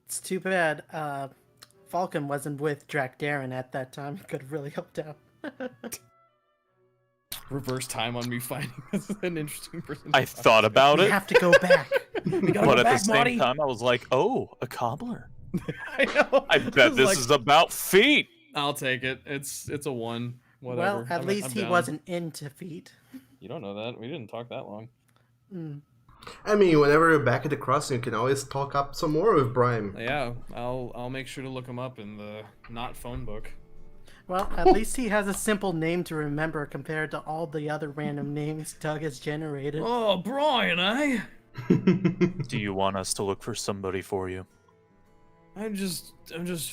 It's too bad Falcon wasn't with Drac Darren at that time. He could have really helped out. Reverse time on me finding an interesting person. I thought about We it, have to go back. We gotta but go at back, the same Marty. time, I was like, "Oh, a cobbler. I know. I bet was this like, is about feet." I'll take it. It's a 1. Whatever. Well, at least I'm he down. wasn't into feet. You don't know that. We didn't talk that long. I mean, whenever you're back at the crossing, you can always talk up some more with Brian. Yeah, I'll make sure to look him up in the not phone book. Well, at least he has a simple name to remember compared to all the other random names Doug has generated. Oh, Brian, eh? Do you want us to look for somebody for you? I'm just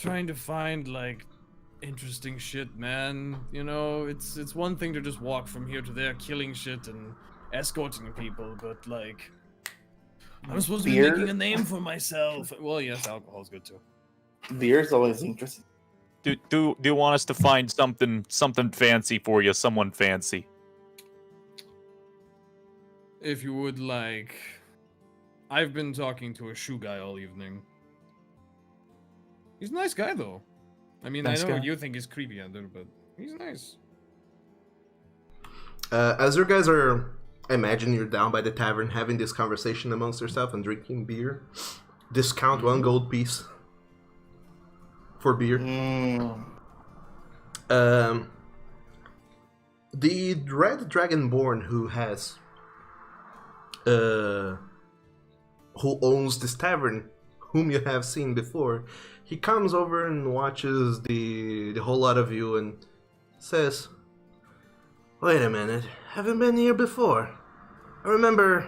trying to find like interesting shit, man. You know, it's one thing to just walk from here to there killing shit and escorting people, but like I'm supposed to be Beer? making a name for myself. Well, yes, alcohol's good too. Beer's always interesting. Do you want us to find something fancy for you? Someone fancy. If you would like, I've been talking to a shoe guy all evening. He's a nice guy though. I mean, Nice I know guy. you think he's creepy, Ender, but he's nice. As you guys are, I imagine you're down by the tavern having this conversation amongst yourself and drinking beer. Discount 1 gold piece for beer. The Red Dragonborn who owns this tavern, whom you have seen before, he comes over and watches the whole lot of you and says, "Wait a minute, haven't been here before. I remember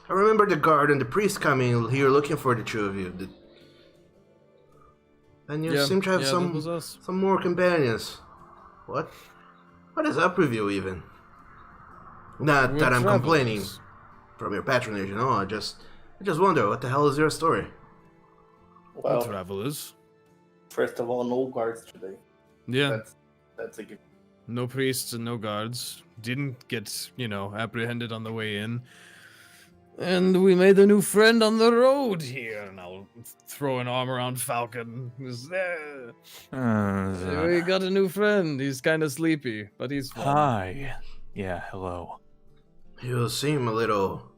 the guard and the priest coming here looking for the two of you. And you seem to have that was us. some more companions. What is up with you even? Not We're that I'm complaining travelers. from your patronage, you know. I just wonder, what the hell is your story?" We're Well, travelers. first of all, no guards today. Yeah, That's a good. no priests and no guards. Didn't get, apprehended on the way in. And we made a new friend on the road here. And I'll throw an arm around Falcon. Who's there. We got a new friend. He's kind of sleepy, but he's fun. Hi. Yeah, hello. You seem a little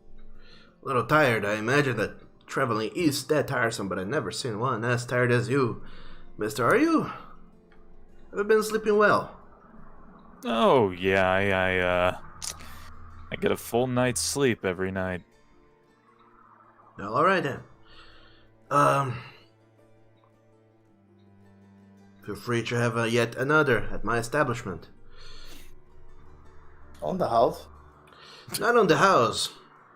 tired. I imagine that traveling is that tiresome, but I've never seen one as tired as you. Mister, are you? Have you been sleeping well? Oh, yeah, I get a full night's sleep every night. Well, alright then. Feel free to have yet another at my establishment. On the house? Not on the house.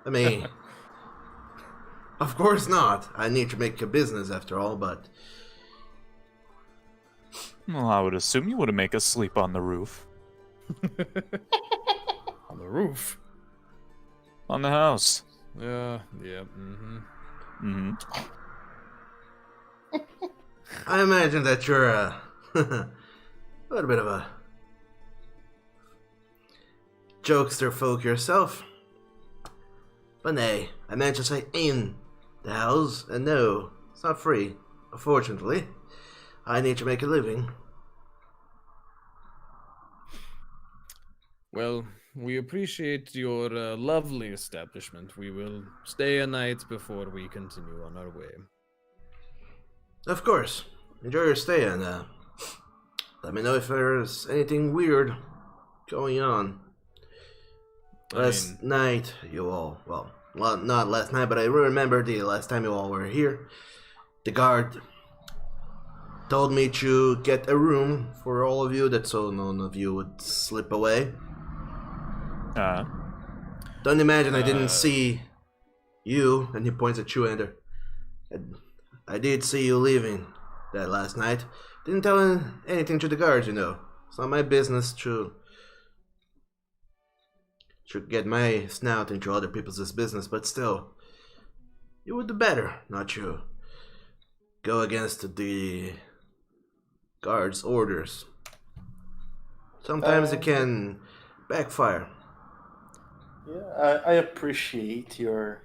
I mean, of course not. I need to make a business after all, but Well, I would assume you would make us sleep on the roof. On the roof. On the house. Yeah, mm-hmm. Mm-hmm. I imagine that you're a little bit of a jokester folk yourself. But nay, I meant to say in the house, and no, it's not free, unfortunately. I need to make a living. Well, we appreciate your lovely establishment. We will stay a night before we continue on our way. Of course, enjoy your stay, and let me know if there's anything weird going on. Last night, you all, well, not last night, but I remember the last time you all were here. The guard told me to get a room for all of you, that so none of you would slip away. Don't imagine I didn't see you, and he points at you, Ender. I did see you leaving that last night. Didn't tell anything to the guards, you know. It's not my business to get my snout into other people's business, but still, you would do better not to go against the guards' orders. Sometimes it can backfire. Yeah, I appreciate your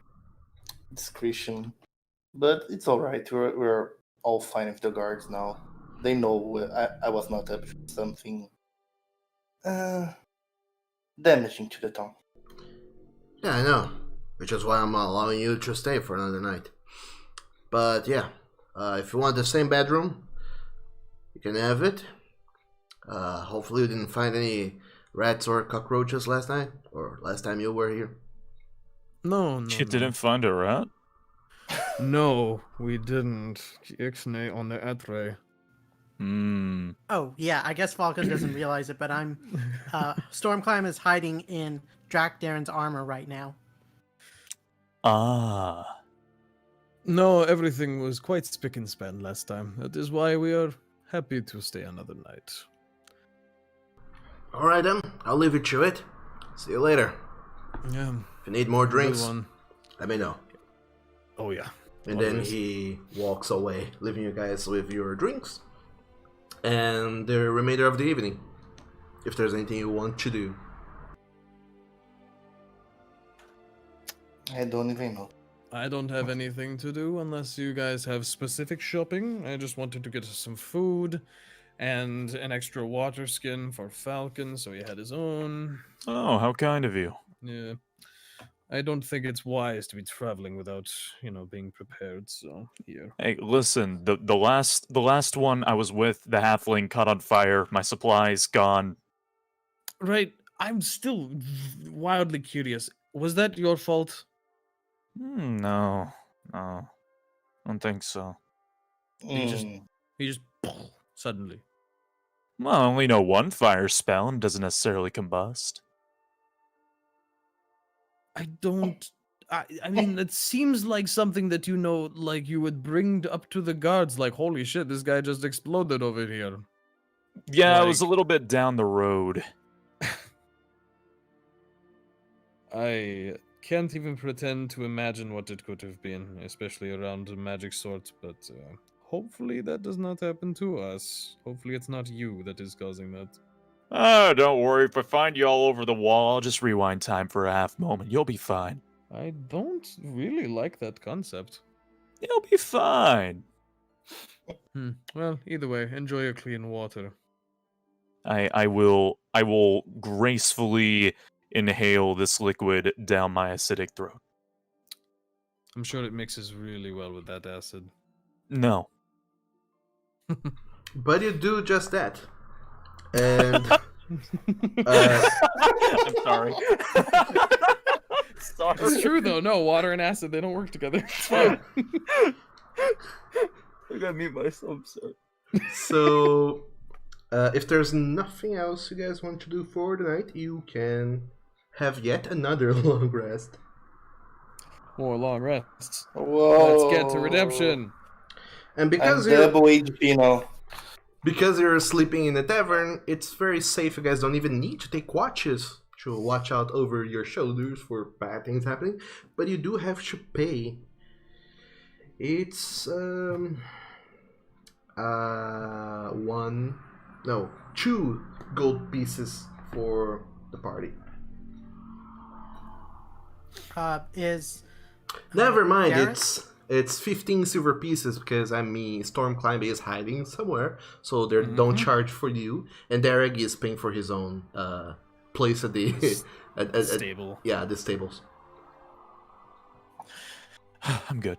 discretion, but it's all right. We're all fine with the guards now. They know I was not up to something damaging to the town. Yeah, I know. Which is why I'm allowing you to stay for another night. But yeah, if you want the same bedroom, you can have it. Hopefully you didn't find any rats or cockroaches last night, or last time you were here. No. You didn't find a rat? No, we didn't. Ixnay on the atre. Oh, yeah, I guess Falcon doesn't realize it, but Stormclimb is hiding in Drakdaren's armor right now. Ah. No, everything was quite spick and span last time. That is why we are happy to stay another night. Alright then, I'll leave you to it. See you later. Yeah. If you need more drinks, Good one. let me know. Oh yeah. And then Always. he walks away, leaving you guys with your drinks and the remainder of the evening. If there's anything you want to do. I don't even know. I don't have anything to do unless you guys have specific shopping. I just wanted to get us some food and an extra water skin for Falcon, so he had his own. Oh, how kind of you. Yeah. I don't think it's wise to be traveling without, being prepared, so here. Hey, listen, the last one I was with, the halfling caught on fire, my supplies gone. Right, I'm still wildly curious. Was that your fault? No. I don't think so. He just suddenly. Well, I only know one fire spell and doesn't necessarily combust. I don't. I mean, it seems like something that like you would bring up to the guards. Like, holy shit, this guy just exploded over here. Yeah, it was a little bit down the road. I can't even pretend to imagine what it could have been, especially around a magic sword. But hopefully that does not happen to us. Hopefully it's not you that is causing that. Oh, don't worry. If I find you all over the wall, I'll just rewind time for a half moment. You'll be fine. I don't really like that concept. You'll be fine. Well, either way, enjoy your clean water. I will gracefully inhale this liquid down my acidic throat. I'm sure it mixes really well with that acid. No. But you do just that. And I'm sorry. Sorry. It's true though. No, water and acid, they don't work together. It's fine. I gotta mute myself, sorry. so, if there's nothing else you guys want to do for the night, you can have yet another long rest. More long rests. Whoa. Let's get to redemption. And I'm because you're double HP now. Because you're sleeping in the tavern, it's very safe. You guys don't even need to take watches to watch out over your shoulders for bad things happening. But you do have to pay. It's 2 gold pieces for the party. Never mind, Garrett? it's 15 silver pieces because Stormclimb is hiding somewhere, so they don't charge for you, and Derek is paying for his own place at the Stable. Yeah, the stables. I'm good.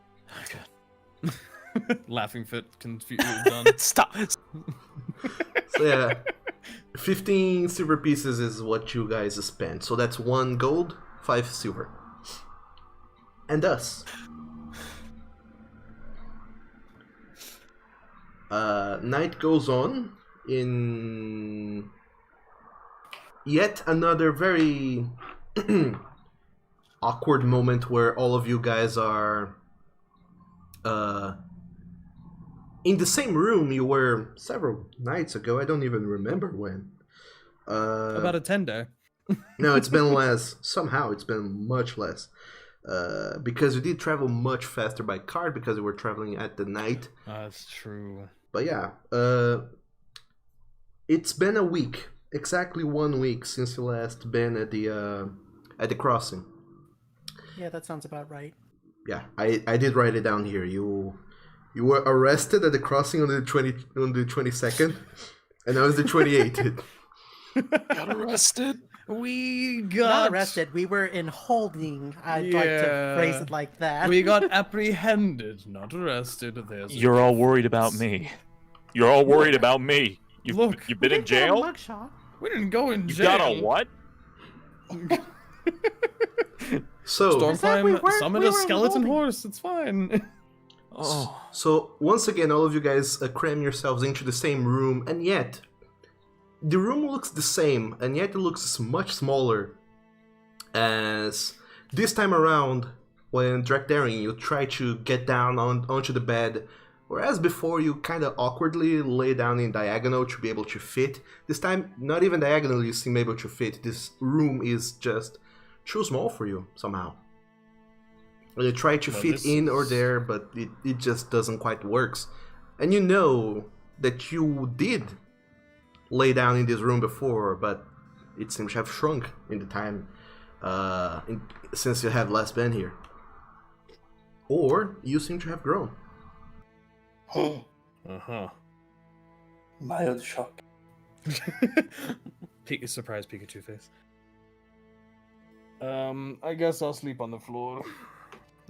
Laughing fit, confused, done. Stop. So yeah, 15 silver pieces is what you guys spent. So that's 1 gold, 5 silver. And thus, night goes on in yet another very awkward moment where all of you guys are in the same room you were several nights ago. I don't even remember when. About a tender. No, it's been less. Somehow it's been much less. Because you did travel much faster by car because you were traveling at the night. That's true. But yeah, it's been a week, exactly 1 week since you last been at the crossing. Yeah, that sounds about right. Yeah, I did write it down here. You were arrested at the crossing on the 22nd, and now it's the 28th. Got arrested. We Not got arrested. We were in holding. I'd like to phrase it like that. We got apprehended, not arrested. You're all worried about me. You're all worried about me. You've been We in did get a jail? mugshot. We didn't go in You jail. got a what? So, Storm said we climb, weren't- summon we a were in skeleton holding. horse. It's fine. Oh. so once again, all of you guys cram yourselves into the same room, and yet the room looks the same, and yet it looks much smaller. As this time around, when Drakdaring, you try to get down onto the bed, whereas before you kind of awkwardly lay down in diagonal to be able to fit. This time, not even diagonal you seem able to fit. This room is just too small for you somehow. You try to Well, fit this in or is- there, but it just doesn't quite works. And you know that you did lay down in this room before, but it seems to have shrunk in the time since you have last been here. Or you seem to have grown. Uh-huh. Mild shock. Surprise Pikachu face. I guess I'll sleep on the floor.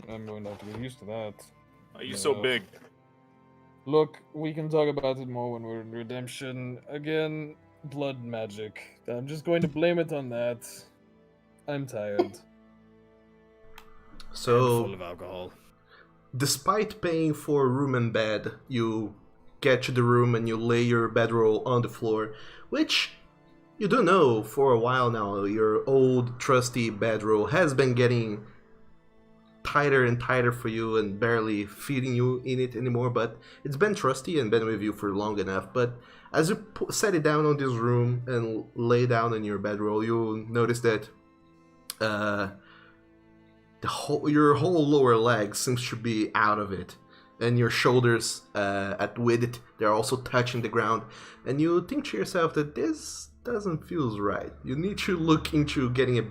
I'm going to have to get used to that. Are you so big? Look, we can talk about it more when we're in Redemption. Again, blood magic. I'm just going to blame it on that. I'm tired. And So, full of alcohol. despite paying for room and bed, you get to the room and you lay your bedroll on the floor, which you do know for a while now, your old trusty bedroll has been getting tighter and tighter for you and barely feeding you in it anymore, but it's been trusty and been with you for long enough. But as you set it down on this room and lay down in your bedroll, you'll notice that your whole lower leg seems to be out of it, and your shoulders with it, they're also touching the ground, and you think to yourself that this doesn't feel right. You need to look into getting a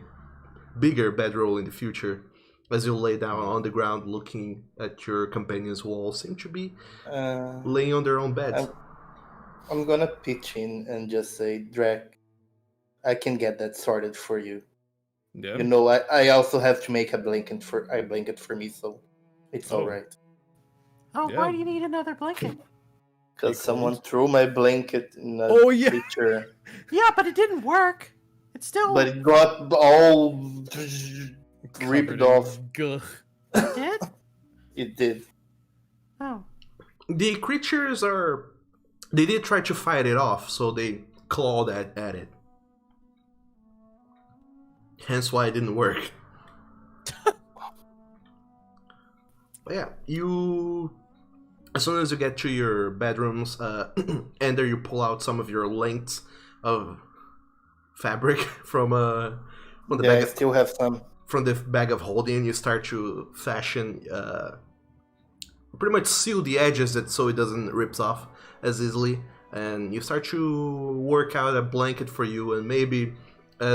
bigger bedroll in the future. As you lay down on the ground looking at your companions who all seem to be laying on their own beds. I'm gonna pitch in and just say, Drake, I can get that sorted for you. Yeah. You know, I also have to make a blanket for me, so it's Oh. alright. Oh, Yeah. why do you need another blanket? Because Be someone cold. threw my blanket in a Oh, yeah. creature, Yeah, but it didn't work. It's still but it got all ripped Covered in off. gugh. did. It did. Oh, The creatures they did try to fight it off, so they clawed at it. Hence why it didn't work. But yeah, as soon as you get to your bedrooms, and there you pull out some of your lengths of fabric from the Yeah, I bag still have some. from the bag of holding. You start to fashion, pretty much seal the edges so it doesn't rip off as easily, and you start to work out a blanket for you, and maybe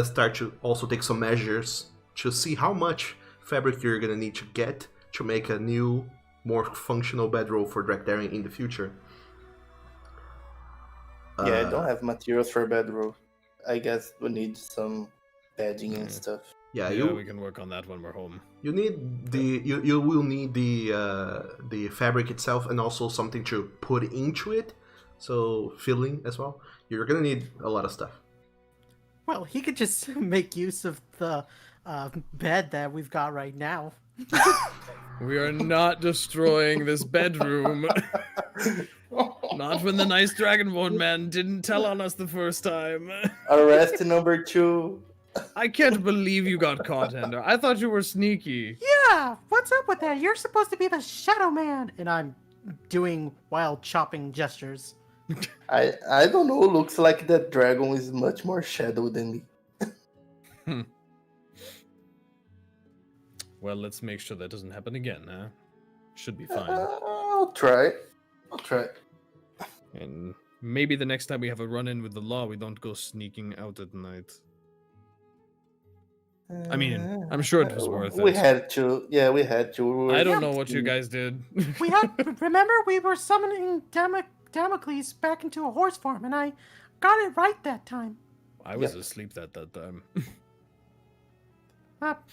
start to also take some measures to see how much fabric you're gonna need to get to make a new, more functional bedroll for Drakdaring in the future. Yeah, I don't have materials for a bedroll. I guess we need some bedding and stuff. Yeah, Yeah, we can work on that when we're home. you need you will need the fabric itself and also something to put into it, so filling as well. You're gonna need a lot of stuff. Well, he could just make use of the bed that we've got right now. We are not destroying this bedroom. Not when the nice Dragonborn man didn't tell on us the first time. Arrest number 2. I can't believe you got caught, Ender. I thought you were sneaky. Yeah, what's up with that? You're supposed to be the Shadow Man, and I'm doing wild chopping gestures. I don't know. Looks like that dragon is much more shadow than me. Well, let's make sure that doesn't happen again, huh? Should be fine. I'll try. And maybe the next time we have a run-in with the law, we don't go sneaking out at night. I mean, I'm sure it was worth it. We had to. Yeah, we had to. We were I don't know what you guys did. We had, remember, we were summoning Damocles back into a horse form, and I got it right that time. I was asleep that time.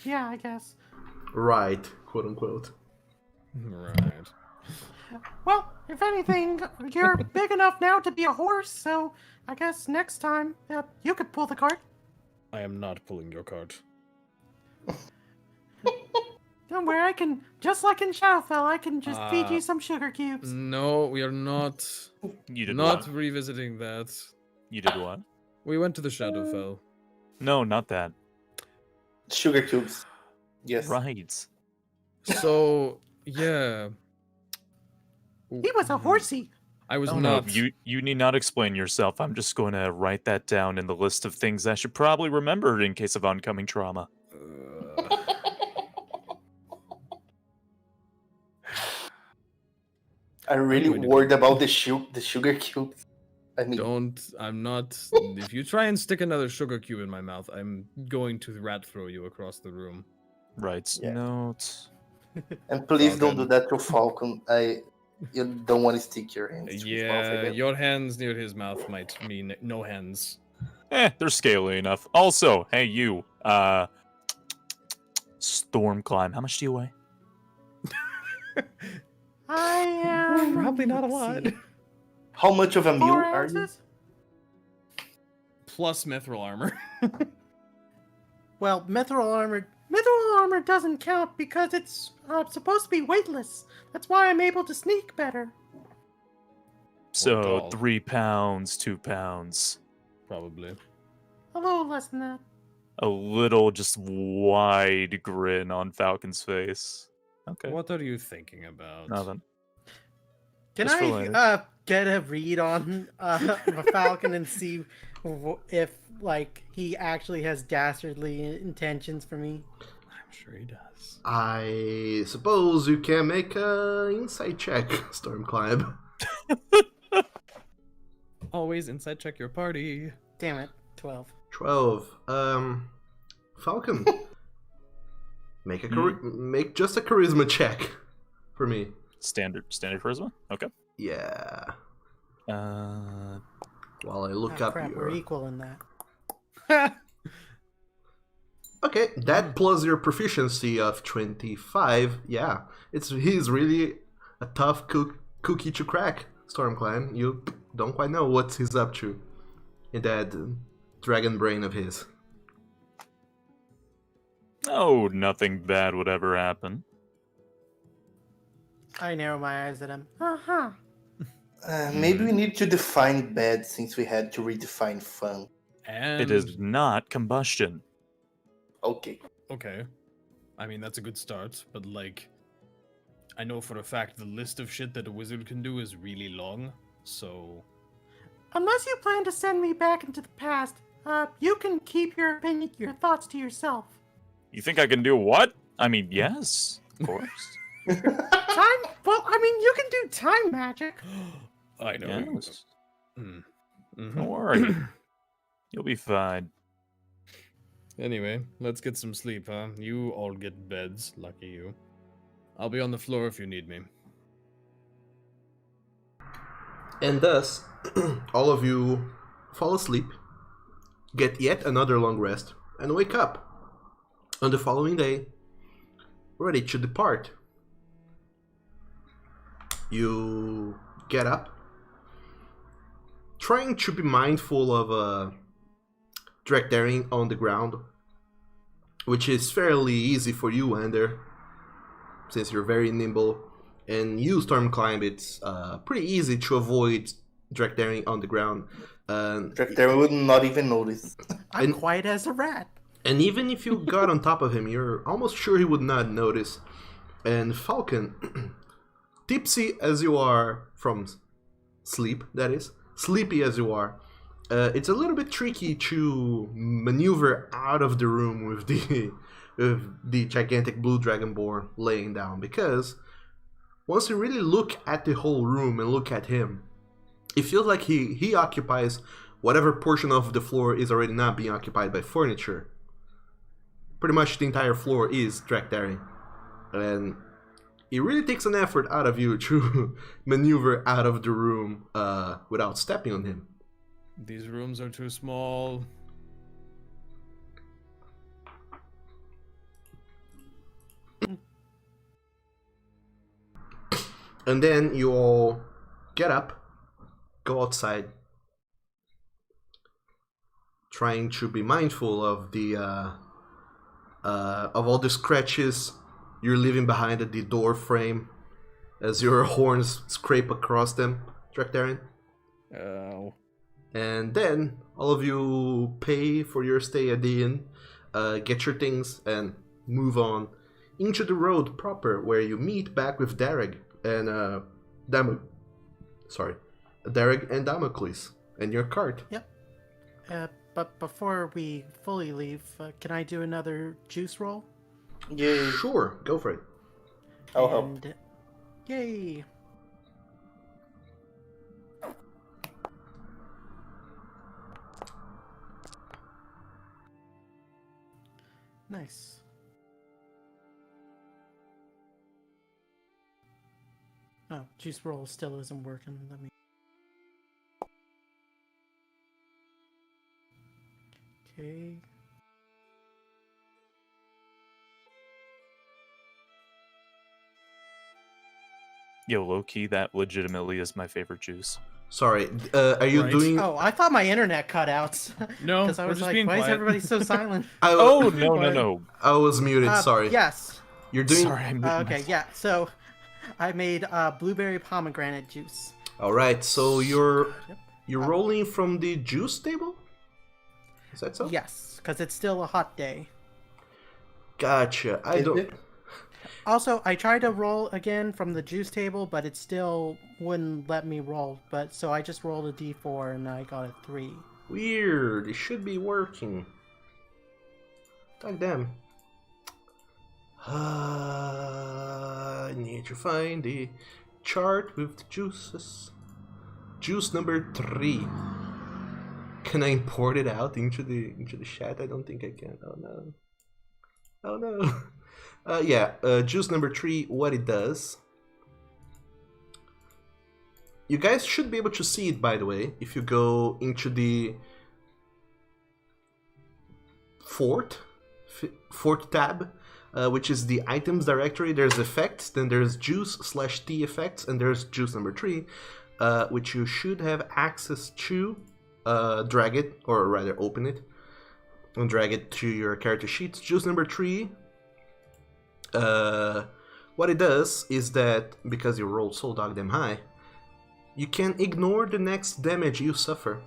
Yeah, I guess. Right, quote unquote. Right. Well, if anything, you're big enough now to be a horse, so I guess next time you could pull the cart. I am not pulling your cart. Don't worry, I can, just like in Shadowfell, I can just feed you some sugar cubes. No, we are not. You did Not what? revisiting that. You did what? We went to the Shadowfell. No, not that. Sugar cubes. Yes. Right. So yeah. He was a horsey. I was Oh, no, not. you need not explain yourself. I'm just going to write that down in the list of things I should probably remember in case of oncoming trauma. I'm really going to worried about the sugar cubes. I mean, I'm not. If you try and stick another sugar cube in my mouth, I'm going to rat throw you across the room. Right. Yeah. Note. and please don't do Falcon. that to Falcon. You don't want to stick your hands. to his mouth Yeah, again. your hands near his mouth might mean no hands. They're scaly enough. Also, hey you, storm climb. How much do you weigh? I am... Probably not a let's lot. see, How much of a mule 4 are you? ounces? Plus mithril armor. Well, mithril armor doesn't count because it's supposed to be weightless. That's why I'm able to sneak better. So tall? 3 pounds, 2 pounds. Probably. A little less than that. A little just wide grin on Falcon's face. Okay. What are you thinking about? Nothing. Can Just for later. I get a read on Falcon and see if like he actually has dastardly intentions for me? I'm sure he does. I suppose you can make a insight check, Stormclimb. Always inside check your party. Damn it, 12. 12. Falcon. Make just a charisma check for me. Standard charisma? Okay. Yeah. Uh, While I look Oh, up crap, your. we're equal in that. Okay, that plus your proficiency of 25. Yeah, he's really a tough cookie to crack, Stormclimb. You don't quite know what he's up to in that dragon brain of his. oh, nothing bad would ever happen. I narrow my eyes at him. Uh-huh. Maybe we need to define bad since we had to redefine fun. And It is not combustion. Okay. okay. I mean, that's a good start, but like, I know for a fact the list of shit that a wizard can do is really long, so. Unless you plan to send me back into the past, you can keep your thoughts to yourself. You think I can do what? I mean, yes, of course. Time? Well, I mean, you can do time magic. I know. Yes. Mhm. Don't worry. You'll be fine. Anyway, let's get some sleep, huh? You all get beds, lucky you. I'll be on the floor if you need me. And thus, all of you fall asleep, get yet another long rest, and wake up on the following day, ready to depart. You get up, trying to be mindful of direct daring on the ground, which is fairly easy for you, Ender, since you're very nimble. And you, Storm Climb, it's pretty easy to avoid direct daring on the ground. Director would not even notice. I'm quiet as a rat. And even if you got on top of him, you're almost sure he would not notice. And Falcon, tipsy as you are from sleep, that is, sleepy as you are, it's a little bit tricky to maneuver out of the room with the gigantic blue dragonborn laying down, because once you really look at the whole room and look at him, it feels like he occupies whatever portion of the floor is already not being occupied by furniture. Pretty much the entire floor is direct daring. And it really takes an effort out of you to maneuver out of the room without stepping on him. These rooms are too small. And then you all get up, go outside, trying to be mindful of the of all the scratches you're leaving behind at the door frame as your horns scrape across them, Drakdarian. Oh. And then all of you pay for your stay at the inn, get your things, and move on into the road proper, where you meet back with Dareg and Dareg and Damocles and your cart. Yep. But before we fully leave, can I do another juice roll? Yay. Sure, go for it. I'll help. And, yay! Nice. Oh, juice roll still isn't working. Let me. Okay. Yo, low key, that legitimately is my favorite juice. Sorry, are you Right. doing... Oh, I thought my internet cut out. No, Because I we're was just like, being why is quiet." everybody so silent? Oh, no. I was muted, sorry. Yes. You're doing... Sorry, I muted Okay, myself. yeah. So, I made blueberry pomegranate juice. Alright, so you're Yep. rolling from the juice table? Is that so? Yes, because it's still a hot day. Gotcha. I Is don't... it? Also, I tried to roll again from the juice table, but it still wouldn't let me roll. But so I just rolled a d4 and I got a 3. Weird. It should be working. God damn. I need to find the chart with the juices. Juice number 3. Can I import it out into the chat? I don't think I can. Oh no. Oh no. Juice number 3, what it does. You guys should be able to see it, by the way, if you go into the fourth tab, which is the items directory. There's effects, then there's juice/T effects, and there's juice number 3, which you should have access to. Drag it, or rather open it, and drag it to your character sheets. Juice number 3. What it does is that, because you rolled so damn high, you can ignore the next damage you suffer.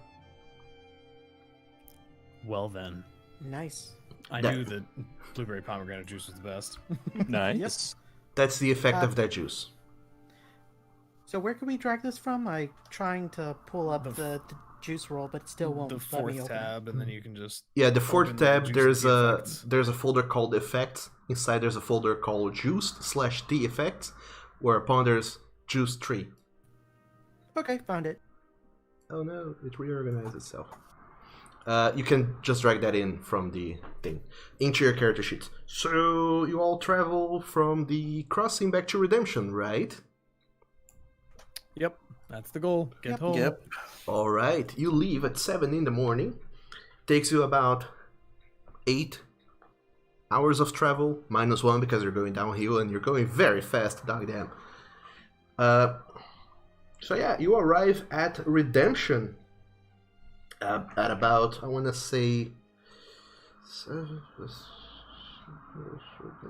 Well then, Nice. I That- knew that blueberry pomegranate juice was the best. Nice. That's the effect of that juice. So where can we drag this from? I'm trying to pull up The the juice roll, but it still won't The let me fourth open it. tab, and then you can just Yeah, the fourth open the tab, juice there's T a effects. there's a folder called effects. Inside there's a folder called juiced/T effects, whereupon there's juice 3. Okay, found it. Oh no, it reorganized itself. You can just drag that in from the thing into your character sheets. So you all travel from the crossing back to Redemption, right? Yep, that's the goal. Get Yep. home. Yep. All right, you leave at 7 in the morning. Takes you about 8 hours of travel, -1 because you're going downhill and you're going very fast, goddamn. So yeah, you arrive at Redemption at about, I want to say,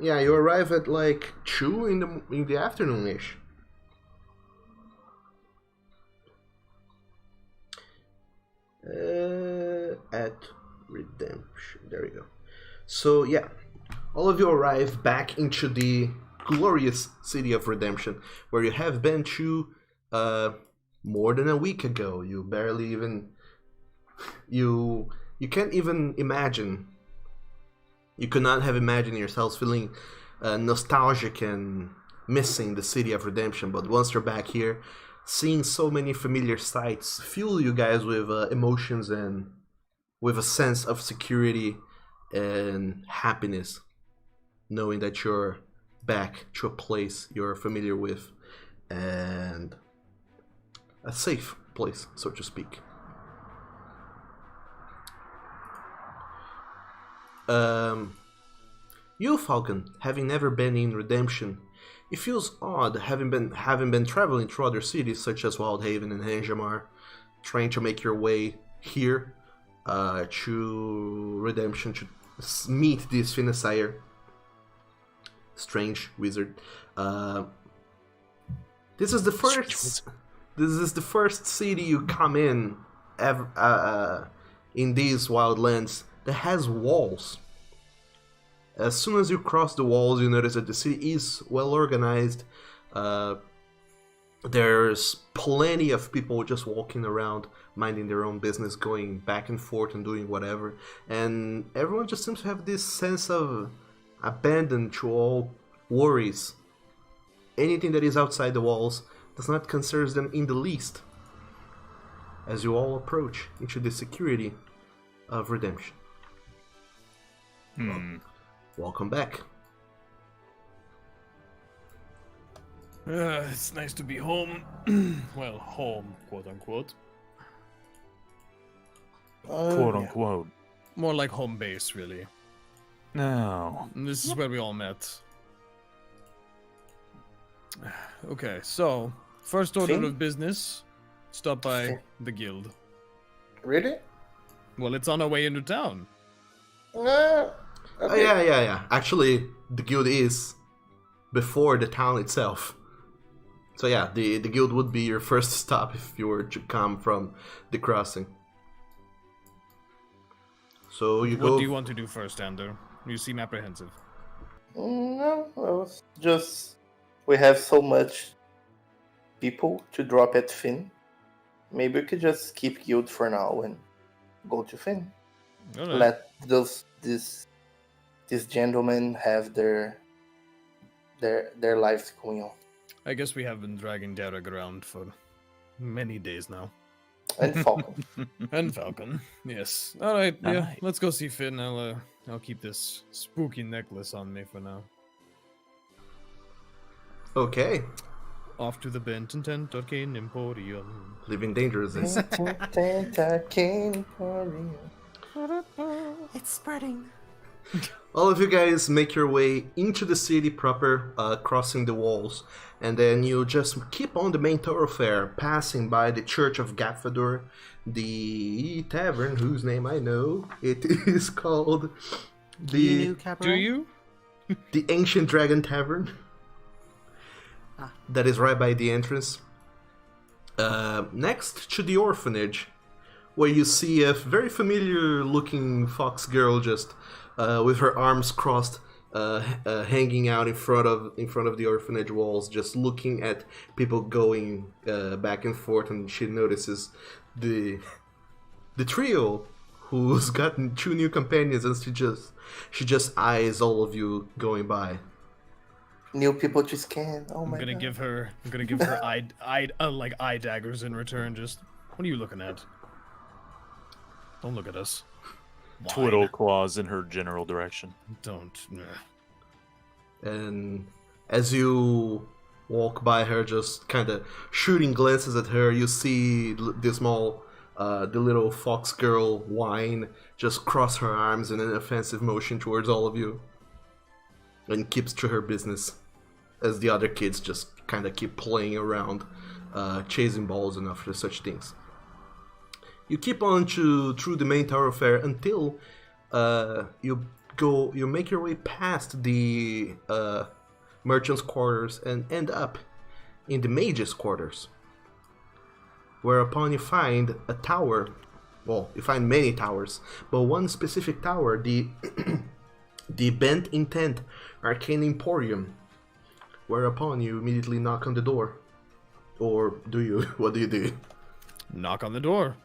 yeah, you arrive at like 2 in the afternoon-ish. At Redemption, there you go. So yeah, all of you arrive back into the glorious city of Redemption, where you have been to more than a week ago. You barely even you can't even imagine. You could not have imagined yourselves feeling nostalgic and missing the city of Redemption. But once you're back here, seeing so many familiar sights fuel you guys with emotions and with a sense of security and happiness, knowing that you're back to a place you're familiar with and a safe place, so to speak. You, Falcon, having never been in Redemption, it feels odd having been traveling through other cities such as Wildhaven and Hanjamar, trying to make your way here to Redemption to meet this Finasire, strange wizard. This is the first city you come in ever, in these wildlands that has walls. As soon as you cross the walls, you notice that the city is well organized. There's plenty of people just walking around, minding their own business, going back and forth and doing whatever. And everyone just seems to have this sense of abandon to all worries. Anything that is outside the walls does not concern them in the least, as you all approach into the security of Redemption. Welcome back. It's nice to be home. Well, home, quote unquote. Quote unquote. More like home base, really. No. And this is where we all met. Okay, so first order Finn? of business, stop by the guild. Really? Well, it's on our way into town. Okay. Yeah. Actually, the guild is before the town itself. So yeah, the guild would be your first stop if you were to come from the crossing. So you go. What do you want to do first, Ander? You seem apprehensive. No, well, it's just we have so much people to drop at Finn. Maybe we could just keep guild for now and go to Finn. All right. Let these gentlemen have their lives going on. I guess we have been dragging Derek around for many days now. And Falcon. And Falcon, yes. All right, yeah. Alright. Let's go see Finn. I'll keep this spooky necklace on me for now. Okay, Off to the Bent and Tent Arcane Emporium. living dangerously. It's spreading. All of you guys make your way into the city proper, crossing the walls, and then you just keep on the main thoroughfare, passing by the Church of Gaffador, the tavern whose name I know. It is called You knew the Cabaret? Do you? Ancient Dragon Tavern. Ah. That is right by the entrance. Next to the orphanage, where you see a very familiar-looking fox girl just with her arms crossed, hanging out in front of the orphanage walls, just looking at people going back and forth, and she notices the trio who's gotten 2 new companions, and she just eyes all of you going by. New people to scan. Oh I'm my gonna god. give her eye daggers in return. Just what are you looking at? Don't look at us. Why? Twiddle claws in her general direction. Don't. And as you walk by her, just kind of shooting glances at her, you see the little fox girl whine, just cross her arms in an offensive motion towards all of you, and keeps to her business, as the other kids just kind of keep playing around, chasing balls and after such things. You keep on through the main thoroughfare until you make your way past the merchants' quarters and end up in the mages' quarters. Whereupon you find a tower. Well, you find many towers, but one specific tower, the the Bent Intent Arcane Emporium. Whereupon you immediately knock on the door. Or do you? What do you do? Knock on the door.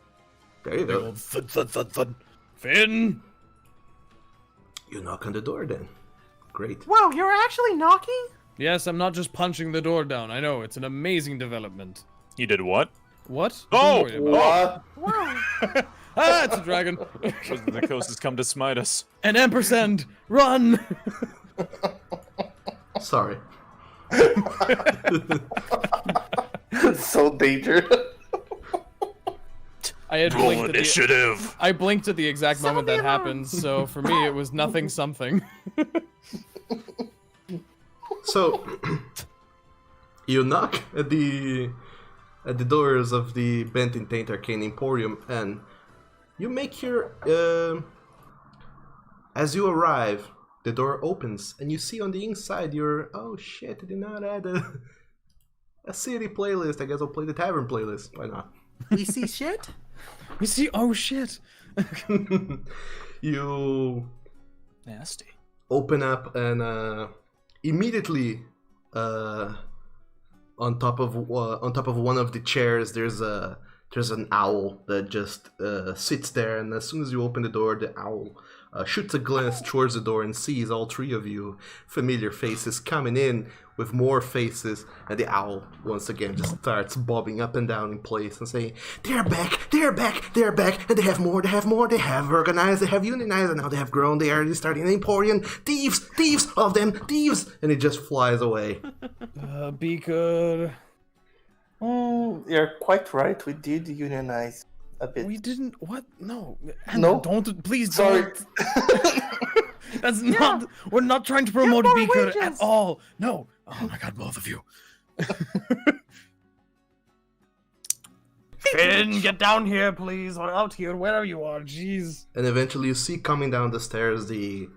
There you Big go. old thud, thud, thud, thud. Finn! You knock on the door then. Great. Whoa, you're actually knocking? Yes, I'm not just punching the door down. I know, it's an amazing development. You did what? What? Oh! Don't worry about it. What? Wow. Ah, it's a dragon. The coast has come to smite us. An ampersand! Run! Sorry. So dangerous. I had Roll blinked at the, initiative. I blinked at the exact Some moment of that them are- happened, so for me it was nothing something. So you knock at the doors of the Bent in Taint Arcane Emporium, and you make your as you arrive, the door opens, and you see on the inside your oh shit, I did not add a city playlist. I guess I'll play the tavern playlist. Why not? We see shit? You see, oh shit. You Nasty. open up and immediately on top of one of the chairs there's an owl that just sits there, and as soon as you open the door, the owl shoots a glance towards the door and sees all three of you familiar faces coming in with more faces, and the owl once again just starts bobbing up and down in place and saying, they're back, they're back, they're back, and they have more, they have organized, they have unionized, and now they have grown, they are starting an emporium, thieves, all of them, thieves, and it just flies away. Beaker. You're quite right. We did unionize a bit. We didn't, what? No. No? Don't, please Sorry. don't. That's not, we're not trying to promote more Beaker at wages. all. No. Oh my god, both of you. Finn, get down here, please. We're out here, wherever you are, jeez. And eventually you see coming down the stairs the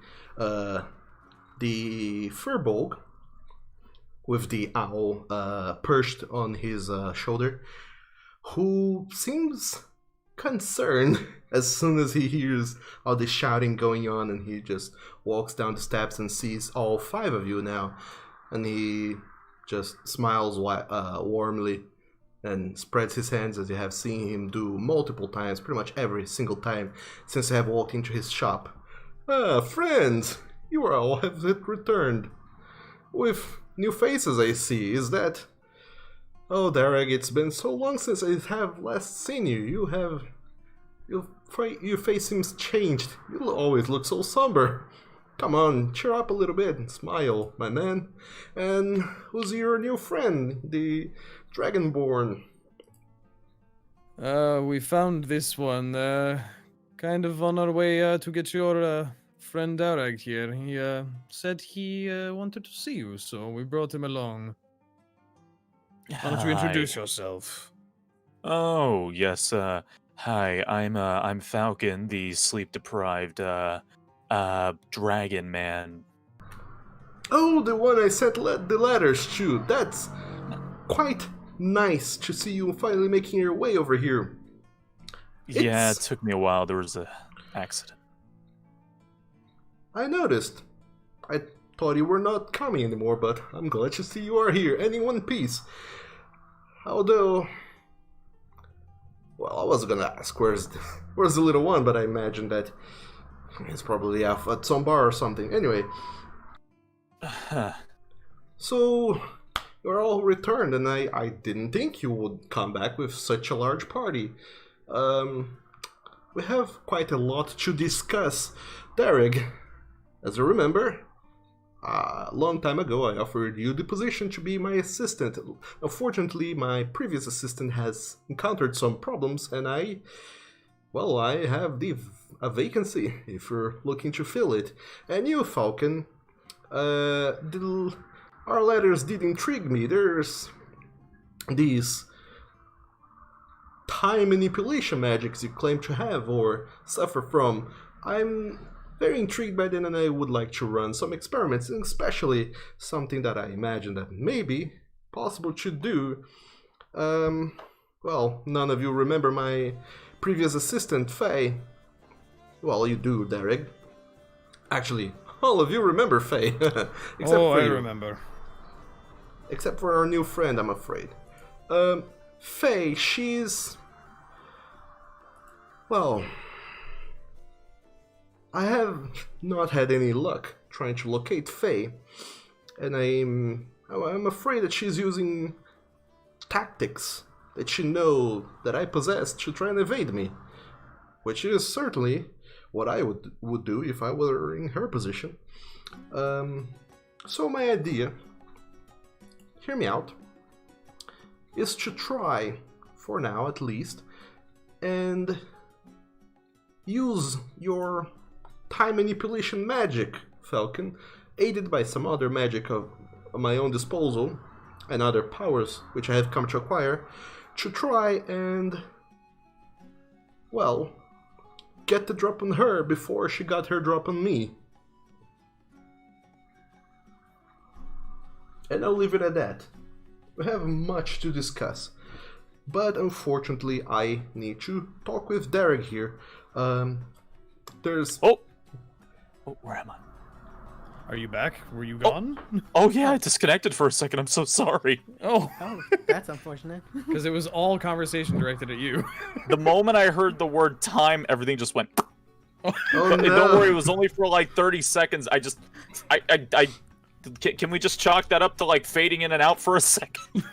Furbolg with the owl perched on his shoulder, who seems concerned as soon as he hears all the shouting going on, and he just walks down the steps and sees all five of you now, and he just smiles warmly and spreads his hands, as you have seen him do multiple times, pretty much every single time since I have walked into his shop. Ah, friends, you are all have returned. With new faces, I see. Is that... Oh, Derek, it's been so long since I have last seen you. Your face seems changed. You always look so somber. Come on, cheer up a little bit and smile, my man. And who's your new friend, the Dragonborn? We found this one, kind of on our way to get your friend Darag here. He said he wanted to see you, so we brought him along. Why don't you introduce yourself? Oh, yes, hi, I'm Falcon, the sleep-deprived, dragon man. Oh, the one I sent the letters to. That's quite nice to see you finally making your way over here. Yeah, it It's- took me a while. There was a accident. I noticed. I thought you were not coming anymore, but I'm glad to see you are here and in one piece. Although, well, I was gonna ask where's the little one, but I imagine that it's probably off at some bar or something. Anyway, so you're all returned, and I didn't think you would come back with such a large party. We have quite a lot to discuss. Derek, as you remember, a long time ago I offered you the position to be my assistant. Unfortunately, my previous assistant has encountered some problems, and I have a vacancy if you're looking to fill it. And you, Falcon, our letters did intrigue me. There's these time manipulation magics you claim to have or suffer from, I'm very intrigued by that, and I would like to run some experiments, and especially something that I imagine that may be possible to do. Well, none of you remember my previous assistant, Faye. Well, you do, Derek. Actually, all of you remember Faye. Except for I you. remember. Except for our new friend, I'm afraid. Faye, she's... Well... I have not had any luck trying to locate Faye, and I'm afraid that she's using tactics that she knows that I possess to try and evade me, which is certainly what I would do if I were in her position. So my idea, hear me out, is to try, for now at least, and use your time manipulation magic, Falcon, aided by some other magic of my own disposal and other powers which I have come to acquire, to try and, well, get the drop on her before she got her drop on me. And I'll leave it at that. We have much to discuss, but unfortunately I need to talk with Derek here. There's... Oh, where am I? Are you back? Were you gone? Oh yeah, I disconnected for a second. I'm so sorry. Oh, Oh, that's unfortunate. because it was all conversation directed at you. The moment I heard the word time, everything just went. Oh Don't worry, it was only for like 30 seconds. Can we just chalk that up to like fading in and out for a second? He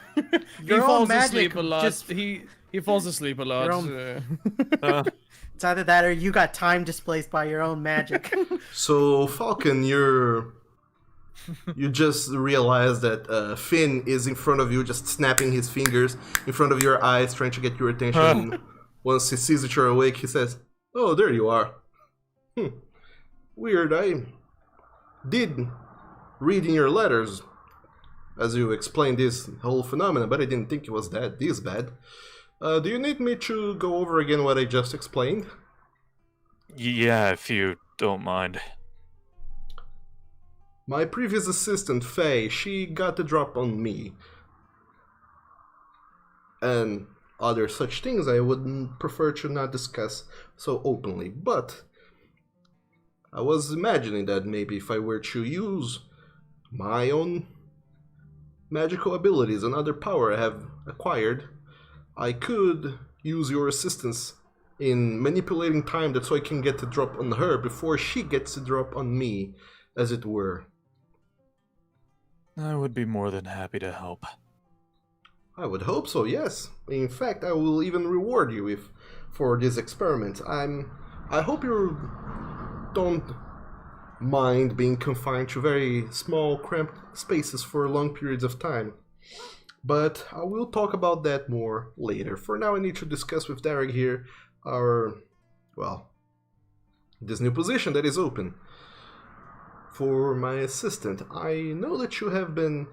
Your own falls magic asleep a lot. just- He falls asleep a lot. Your own- It's either that or you got time displaced by your own magic. So, Falcon, you just realized that Finn is in front of you, just snapping his fingers in front of your eyes, trying to get your attention. Once he sees that you're awake, he says, "Oh, there you are. Weird, I did read in your letters, as you explained this whole phenomenon, but I didn't think it was this bad. Do you need me to go over again what I just explained?" Yeah, if you don't mind. My previous assistant, Faye, she got the drop on me. And other such things I would prefer to not discuss so openly, but I was imagining that maybe if I were to use my own magical abilities and other power I have acquired, I could use your assistance in manipulating time that so I can get the drop on her before she gets the drop on me, as it were. I would be more than happy to help. I would hope so, yes. In fact, I will even reward you for this experiment. I hope you don't mind being confined to very small, cramped spaces for long periods of time. But I will talk about that more later. For now, I need to discuss with Derek here this new position that is open. For my assistant, I know that you have been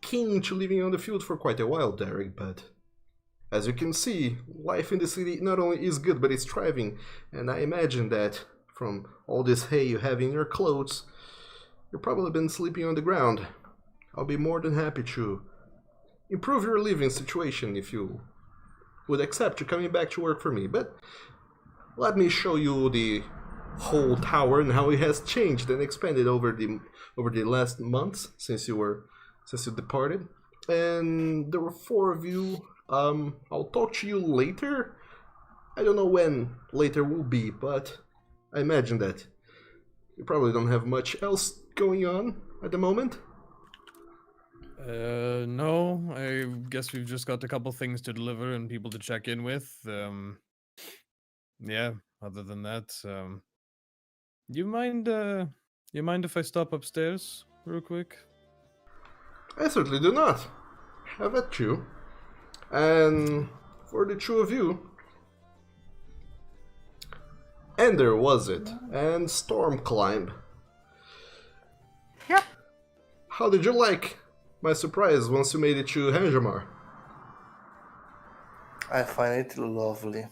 keen to living on the field for quite a while, Derek, but as you can see, life in the city not only is good, but it's thriving, and I imagine that from all this hay you have in your clothes, you've probably been sleeping on the ground. I'll be more than happy to improve your living situation if you would accept you coming back to work for me, but let me show you the whole tower and how it has changed and expanded over the last months since you departed. And there were 4 of you. I'll talk to you later. I don't know when later will be, but I imagine that you probably don't have much else going on at the moment. No, I guess we've just got a couple things to deliver and people to check in with. Yeah, other than that, you mind if I stop upstairs real quick? I certainly do not. Have at you. And for the 2 of you, Ender was it, and Stormclimb. Yep. How did you like my surprise once you made it to Hanjamar? I find it lovely.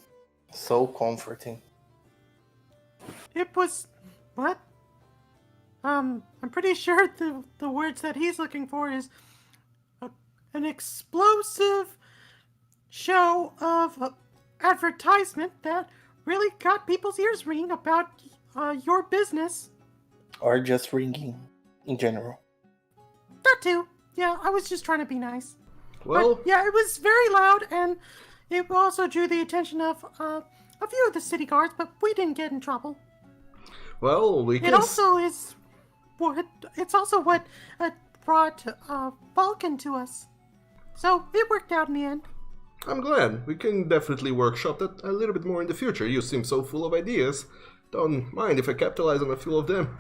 So comforting. It was what? I'm pretty sure the words that he's looking for is an explosive show of advertisement that really got people's ears ringing about your business. Or just ringing in general. That too. Yeah, I was just trying to be nice. Well, But, yeah, it was very loud, and it also drew the attention of a few of the city guards, but we didn't get in trouble. well, we can. It also is what it's also what brought Vulcan to us. So it worked out in the end. I'm glad. We can definitely workshop that a little bit more in the future. You seem so full of ideas. Don't mind if I capitalize on a few of them.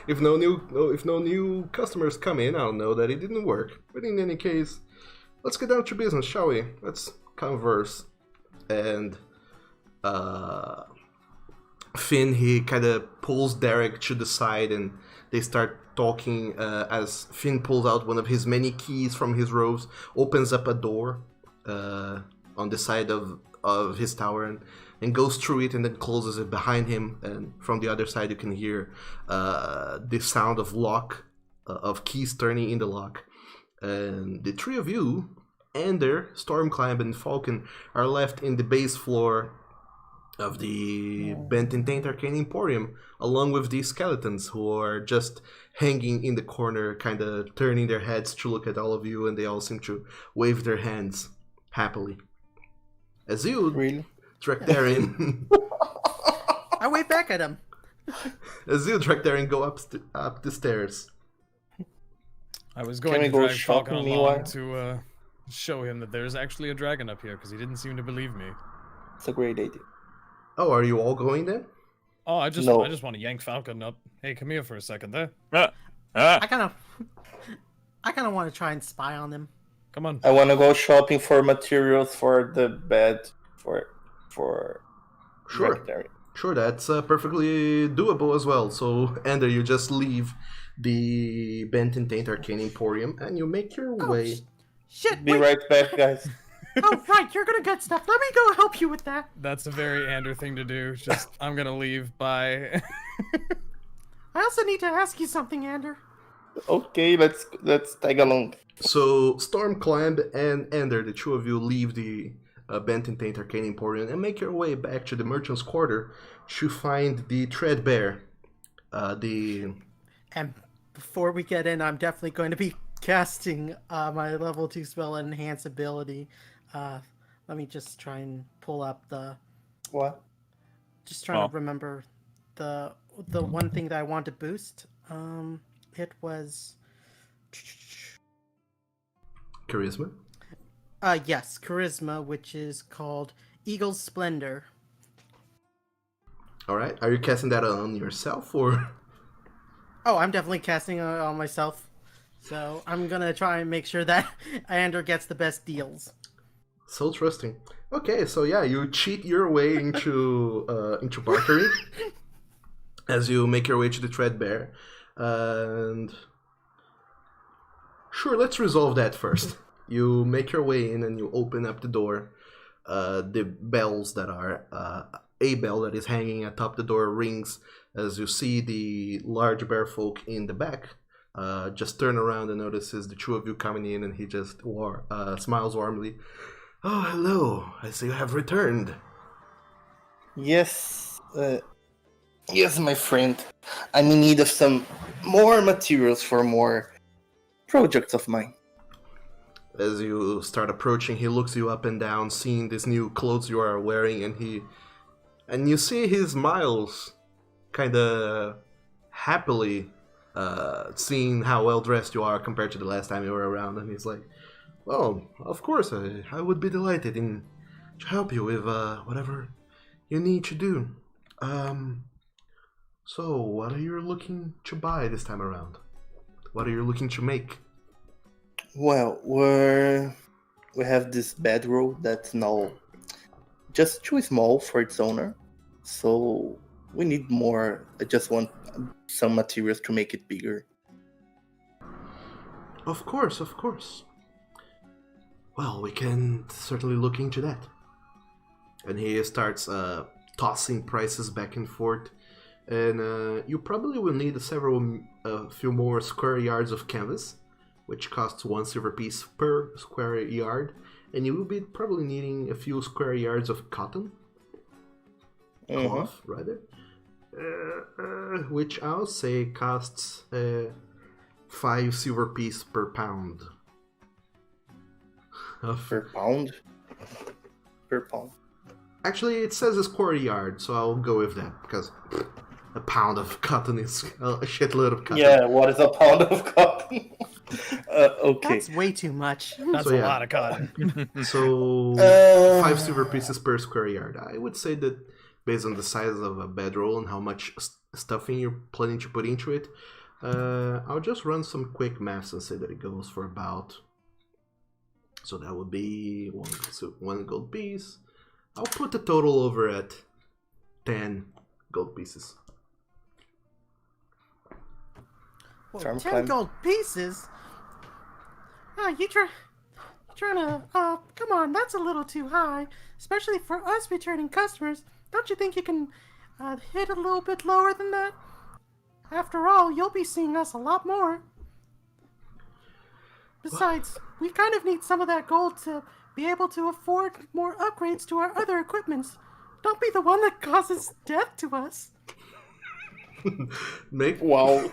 If no new customers come in, I'll know that it didn't work. But in any case, let's get down to business, shall we? Let's converse. And Finn, he kind of pulls Derek to the side, and they start talking as Finn pulls out one of his many keys from his robes, opens up a door on the side of his tower, and goes through it and then closes it behind him. And from the other side, you can hear the sound of of keys turning in the lock. And the three of you, Ender, Stormclimb, and Falcon, are left in the base floor of the Bent and Taint Arcane Emporium, along with these skeletons who are just hanging in the corner, kind of turning their heads to look at all of you, and they all seem to wave their hands happily. As you, Really? Drakdarin, I wave back at him. as you, Drakdarin, go up the stairs. I was Can going we to go drag Falcon shopping along meanwhile? to show him that there's actually a dragon up here because he didn't seem to believe me. It's a great idea. Oh, are you all going then? Oh, I just No. want to yank Falcon up. Hey, come here for a second there. I kind of want to try and spy on them. Come on. I want to go shopping for materials for the bed for Sure. Drakdarin. Sure, that's perfectly doable as well. So, Ender, you just leave the Bent and Taint Arcane Emporium, and you make your way. Shit! Be wait. right back, guys. Oh, right, you're gonna get stuff. Let me go help you with that. That's a very Ander thing to do. Just, I'm gonna leave. Bye. I also need to ask you something, Ander. Okay, let's tag along. So, Stormclimb and Ender, the two of you, leave the Bent and Taint Arcane Emporium and make your way back to the Merchant's Quarter to find the Threadbare. And before we get in, I'm definitely going to be casting my level 2 spell Enhance ability. Let me just try and pull up the... What? Just trying to remember the one thing that I want to boost. It was... Charisma. Yes, Charisma, which is called Eagle's Splendor. Alright, are you casting that on yourself, or...? Oh, I'm definitely casting it on myself. So I'm gonna try and make sure that Ander gets the best deals. So trusting. Okay, so yeah, you cheat your way into bartering as you make your way to the Threadbare, and sure, let's resolve that first. You make your way in and you open up the door. The bells that are a bell that is hanging atop the door rings as you see the large bear folk in the back. Just turn around and notices the two of you coming in, and he just smiles warmly. Oh, hello. I see you have returned. Yes, yes, my friend. I'm in need of some more materials for more projects of mine. As you start approaching, he looks you up and down, seeing these new clothes you are wearing, and you see he smiles kind of happily, seeing how well dressed you are compared to the last time you were around, and he's like, well, of course, I would be delighted to help you with whatever you need to do. So, what are you looking to buy this time around? What are you looking to make? Well, we have this bedroll that's now just too small for its owner, so we need more. I just want some materials to make it bigger. Of course, of course. Well, we can certainly look into that. And he starts tossing prices back and forth. And you probably will need a few more square yards of canvas, which costs 1 silver piece per square yard. And you will be probably needing a few square yards of cotton, cloth rather, which I'll say costs 5 silver piece per pound. Per pound? Per pound. Actually, it says a square yard, so I'll go with that, because a pound of cotton is a shitload of cotton. Yeah, what is a pound of cotton? Okay. That's way too much. That's So, a yeah. lot of cotton. So, 5 silver pieces per square yard. I would say that based on the size of a bedroll and how much stuffing you're planning to put into it, I'll just run some quick maths and say that it goes for about... So that would be 1 gold piece. I'll put the total over at 10 gold pieces. Well, Charm 10 climb. gold pieces? Trying to, come on, that's a little too high. Especially for us returning customers. Don't you think you can hit a little bit lower than that? After all, you'll be seeing us a lot more. Besides, we kind of need some of that gold to be able to afford more upgrades to our other equipments. Don't be the one that causes death to us. Wow.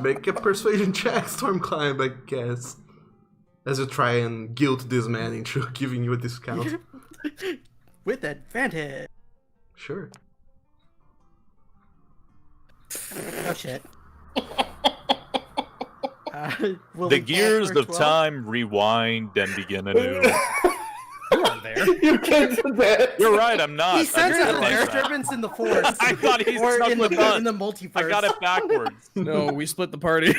Make a persuasion check, Stormclimb, I guess. As you try and guilt this man into giving you a discount. With advantage. Sure. Oh shit. Will The we pass gears for of 12? time rewind and begin anew. You weren't there. You can't do that. You're right, I'm not. He I sensed just a realized that. disturbance in the force. I thought he or snuck in with the us. in the multiverse. I got it backwards. No, we split the party.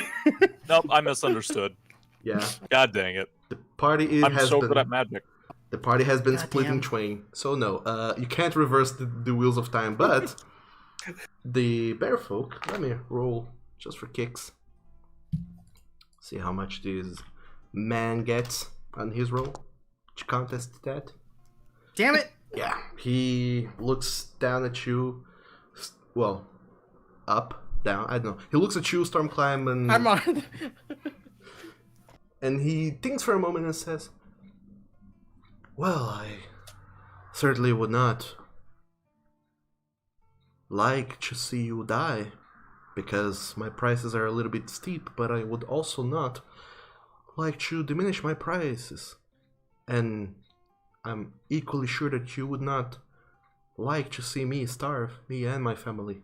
Nope, I misunderstood. Yeah. God dang it. The party I'm has so been good at magic. the party has been Goddamn. split in twain. So no, you can't reverse the wheels of time, but the bear folk, let me roll just for kicks. See how much this man gets on his roll. Which contest that? Damn it! Yeah, he looks down at you. Well, up, down, I don't know. He looks at you, Stormclimb, and I'm on. and he thinks for a moment and says, "Well, I certainly would not like to see you die, because my prices are a little bit steep, but I would also not like to diminish my prices. And I'm equally sure that you would not like to see me starve, me and my family."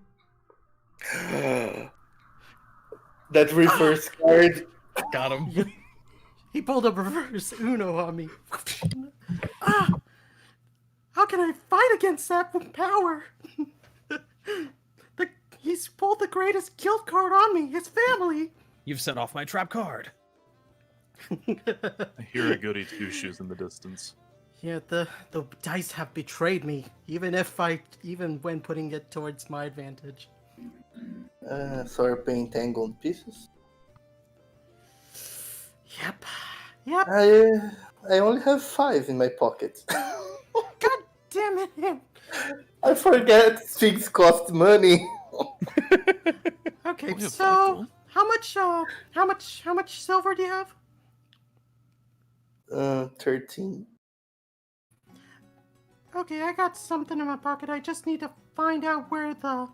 That reverse card. Got him. He pulled a reverse Uno on me. Ah! How can I fight against that with power? He's pulled the greatest guilt card on me, his family. You've set off my trap card. I hear a goody two shoes in the distance. Yeah, the dice have betrayed me, even when putting it towards my advantage. So you're paying 10 gold pieces? Yep. I only have 5 in my pocket. God damn it. I forget things cost money. Okay, Only have so 5 gold? how much silver do you have? 13. Okay, I got something in my pocket. I just need to find out where the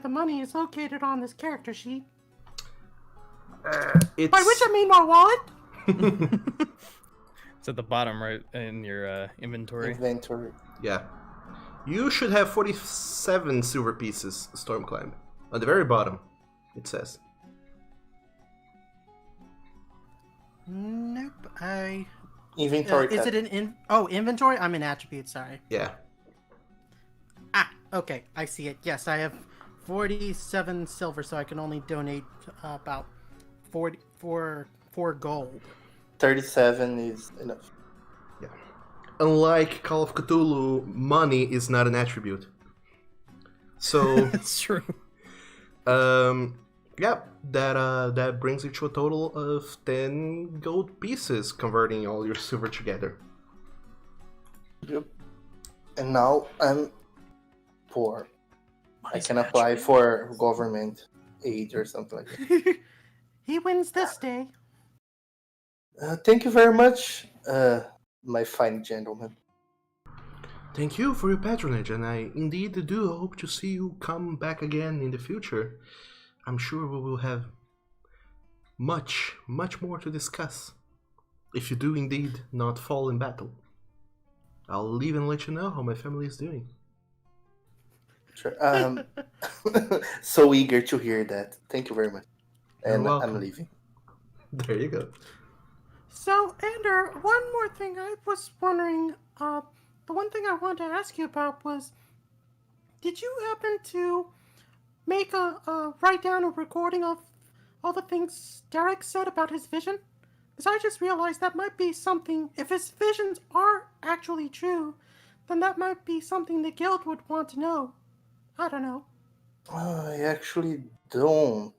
money is located on this character sheet. It's By which I mean my wallet. It's at the bottom right in your inventory. Inventory. yeah. You should have 47 silver pieces, Stormclimb. At the very bottom, it says. Nope. Inventory Is tab. it inventory? I'm in attributes. Sorry. Yeah. Okay. I see it. Yes, I have 47 silver, so I can only donate about 4 gold. 37 is enough. Yeah. Unlike Call of Cthulhu, money is not an attribute. So, That's true. yeah, that brings you to a total of 10 gold pieces, converting all your silver together. Yep. And now I'm poor. I He's can apply naturally- for government aid or something like that. He wins this day. Thank you very much, my fine gentleman. Thank you for your patronage, and I indeed do hope to see you come back again in the future. I'm sure we will have much more to discuss. If you do indeed not fall in battle, I'll even let you know how my family is doing. Sure. So eager to hear that. Thank you very much. You're And welcome. I'm leaving. There you go. So, Ender, one more thing I was wondering, the one thing I wanted to ask you about was, did you happen to make write down a recording of all the things Derek said about his vision? Because I just realized that might be something, if his visions are actually true, then that might be something the guild would want to know. I don't know. I actually don't.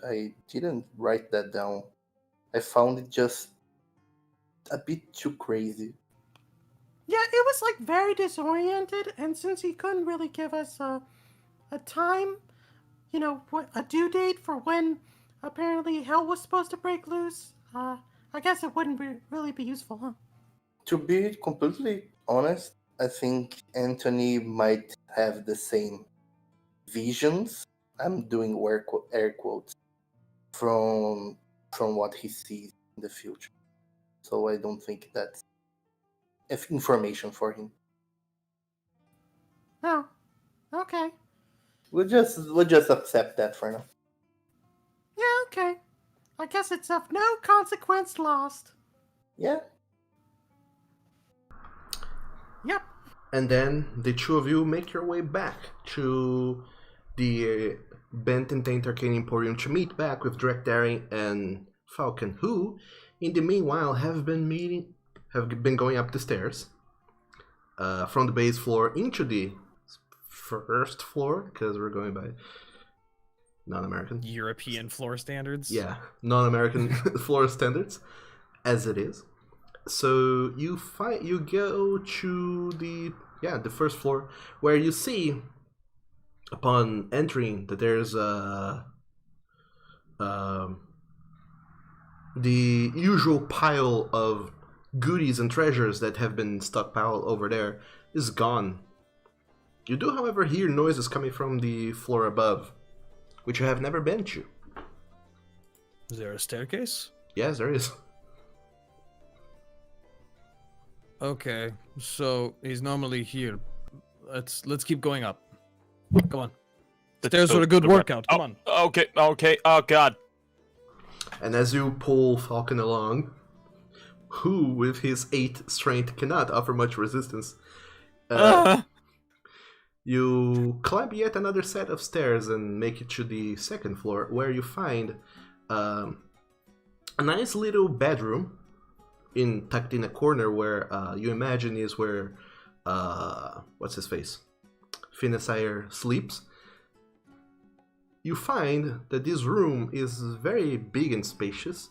I didn't write that down. I found it just a bit too crazy. Yeah, it was like very disoriented, and since he couldn't really give us a time, you know, a due date for when apparently hell was supposed to break loose, I guess it wouldn't really be useful, huh? To be completely honest, I think Anthony might have the same visions. I'm doing air quotes from what he sees in the future. So I don't think that's information for him. Oh, okay. We'll just accept that for now. Yeah, okay. I guess it's of no consequence lost. Yeah. Yep. And then the two of you make your way back to the Bent and Taint Arcane Emporium to meet back with Drekdari and Falcon, who, in the meanwhile, have been going up the stairs from the base floor into the first floor, because we're going by non-American. European floor standards. Yeah, non-American floor standards, as it is. So you go to the first floor, where you see upon entering that there's the usual pile of goodies and treasures that have been stockpiled over there is gone. You do, however, hear noises coming from the floor above, which you have never been to. Is there a staircase? Yes, there is. Okay, so he's normally here. Let's keep going up. Come on. Stairs are a good workout. Come on. Okay. Oh God. And as you pull Falcon along, who with his 8 strength cannot offer much resistance, you climb yet another set of stairs and make it to the second floor, where you find a nice little bedroom tucked in a corner where you imagine is where what's his face, Finisire sleeps. You find that this room is very big and spacious,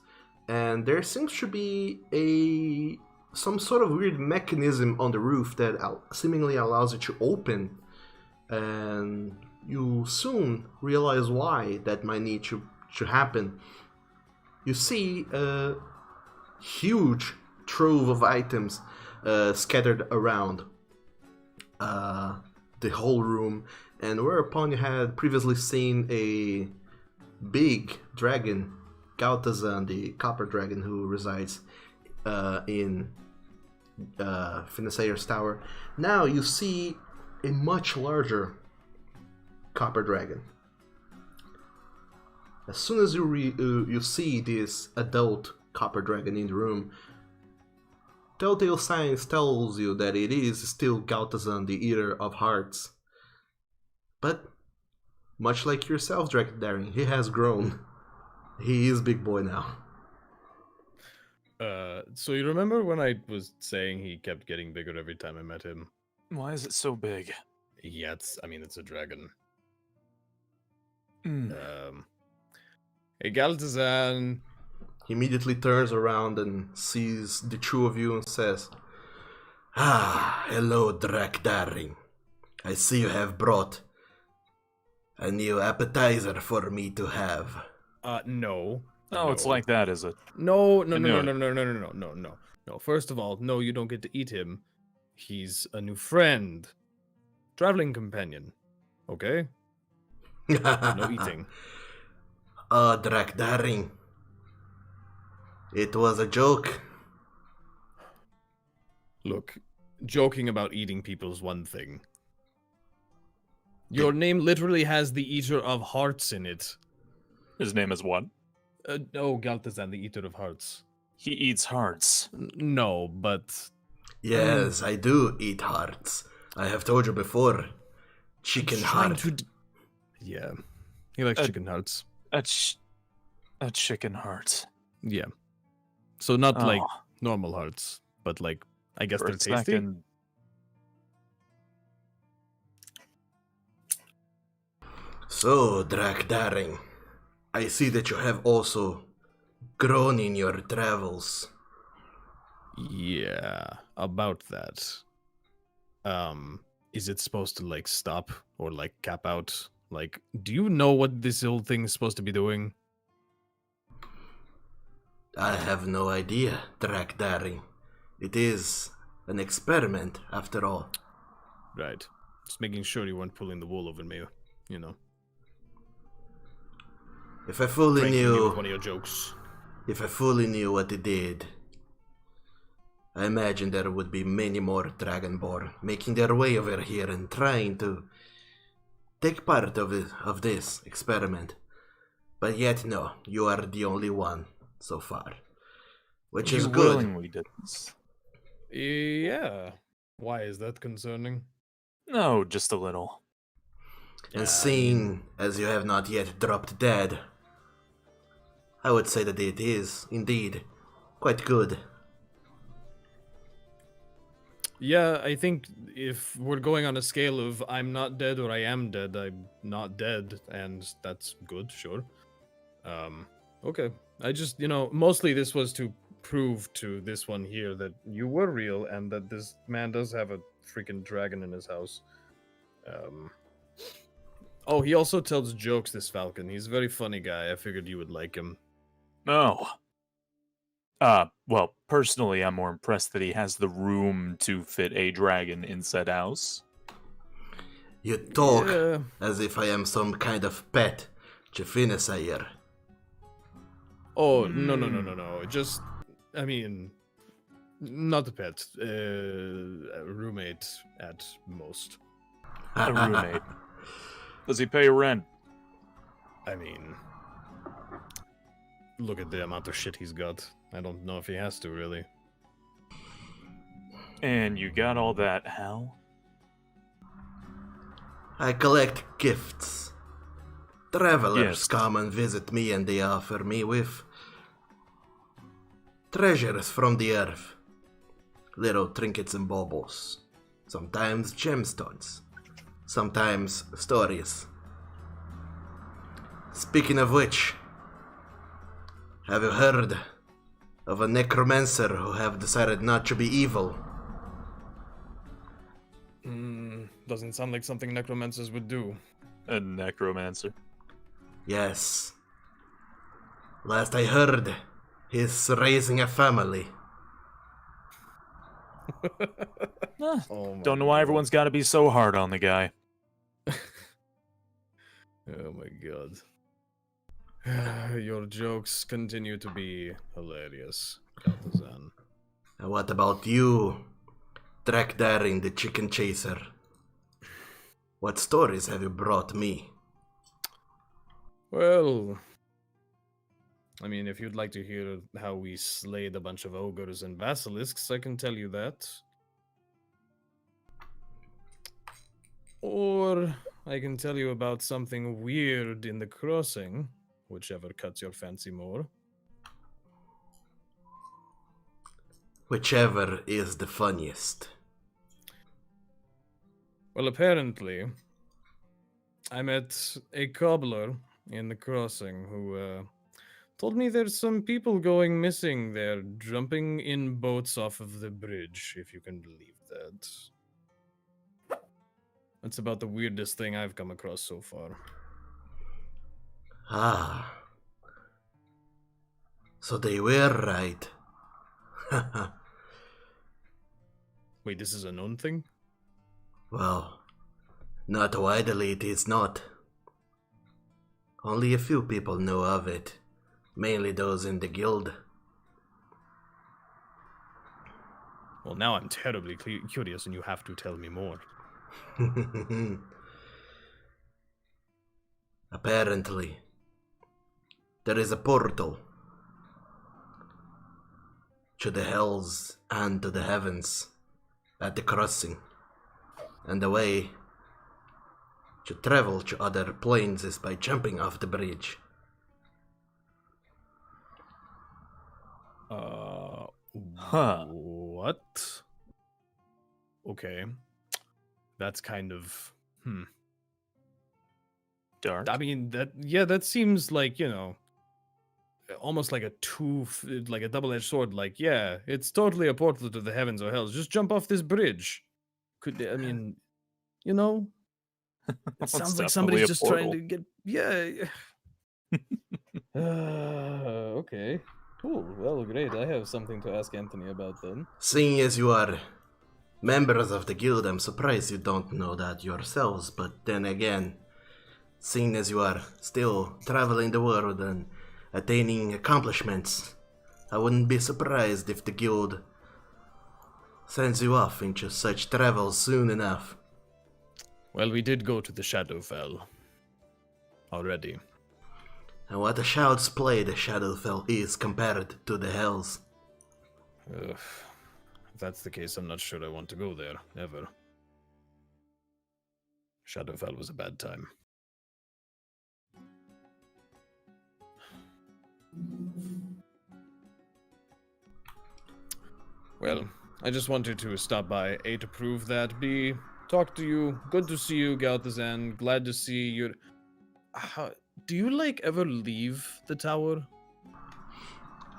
and there seems to be some sort of weird mechanism on the roof that seemingly allows it to open, and you soon realize why that might need to happen. You see a huge trove of items scattered around the whole room, and whereupon you had previously seen a big dragon, Gautazan, the copper dragon who resides in Finisire's tower. Now you see a much larger copper dragon. As soon as you see this adult copper dragon in the room, Telltale Signs tells you that it is still Gautazan, the Eater of Hearts. But, much like yourself, Drekdari, he has grown. He is big boy now. So you remember when I was saying he kept getting bigger every time I met him? Why is it so big? Yeah, it's a dragon. Hey, Galtazan. He immediately turns around and sees the two of you and says, Ah, hello, Drakdaring. I see you have brought a new appetizer for me to have. No. Oh, it's like that, is it? No, no, I no, knew no, it. no, no, no, no, no, no, no. No, first of all, no, you don't get to eat him. He's a new friend. Traveling companion. Okay? No eating. Oh, Drakdaring. It was a joke. Look, joking about eating people's one thing. Your name literally has the Eater of Hearts in it. His name is what? Oh, Galtazan, the Eater of Hearts. He eats hearts. No, but Yes, I do eat hearts. I have told you before. Chicken he's trying heart. to yeah, he likes Uh, chicken hearts. A chicken heart. Yeah, so not like Oh, normal hearts, but like I guess for they're a tasty. second. So, Drakdaring, I see that you have also grown in your travels. Yeah, about that. Is it supposed to like stop or like cap out? Like, do you know what this whole thing is supposed to be doing? I have no idea, Drakdaring. It is an experiment, after all. Right. Just making sure you weren't pulling the wool over me, you know. If I fully Pranking me with one knew, of your jokes. if I fully knew what it did, I imagine there would be many more Dragonborn making their way over here and trying to take part of this experiment. But yet, no, you are the only one so far, which is You good. willingly did this. Yeah. Why is that concerning? No, just a little. And seeing as you have not yet dropped dead, I would say that it is indeed quite good. Yeah, I think if we're going on a scale of I'm not dead or I am dead, I'm not dead, and that's good, sure. Okay. I just, mostly this was to prove to this one here that you were real and that this man does have a freaking dragon in his house. Oh, he also tells jokes, this Falcon. He's a very funny guy. I figured you would like him. No. Well, personally, I'm more impressed that he has the room to fit a dragon in said house. You talk Yeah. as if I am some kind of pet, Jafinasayer. Oh, no. Just, I mean, not a pet. A roommate at most. A roommate. Does he pay rent? I mean, look at the amount of shit he's got. I don't know if he has to, really. And you got all that how? I collect gifts. Travelers Yes. come and visit me and they offer me with treasures from the earth. Little trinkets and baubles. Sometimes gemstones. Sometimes stories. Speaking of which, have you heard of a necromancer who have decided not to be evil? Doesn't sound like something necromancers would do. A necromancer. Yes. Last I heard, he's raising a family. Oh my Don't know why God. everyone's got to be so hard on the guy. Oh my god. Your jokes continue to be hilarious, Galtazan. And what about you, Drakdaring the Chicken Chaser? What stories have you brought me? Well, I mean, if you'd like to hear how we slayed a bunch of ogres and basilisks, I can tell you that. Or I can tell you about something weird in the crossing, whichever cuts your fancy more. Whichever is the funniest. Well, apparently, I met a cobbler in the crossing who told me there's some people going missing there, jumping in boats off of the bridge, if you can believe that. That's about the weirdest thing I've come across so far. Ah. So they were right. Wait, this is a known thing? Well, not widely it is not. Only a few people know of it, mainly those in the guild. Well, now I'm terribly curious and you have to tell me more. Apparently, there is a portal to the hells and to the heavens at the crossing, and the way to travel to other planes is by jumping off the bridge. Huh. What? Okay. That's kind of Dark. I mean that seems like, almost like a double-edged sword. Like, yeah, it's totally a portal to the heavens or hells. Just jump off this bridge. I mean, it It's sounds like definitely somebody's a just portal. trying to get okay. Cool. Well, great. I have something to ask Anthony about then. Seeing as you are members of the guild, I'm surprised you don't know that yourselves, but then again, seeing as you are still traveling the world and attaining accomplishments, I wouldn't be surprised if the guild sends you off into such travel soon enough. Well, we did go to the Shadowfell already. And what a child's play the Shadowfell is compared to the Hells. If that's the case, I'm not sure I want to go there, ever. Shadowfell was a bad time. Well, I just wanted to stop by, A, to prove that, B, talk to you. Good to see you, Galtazan. Glad to see you. Do you, ever leave the tower?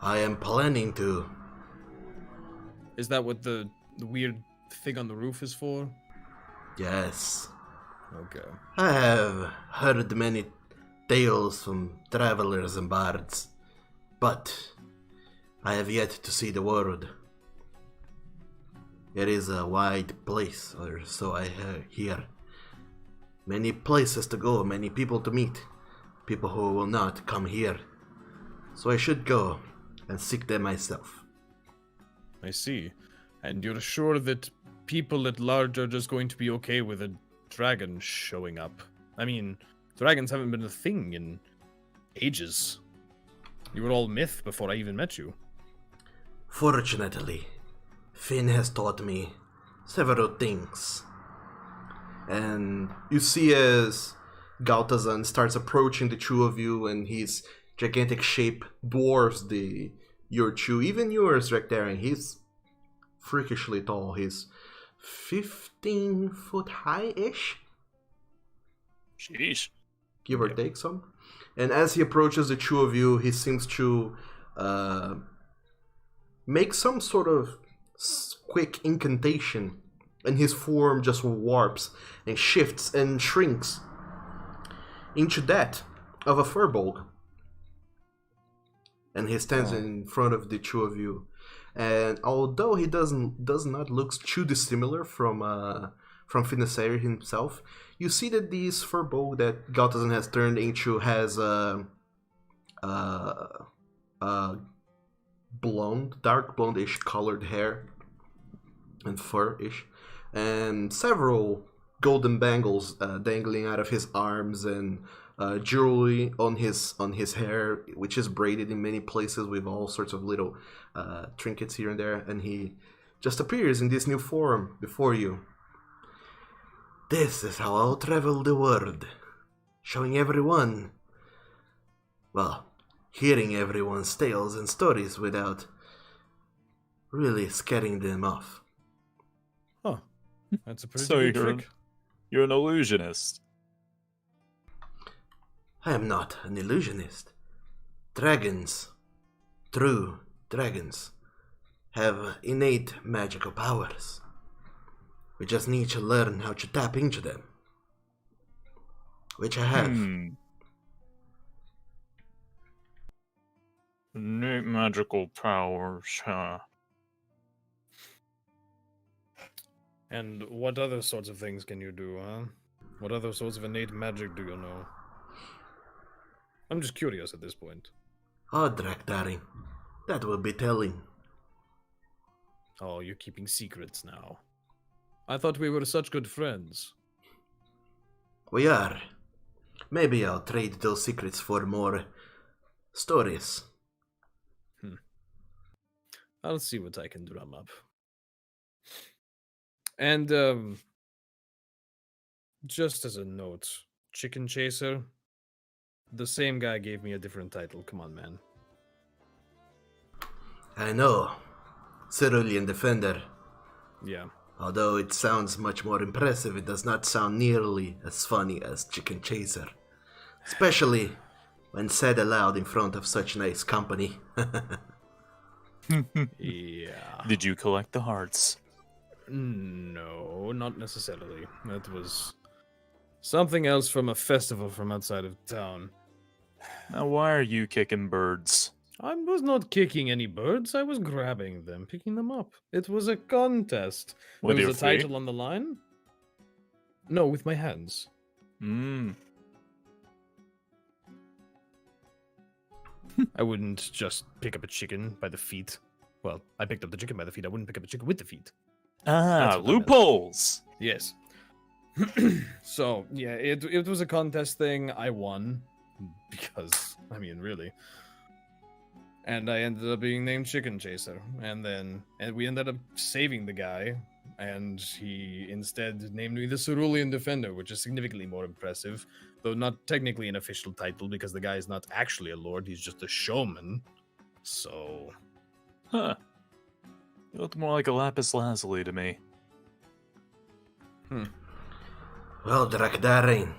I am planning to. Is that what the weird thing on the roof is for? Yes. Okay. I have heard many tales from travelers and bards, but I have yet to see the world. It is a wide place, or so I hear. Many places to go, many people to meet. People who will not come here. So I should go and seek them myself. I see. And you're sure that people at large are just going to be okay with a dragon showing up? I mean, dragons haven't been a thing in ages. You were all myth before I even met you. Fortunately, Finn has taught me several things. And you see as Galtazan starts approaching the two of you, and his gigantic shape dwarfs your two, even yours, Rectarian. He's freakishly tall. He's 15 foot high-ish, Sheesh. give or take some. And as he approaches the two of you, he seems to make some sort of quick incantation, and his form just warps and shifts and shrinks into that of a furbolg. And he stands in front of the two of you. And although he does not look too dissimilar from Finasair himself, you see that this furbolg that Galtazan has turned into has blonde, dark blonde-ish colored hair and fur-ish, and several golden bangles dangling out of his arms, and jewelry on his hair, which is braided in many places with all sorts of little trinkets here and there. And he just appears in this new form before you. This is how I'll travel the world, showing everyone, well, hearing everyone's tales and stories without really scaring them off. Huh. That's a pretty So good trick. you're an illusionist. I am not an illusionist. Dragons, true dragons, have innate magical powers. We just need to learn how to tap into them. Which I have. Innate magical powers, huh? And what other sorts of things can you do, huh? What other sorts of innate magic do you know? I'm just curious at this point. Oh, Drakdarin, that will be telling. Oh, you're keeping secrets now. I thought we were such good friends. We are. Maybe I'll trade those secrets for more stories. I'll see what I can drum up. And, just as a note, Chicken Chaser, the same guy gave me a different title. Come on, man. I know. Cerulean Defender. Yeah. Although it sounds much more impressive, it does not sound nearly as funny as Chicken Chaser. Especially when said aloud in front of such nice company. Yeah. Did you collect the hearts? No, not necessarily. That was something else from a festival from outside of town. Now, why are you kicking birds? I was not kicking any birds. I was grabbing them, picking them up. It was a contest. With there your was a feet? title on the line. No, with my hands. I wouldn't just pick up a chicken by the feet. Well, I picked up the chicken by the feet. I wouldn't pick up a chicken with the feet. Ah, what I meant. loopholes! Yes. So, yeah, it was a contest thing. I won. Because, I mean, really. And I ended up being named Chicken Chaser. And we ended up saving the guy. And he instead named me the Cerulean Defender, which is significantly more impressive. Though not technically an official title, because the guy is not actually a lord, he's just a showman. So... Huh. You look more like a lapis lazuli to me. Well, Drakdarin,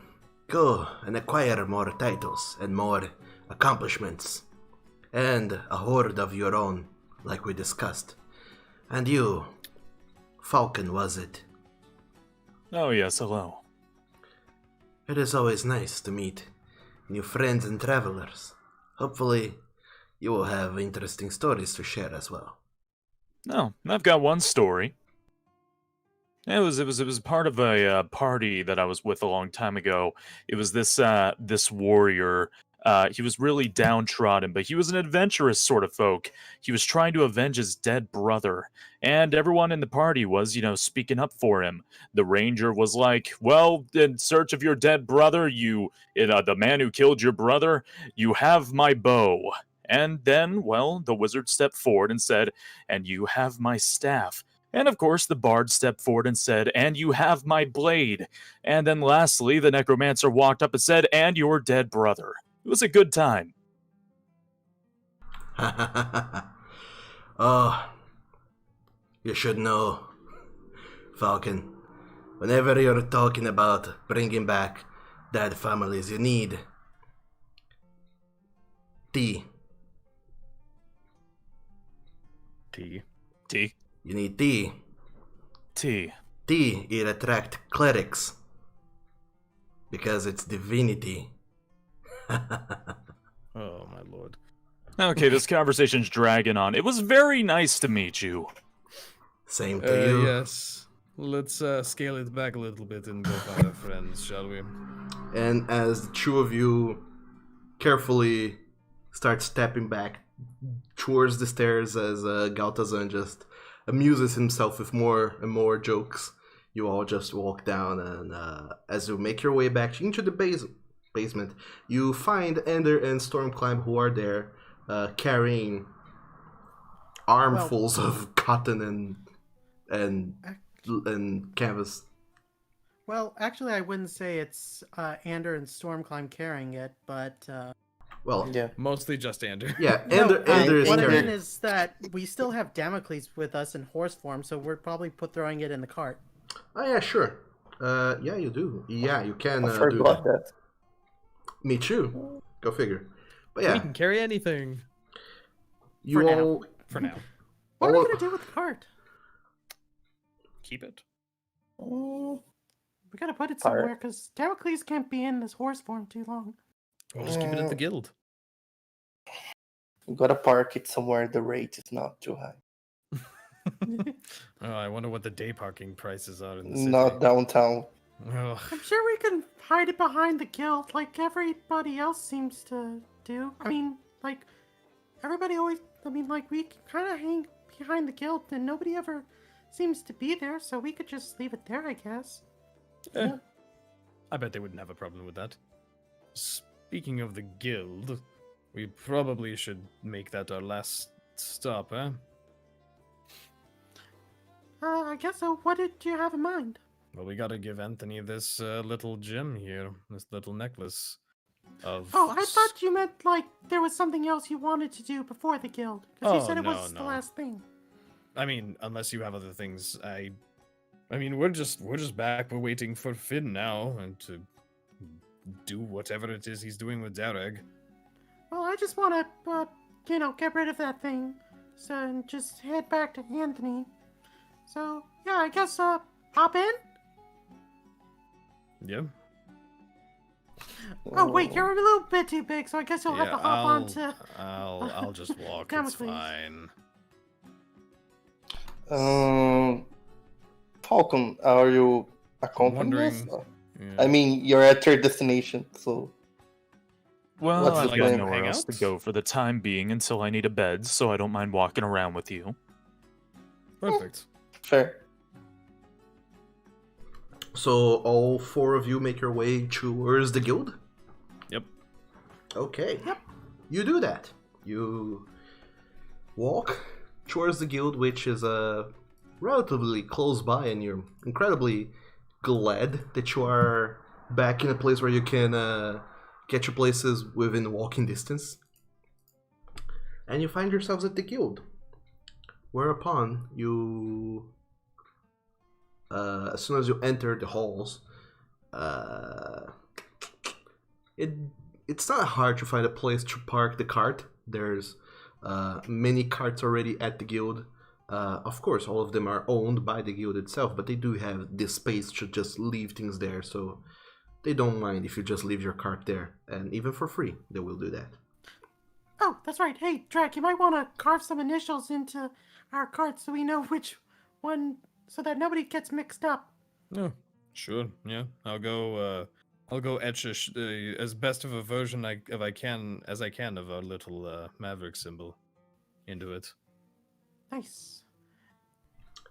go and acquire more titles and more accomplishments. And a horde of your own, like we discussed. And you, Falcon, was it? Oh yes, hello. It is always nice to meet new friends and travelers. Hopefully, you will have interesting stories to share as well. No, I've got one story. It was part of a party that I was with a long time ago. It was this warrior. He was really downtrodden, but he was an adventurous sort of folk. He was trying to avenge his dead brother, and everyone in the party was, speaking up for him. The ranger was like, "Well, in search of your dead brother, the man who killed your brother, you have my bow." And then, well, the wizard stepped forward and said, "And you have my staff." And of course, the bard stepped forward and said, "And you have my blade." And then lastly, the necromancer walked up and said, "And your dead brother." It was a good time. Oh, you should know, Falcon. Whenever you're talking about bringing back dead families, you need tea. T. T. You need tea. T. Tea, it attracts clerics. Because it's divinity. Oh, my lord. Okay, this conversation's dragging on. It was very nice to meet you. Same to you. Yes. Let's scale it back a little bit and go find our friends, shall we? And as the two of you carefully start stepping back towards the stairs as Galtazan just amuses himself with more and more jokes, you all just walk down, and as you make your way back into the basement, you find Ender and Stormclimb, who are there carrying armfuls of cotton and canvas. Well, actually, I wouldn't say it's Ander and Stormclimb carrying it, but Well, Yeah. Mostly just Andrew. yeah, no, Ender is what I mean carrying. is that we still have Damocles with us in horse form, so we're probably throwing it in the cart. Oh yeah, sure. Yeah, you do. Yeah, you can I do forgot that. that. Me too. Go figure. But We yeah, can carry anything. you for now. all. For now. What are we all- gonna do with the cart? Keep it. Mm, We gotta put it Alright. somewhere, because Damocles can't be in this horse form too long. We'll just keep it at the guild. We gotta park it somewhere the rate is not too high. Oh, I wonder what the day parking prices are in the city. Not downtown. Ugh. I'm sure we can hide it behind the guild, like everybody else seems to do. I mean, like, everybody always, we kind of hang behind the guild, and nobody ever seems to be there, so we could just leave it there, I guess. Eh, I bet they wouldn't have a problem with that. Speaking of the guild, we probably should make that our last stop, eh? I guess so. What did you have in mind? Well, we gotta give Anthony this little gem here, this little necklace of. Oh, I thought you meant, like, there was something else you wanted to do before the guild. Because you Oh, said it no, was the no. last thing. I mean, unless you have other things, I mean, we're just back. We're waiting for Finn now, and to do whatever it is he's doing with Dareg. Well, I just want to, get rid of that thing. So, and just head back to Anthony. So, yeah, I guess, hop in? Yeah. Oh, wait, you're a little bit too big, so I guess you'll have to hop on to... I'll just walk. It's Damocles. fine. Falcon, are you accompanying us? wondering- I mean, you're at your destination, so Well, What's I've the got plan? nowhere else to Hangouts? go for the time being until I need a bed, so I don't mind walking around with you. Perfect. fair. So all four of you make your way towards the guild? Yep. Okay. Yep. You do that. You walk towards the guild, which is relatively close by, and you're incredibly glad that you are back in a place where you can get your places within walking distance. And you find yourselves at the guild. Whereupon you, as soon as you enter the halls, it's not hard to find a place to park the cart. There's many carts already at the guild. Of course, all of them are owned by the guild itself, but they do have this space to just leave things there, so they don't mind if you just leave your cart there, and even for free, they will do that. Oh, that's right. Hey, Drac, you might want to carve some initials into our cart so we know which one, so that nobody gets mixed up. No, sure. Yeah, I'll go etch as best of a version as I can of our little Maverick symbol into it. Nice.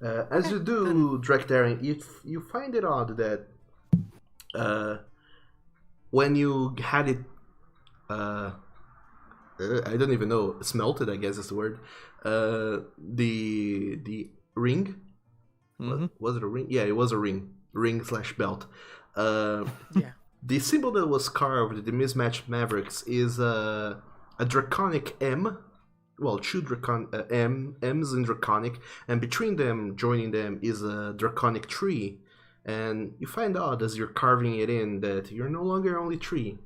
As you do, Drakdaring, you find it odd that when you had it, I don't even know, smelted, I guess is the word, the ring, was it a ring? Yeah, it was a ring/belt. Yeah. The symbol that was carved, the mismatched Mavericks, is a draconic M. Well, two M's in draconic, and between them, joining them, is a draconic tree. And you find out as you're carving it in that you're no longer only tree.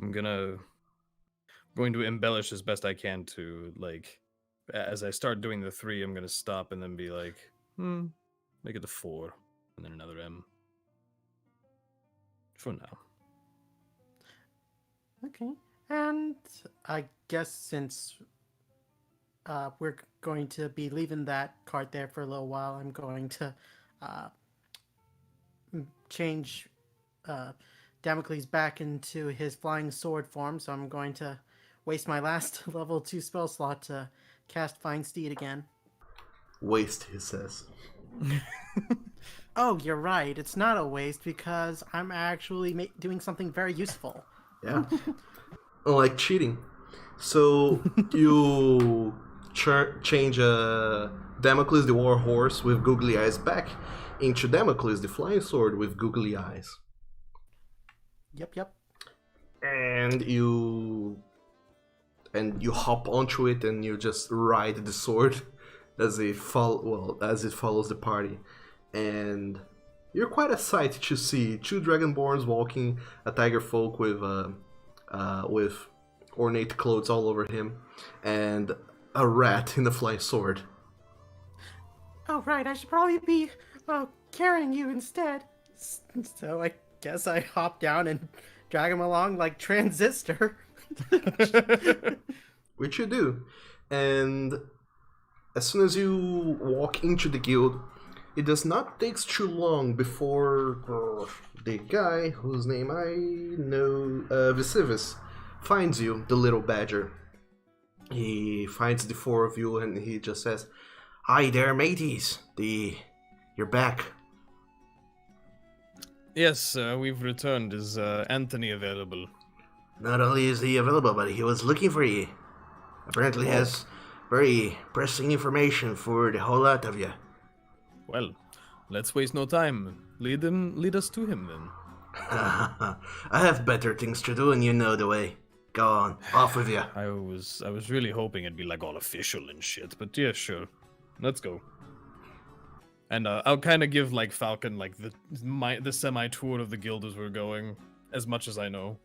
I'm going to embellish as best I can to, like, as I start doing the 3, I'm gonna stop and then be like, make it a 4, and then another M. For now. Okay. And I guess since we're going to be leaving that cart there for a little while, I'm going to change Damocles back into his flying sword form, so I'm going to waste my last level 2 spell slot to cast Fine Steed again. Waste, he says. Oh, you're right. It's not a waste because I'm actually doing something very useful. Yeah. Unlike cheating. So you change Damocles the War Horse with googly eyes back into Damocles the Flying Sword with googly eyes. Yep. And you hop onto it and you just ride the sword as it follows the party. And you're quite a sight to see. 2 dragonborns walking, a tiger folk with ornate clothes all over him, and a rat in a flying sword. Oh, right. I should probably be well, carrying you instead. So I guess I hop down and drag him along like Transistor. Which you do. And as soon as you walk into the guild, it does not take too long before the guy whose name I know, Vicivis, finds you, the little badger. He finds the four of you and he just says, "Hi there, mateys. You're back." Yes, we've returned. Is Anthony available? Not only is he available, but he was looking for you. Apparently has very pressing information for the whole lot of you. Well, let's waste no time. Lead us to him then. I have better things to do and you know the way. Go on, off with you. I was really hoping it'd be like all official and shit, but yeah, sure. Let's go. And I'll kind of give like Falcon like the semi tour of the guild as we're going, as much as I know.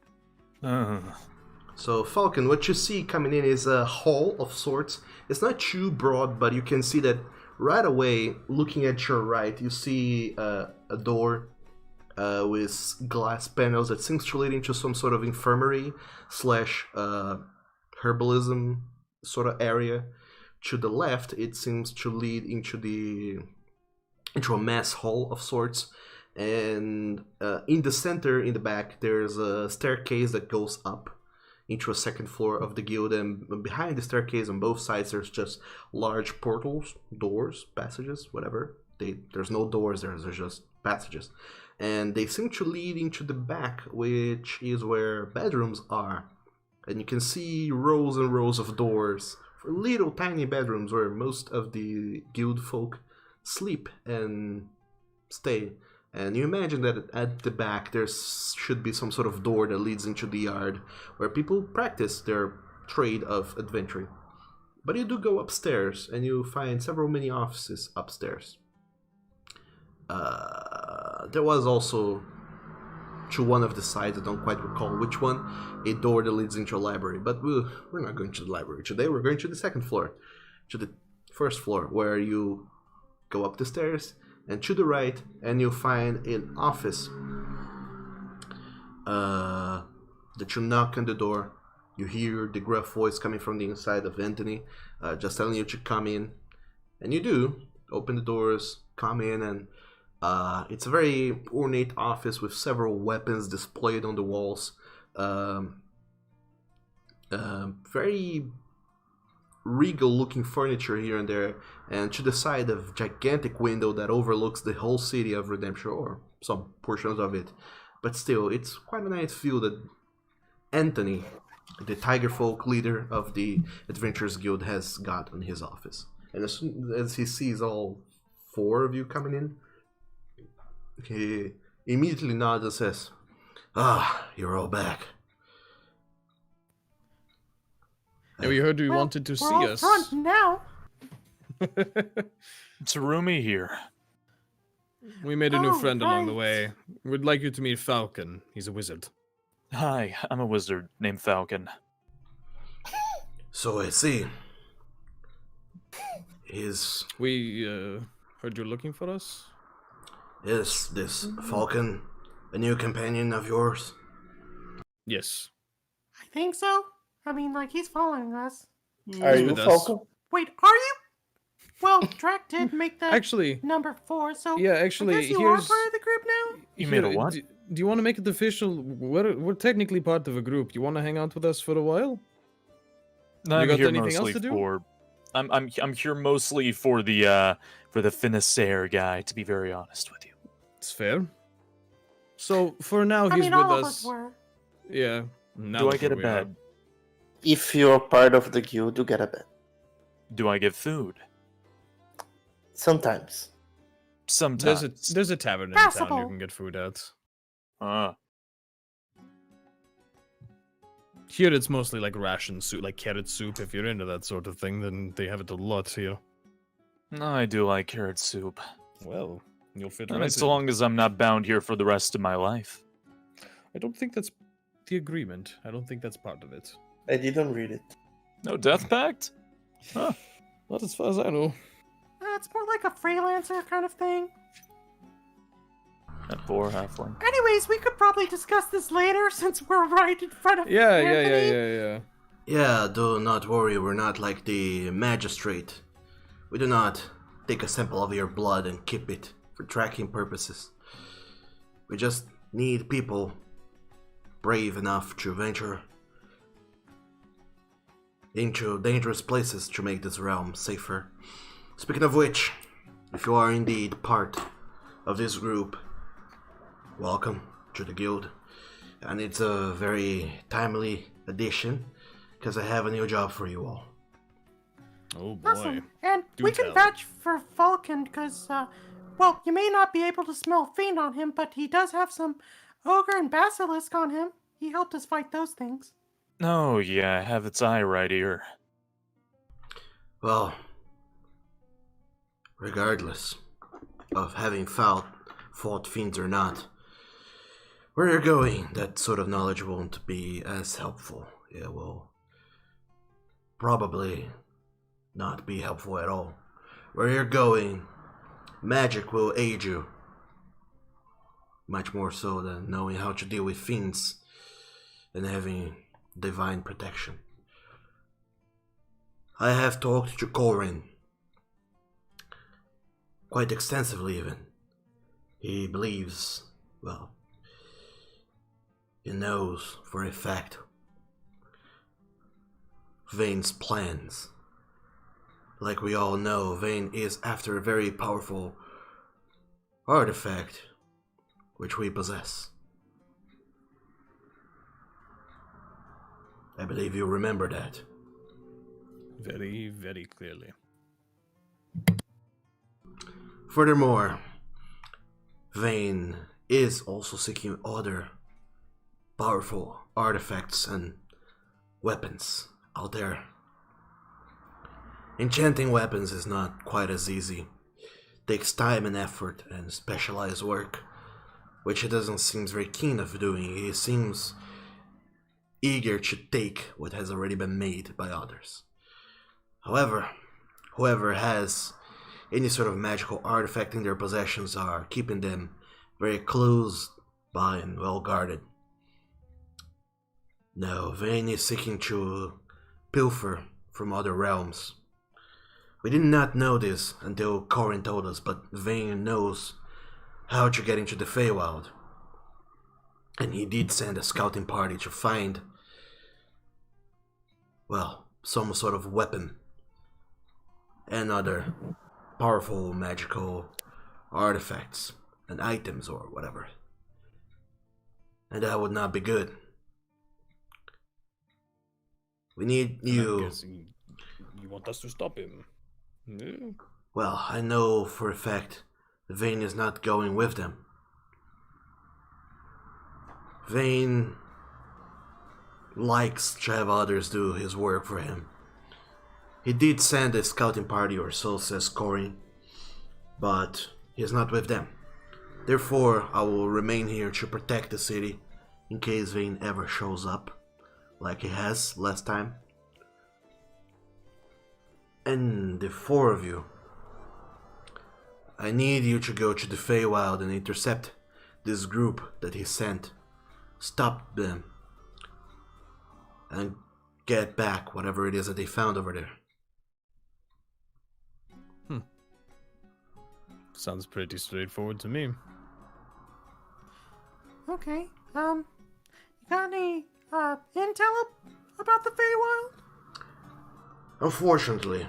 So Falcon, what you see coming in is a hall of sorts. It's not too broad, but you can see that right away, looking at your right, you see a door with glass panels that seems to lead into some sort of infirmary slash herbalism sort of area. To the left, it seems to lead into a mass hall of sorts, and in the center, in the back, there's a staircase that goes up into a second floor of the guild, and behind the staircase on both sides there's just large portals, doors, passages, whatever. There's no doors there, there's just passages. And they seem to lead into the back, which is where bedrooms are. And you can see rows and rows of doors for little tiny bedrooms where most of the guild folk sleep and stay. And you imagine that at the back there should be some sort of door that leads into the yard where people practice their trade of adventuring. But you do go upstairs and you find several mini offices upstairs. There was also, to one of the sides, I don't quite recall which one, a door that leads into a library. But we're not going to the library today, we're going to the second floor. To the first floor, where you go up the stairs and to the right, and you'll find an office. That you knock on the door, you hear the gruff voice coming from the inside of Anthony, just telling you to come in. And you do, open the doors, come in, and it's a very ornate office with several weapons displayed on the walls. Very regal looking furniture here and there, and to the side a gigantic window that overlooks the whole city of Redemption, or some portions of it. But still, it's quite a nice view that Anthony, the Tiger Folk leader of the Adventurers Guild, has got in his office. And as soon as he sees all four of you coming in, he immediately nods and says, "Ah, you're all back." Yeah, we heard you wanted to we're see all us. front now. It's roomy here. We made a new Oh, friend along the right. way. We'd like you to meet Falcon. He's a wizard. Hi, I'm a wizard named Falcon. So I see. Is We heard you're looking for us. this Falcon a new companion of yours? Yes. I think so. I mean, like, he's following us. Are He's you with us. Falcon? Wait, are you? Well, Drac did make that Actually, number 4, so yeah. I Actually, guess you here's. are part of the group now? You made a Here, what? Do you want to make it official? We're technically part of a group. Do you want to hang out with us for a while? I'm got here anything else mostly to do? for. I'm here mostly for the Finistère guy. To be very honest with you. It's fair. So for now, I he's mean, with all of us. us were. Yeah. Now Do I look get a where we are. bed? If you're part of the guild, you get a bed. Do I get food? Sometimes. Sometimes. There's a tavern in town Passable. you can get food at. Here it's mostly like ration soup, like carrot soup. If you're into that sort of thing, then they have it a lot here. I do like carrot soup. Well, you'll fit I right mean, so in. long as I'm not bound here for the rest of my life. I don't think that's the agreement. I don't think that's part of it. I didn't read it. No death pact? Huh. Not as far as I know. It's more like a freelancer kind of thing. That poor halfling. Anyways, we could probably discuss this later since we're right in front of Anthony. Yeah. Yeah, do not worry, we're not like the magistrate. We do not take a sample of your blood and keep it for tracking purposes. We just need people brave enough to venture into dangerous places to make this realm safer. Speaking of which, if you are indeed part of this group, welcome to the guild. And it's a very timely addition, because I have a new job for you all. Oh boy. Awesome. And Do we can tell. vouch for Vulcan because, well, you may not be able to smell fiend on him, but he does have some ogre and basilisk on him. He helped us fight those things. Oh, yeah, I have its eye right here. Well, regardless of having fought fiends or not, where you're going, that sort of knowledge won't be as helpful. It will probably not be helpful at all. Where you're going, magic will aid you. Much more so than knowing how to deal with fiends and having divine protection. I have talked to Corin quite extensively even. He believes, well, he knows for a fact Vane's plans. Like we all know, Vane is after a very powerful artifact which we possess. I believe you remember that. Very, very clearly. Furthermore, Vane is also seeking other powerful artifacts and weapons out there. Enchanting weapons is not quite as easy. Takes time and effort and specialized work, which he doesn't seem very keen of doing. He seems eager to take what has already been made by others. However, whoever has any sort of magical artifact in their possessions are keeping them very close by and well guarded. No, Vane is seeking to pilfer from other realms. We did not know this until Corin told us, but Vane knows how to get into the Feywild. And he did send a scouting party to find, well, some sort of weapon and other powerful magical artifacts and items or whatever. And that would not be good. We need I'm you. guessing you want us to stop him. Yeah. Well, I know for a fact Vane is not going with them. Vane likes to have others do his work for him. He did send a scouting party or so, says Corin, but he is not with them. Therefore, I will remain here to protect the city in case Vane ever shows up, like he has last time. And the four of you, I need you to go to the Feywild and intercept this group that he sent. Stop them. And get back whatever it is that they found over there. Sounds pretty straightforward to me. Okay. You got any intel about the Feywild? Unfortunately,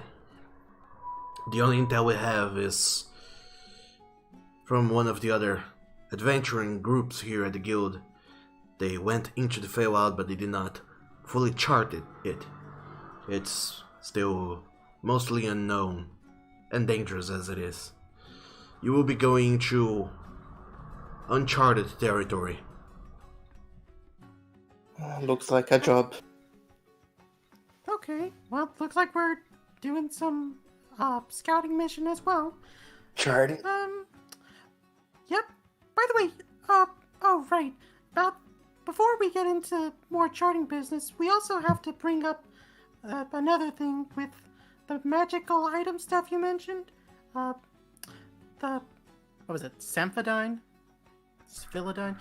the only intel we have is from one of the other adventuring groups here at the guild. They went into the Feywild, but they did not fully chart it. It's still mostly unknown and dangerous as it is. You will be going to uncharted territory. Looks like a job. Okay. Well, looks like we're doing some scouting mission as well. Charting. Yep. By the way, oh right. Before we get into more charting business, we also have to bring up another thing with the magical item stuff you mentioned. What was it? Symphodine? Sphilodon.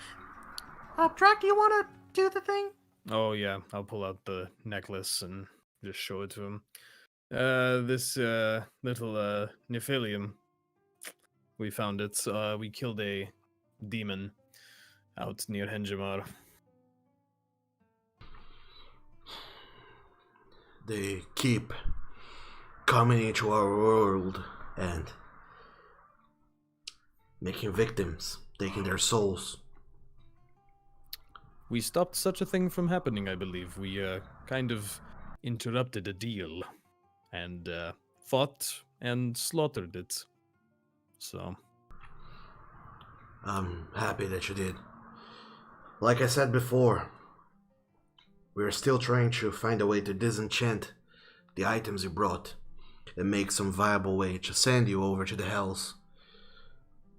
Drac, do you want to do the thing? Oh yeah, I'll pull out the necklace and just show it to him. This little Nephilium, we found it. We killed a demon out near Henjamar. They keep coming into our world and making victims, taking their souls. We stopped such a thing from happening, I believe. We kind of interrupted a deal and fought and slaughtered it. So I'm happy that you did. Like I said before, we're still trying to find a way to disenchant the items you brought and make some viable way to send you over to the Hells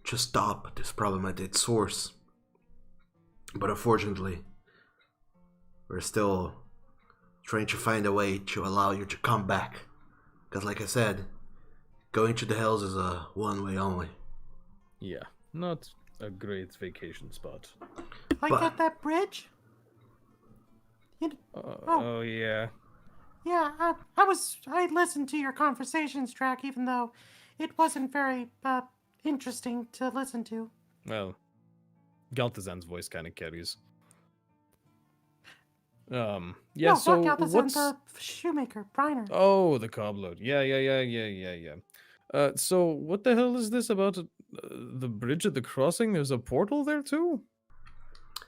to stop this problem at its source. But unfortunately, we're still trying to find a way to allow you to come back. Because like I said, going to the Hells is a one-way only. yeah, not a great vacation spot. Like But- at that bridge? Oh yeah. Yeah, I listened to your conversations, Drac, even though it wasn't very, interesting to listen to. Well, Galtazan's voice kind of carries. Yeah. No, So not Galthazan, what's? the shoemaker, Briner. Oh, the cobbler. Yeah. So what the hell is this about the bridge at the crossing? There's a portal there too.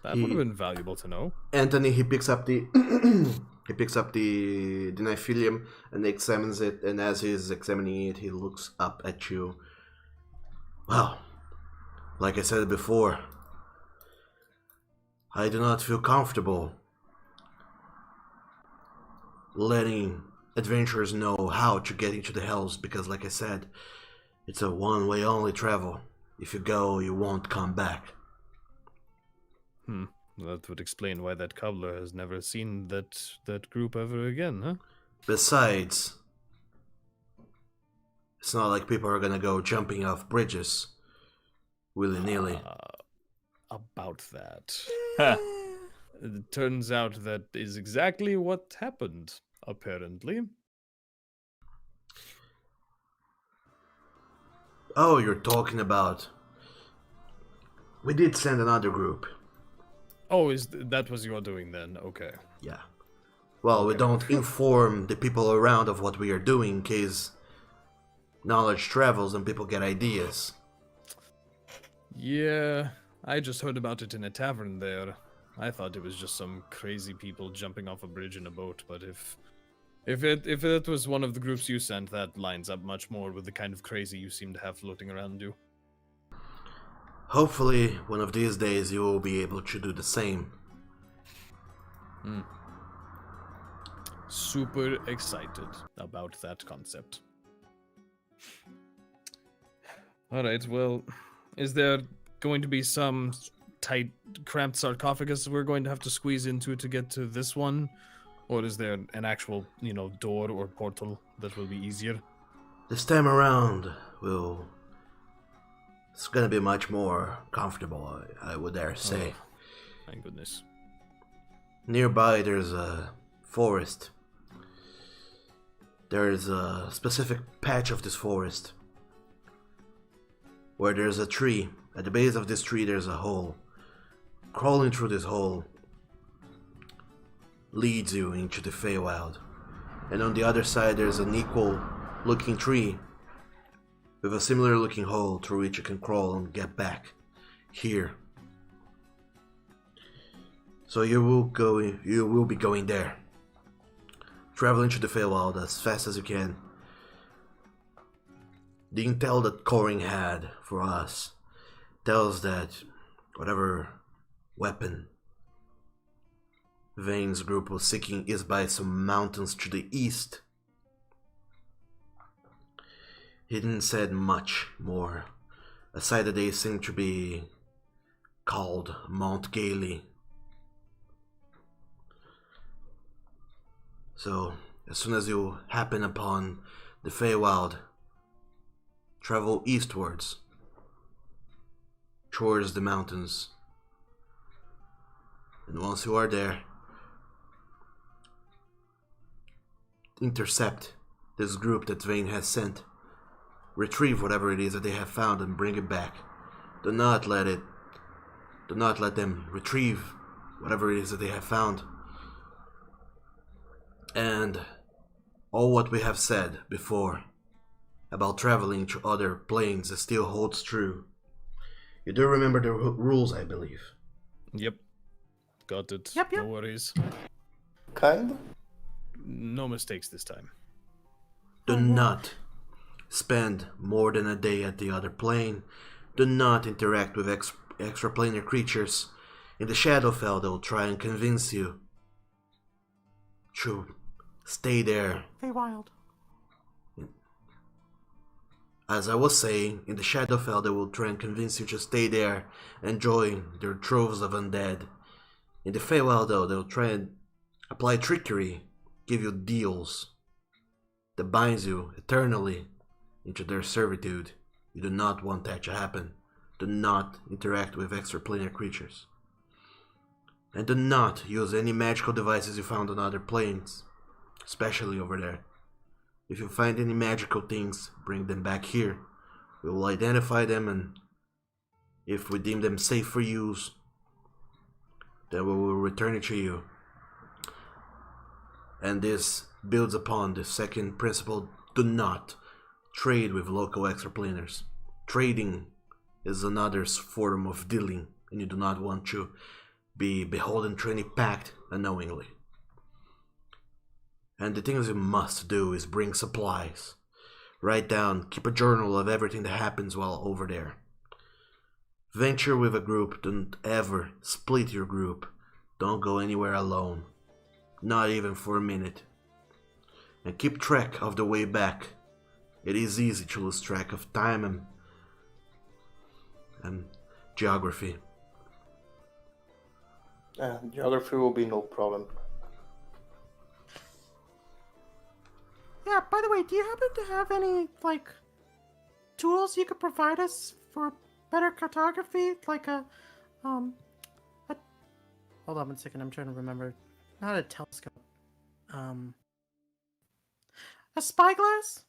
That would have been valuable to know. Anthony, he picks up the he picks up the Nephilium and examines it, and as he's examining it, he looks up at you. Well, like I said before, I do not feel comfortable letting adventurers know how to get into the Hells because, like I said, it's a one-way only travel. If you go, you won't come back. That would explain why that cobbler has never seen that group ever again, huh? Besides, it's not like people are gonna go jumping off bridges willy-nilly. About that. Huh. It turns out that is exactly what happened, apparently. Oh, you're talking about... We did send another group. Oh, that was your doing then? Okay. Yeah. Well, we don't inform the people around of what we are doing in case knowledge travels and people get ideas. Yeah, I just heard about it in a tavern there. I thought it was just some crazy people jumping off a bridge in a boat, but if it was one of the groups you sent, that lines up much more with the kind of crazy you seem to have floating around you. Hopefully, one of these days you will be able to do the same. Super excited about that concept. Alright, well, is there going to be some tight, cramped sarcophagus we're going to have to squeeze into to get to this one? Or is there an actual, door or portal that will be easier? This time around, it's gonna be much more comfortable, I would dare say. Oh, thank goodness. Nearby, there's a forest. There's a specific patch of this forest where there's a tree. At the base of this tree, there's a hole. Crawling through this hole leads you into the Feywild. And on the other side, there's an equal-looking tree with a similar-looking hole through which you can crawl and get back here. So you will be going there. Traveling to the Feywild as fast as you can. The intel that Coring had for us tells that whatever weapon Vane's group was seeking is by some mountains to the east. He didn't say much more, aside that they seem to be called Mount Gailey. So, as soon as you happen upon the Feywild, travel eastwards towards the mountains. And once you are there, intercept this group that Vayne has sent. Retrieve whatever it is that they have found and bring it back. Do not let them retrieve whatever it is that they have found. And all what we have said before about traveling to other planes still holds true. You do remember the rules, I believe. Yep. Got it. Yep. No worries. Kind? No mistakes this time. Do not spend more than a day at the other plane. Do not interact with extraplanar creatures. In the Shadowfell, they'll try and convince you to stay there. Feywild. As I was saying, in the Shadowfell, they will try and convince you to stay there, enjoying their troves of undead. In the Feywild, though, they'll try and apply trickery, give you deals that binds you eternally into their servitude. You do not want that to happen. Do not interact with extraplanar creatures. And do not use any magical devices you found on other planes, especially over there. If you find any magical things, bring them back here. We will identify them, and if we deem them safe for use, then we will return it to you. And this builds upon the second principle: do not trade with local extraplaners. Trading is another form of dealing, and you do not want to be beholden to any pact unknowingly. And the things you must do is bring supplies. Write down, keep a journal of everything that happens while over there. Venture with a group, don't ever split your group. Don't go anywhere alone. Not even for a minute. And keep track of the way back. It is easy to lose track of time and geography. Geography will be no problem. Yeah, by the way, do you happen to have any, like, tools you could provide us for better cartography? Like hold on 1 second, I'm trying to remember. Not a telescope. A spyglass?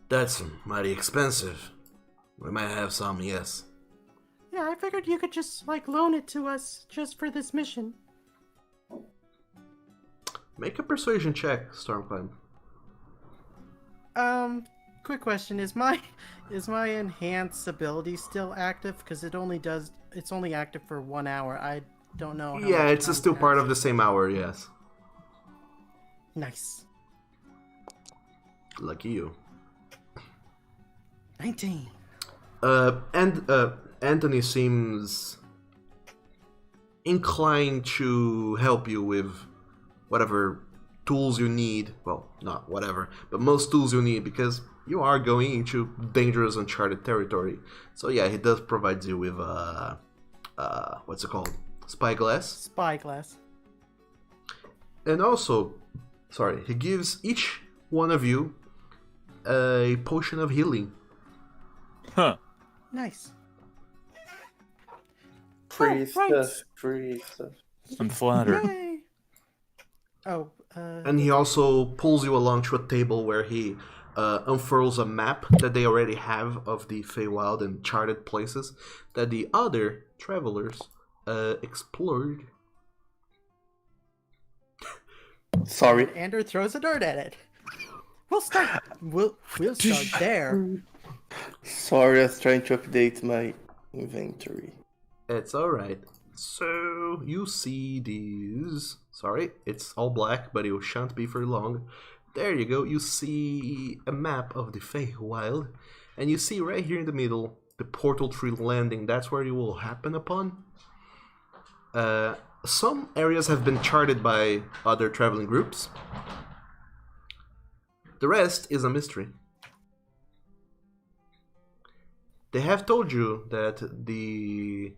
That's mighty expensive. We might have some, yes. Yeah, I figured you could just, like, loan it to us just for this mission. Make a persuasion check, Stormclimb. Quick question: Is my enhance ability still active? Because it's only active for 1 hour. I don't know. How Yeah, much it's time still part of the passes. same hour, yes. Nice. Lucky you. 19. Anthony seems inclined to help you with whatever tools you need. Well, not whatever, but most tools you need, because you are going into dangerous, uncharted territory. So yeah, he does provide you with what's it called? Spyglass. Spyglass. And also, he gives each one of you a potion of healing. Huh. Nice. Free right. stuff. I'm flattered. Yay. Oh, And he also pulls you along to a table where he unfurls a map that they already have of the Feywild and charted places that the other travelers explored. Sorry. Andrew throws a dart at it. We'll start there. Sorry, I was trying to update my inventory. It's alright. So, you see these... Sorry, it's all black, but it shan't be for long. There you go, you see a map of the Feywild. And you see right here in the middle, the Portal Tree Landing. That's where you will happen upon. Some areas have been charted by other traveling groups. The rest is a mystery. They have told you that the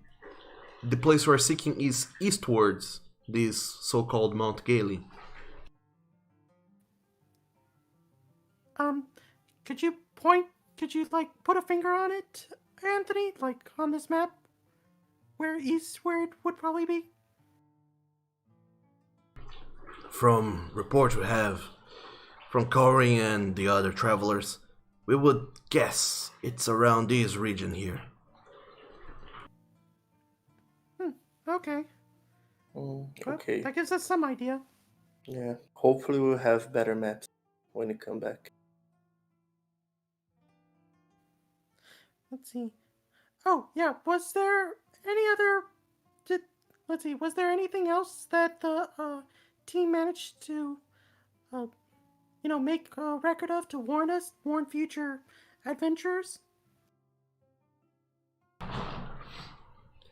place we are seeking is eastwards, this so-called Mount Gailey. Could you point could you like put a finger on it, Anthony? Like on this map, where it would probably be? From reports we have from Corey and the other travelers, we would guess it's around this region here. Okay. Well, Okay. that gives us some idea. Yeah. Hopefully we'll have better maps when we come back. Let's see. Oh, yeah. Was there any other? Let's see. Was there anything else that the team managed to, make a record of to warn future adventurers?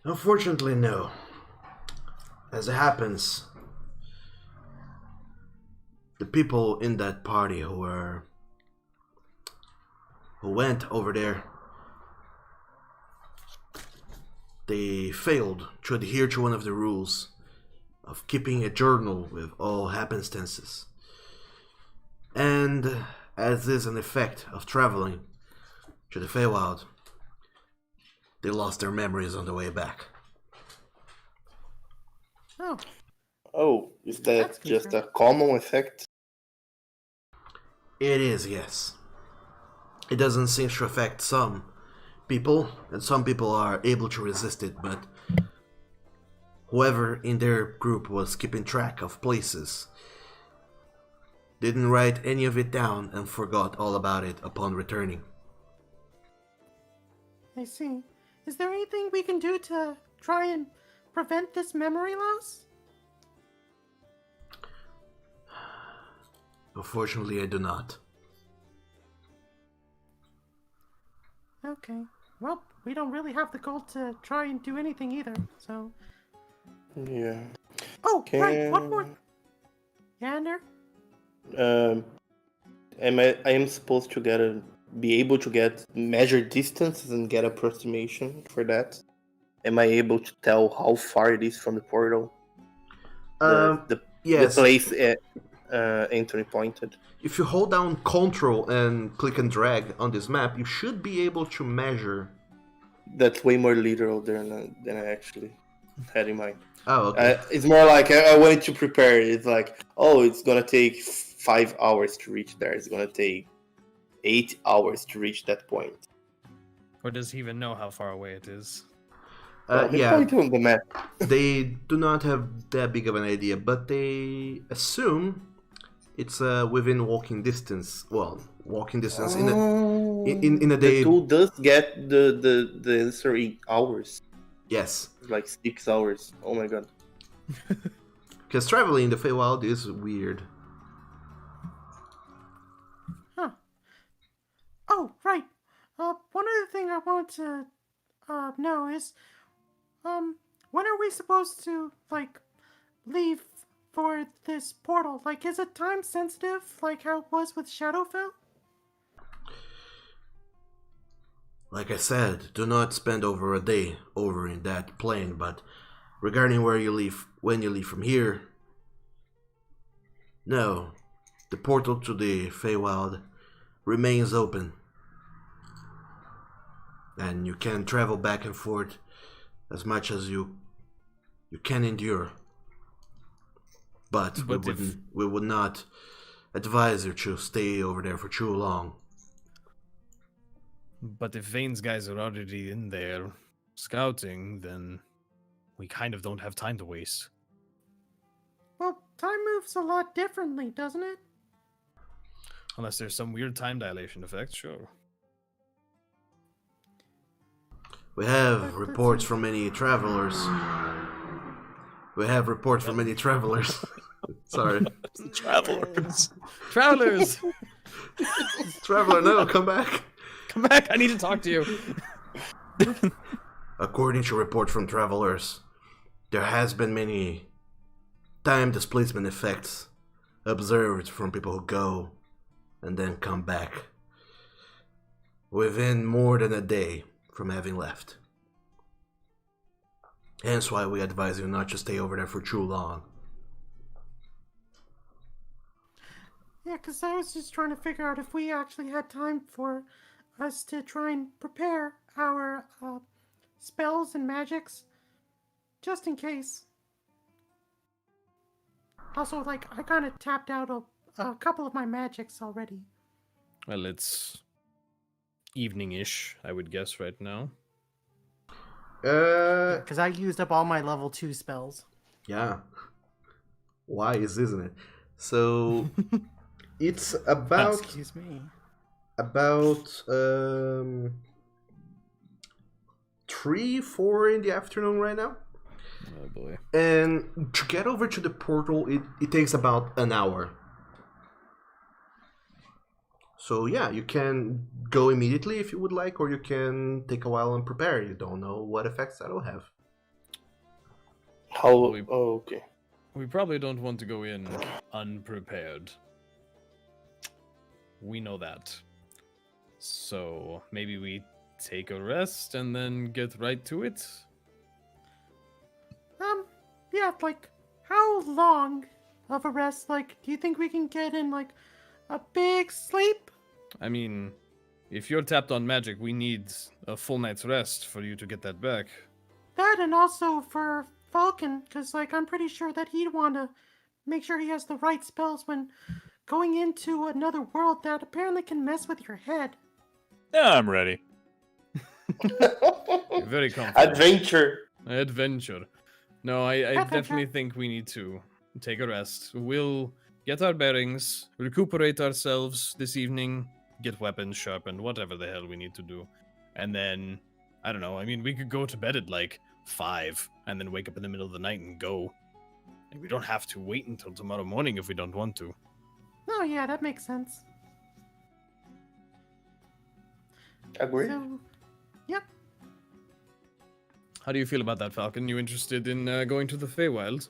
Unfortunately, no. As it happens, the people in that party who went over there, they failed to adhere to one of the rules of keeping a journal with all happenstances. And as is an effect of traveling to the Feywild, they lost their memories on the way back. Oh, Oh, is That's that just a concerning. common effect? It is, yes. It doesn't seem to affect some people, and some people are able to resist it, but whoever in their group was keeping track of places didn't write any of it down and forgot all about it upon returning. I see. Is there anything we can do to try and prevent this memory loss? Unfortunately, I do not. Okay. Well, we don't really have the goal to try and do anything either, so... Yeah. Oh, right, one Can- more... Yander? I am supposed to be able to get measure distances and get approximation for that. Am I able to tell how far it is from the portal? The Yes. place Anthony pointed. If you hold down Control and click and drag on this map, you should be able to measure. That's way more literal than I actually had in mind. Oh, okay. It's more like I wanted to prepare. It's like, oh, it's gonna take 5 hours to reach there. It's gonna take 8 hours to reach that point. Or does he even know how far away it is? He Yeah, pointed on the map. they do not have that big of an idea, but they assume it's within walking distance. Well, walking distance in a day. The tool does get the answer in hours, Yes, like 6 hours. Oh my god. because traveling in the Feywild is weird. Huh. Oh, right. One other thing I want to know is, when are we supposed to, like, leave for this portal? Like, is it time sensitive, like how it was with Shadowfell? Like I said, do not spend over a day over in that plane, but regarding when you leave from here, no, the portal to the Feywild remains open. And you can travel back and forth as much as you can endure. But we would not advise you to stay over there for too long. But if Vane's guys are already in there scouting, then we kind of don't have time to waste. Well, time moves a lot differently, doesn't it? Unless there's some weird time dilation effect, sure. We have reports from many travelers. Sorry. Travelers. Travelers! Traveler, no, come back. Come back, I need to talk to you. According to reports from travelers, there has been many time displacement effects observed from people who go and then come back within more than a day from having left. Hence why we advise you not to stay over there for too long. Yeah, because I was just trying to figure out if we actually had time for us to try and prepare our spells and magics, just in case. Also, like, I kind of tapped out a couple of my magics already. Well, it's evening-ish, I would guess, right now. Because I used up all my level 2 spells. Yeah. Wise, isn't it? So it's about Excuse me. about 3-4 in the afternoon right now. Oh boy. And to get over to the portal, it takes about an hour. So yeah, you can go immediately if you would like, or you can take a while and prepare. You don't know what effects that'll have. How? We- Oh, okay. We probably don't want to go in unprepared. We know that. So maybe we take a rest and then get right to it? Yeah, like, how long of a rest? Like, do you think we can get in, like, a big sleep? I mean, if you're tapped on magic, we need a full night's rest for you to get that back. That, and also for Falcon, because, like, I'm pretty sure that he'd want to make sure he has the right spells when going into another world that apparently can mess with your head. Yeah, I'm ready. You're very comfortable. Adventure. No, I Adventure. definitely think we need to take a rest. We'll get our bearings, recuperate ourselves this evening, get weapons sharpened, whatever the hell we need to do. And then, I don't know, I mean, we could go to bed at like 5 and then wake up in the middle of the night and go. And we don't have to wait until tomorrow morning if we don't want to. Oh, yeah, that makes sense. Agreed. So, yep. How do you feel about that, Falcon? You interested in going to the Feywild?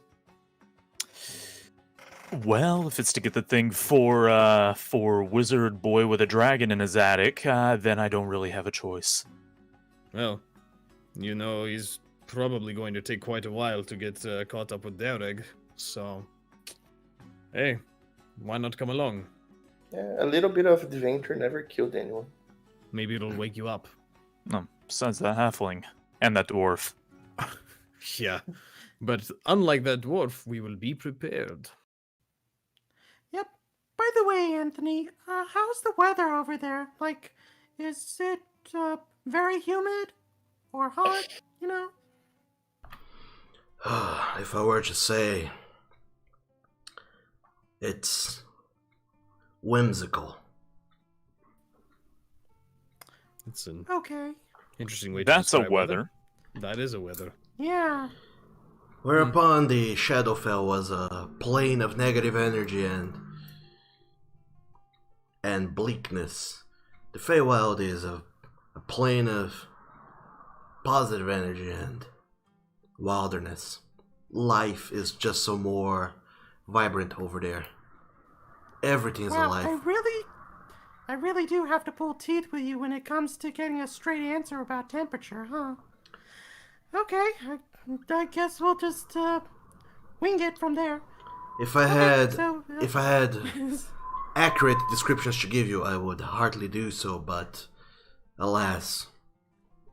Well, if it's to get the thing for wizard boy with a dragon in his attic, then I don't really have a choice. Well, you know, he's probably going to take quite a while to get caught up with Derek, so... Hey, why not come along? Yeah, a little bit of adventure never killed anyone. Maybe it'll wake you up. No, besides that halfling and that dwarf. Yeah, but unlike that dwarf, we will be prepared. Yep. By the way, Anthony, how's the weather over there? Like, is it very humid or hot? You know? If I were to say, it's whimsical. It's an Okay. interesting way to That's a describe weather. That is a weather. Yeah. Whereupon the Shadowfell was a plane of negative energy and bleakness. The Feywild is a plane of positive energy and wilderness. Life is just so more vibrant over there. Everything's Well, alive. I really do have to pull teeth with you when it comes to getting a straight answer about temperature, huh? Okay, I guess we'll just wing it from there. If I had so, accurate descriptions to give you, I would hardly do so, but alas,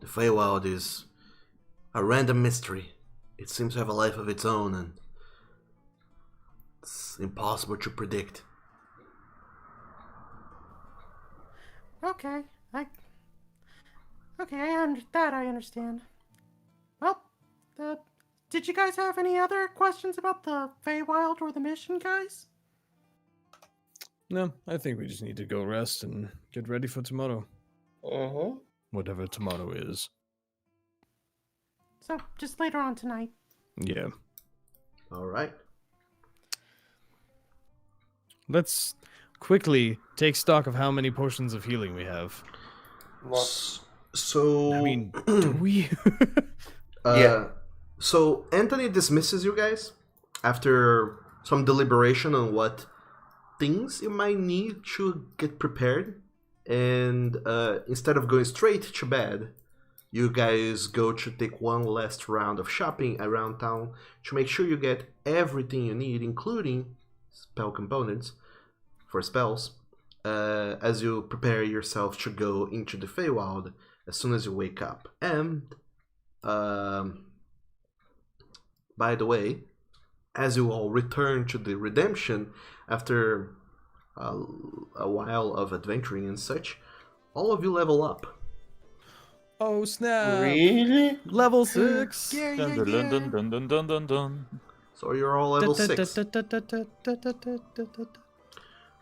the Feywild is a random mystery. It seems to have a life of its own, and it's impossible to predict. Okay, I understand. Well, did you guys have any other questions about the Feywild or the mission, guys? No, I think we just need to go rest and get ready for tomorrow. Mm-hmm. Whatever tomorrow is. So, just later on tonight. Yeah. Alright. Let's quickly take stock of how many potions of healing we have. What? So I mean, do we? Yeah. So Anthony dismisses you guys after some deliberation on what things you might need to get prepared, and instead of going straight to bed, you guys go to take one last round of shopping around town to make sure you get everything you need, including spell components for spells, as you prepare yourself to go into the Feywild as soon as you wake up. And by the way, as you all return to the Redemption after a while of adventuring and such, all of you level up. Oh snap! Really? Level 6. Yeah, Dun, yeah, dun, yeah. dun, dun, dun, dun, dun, dun. So you're all level 6.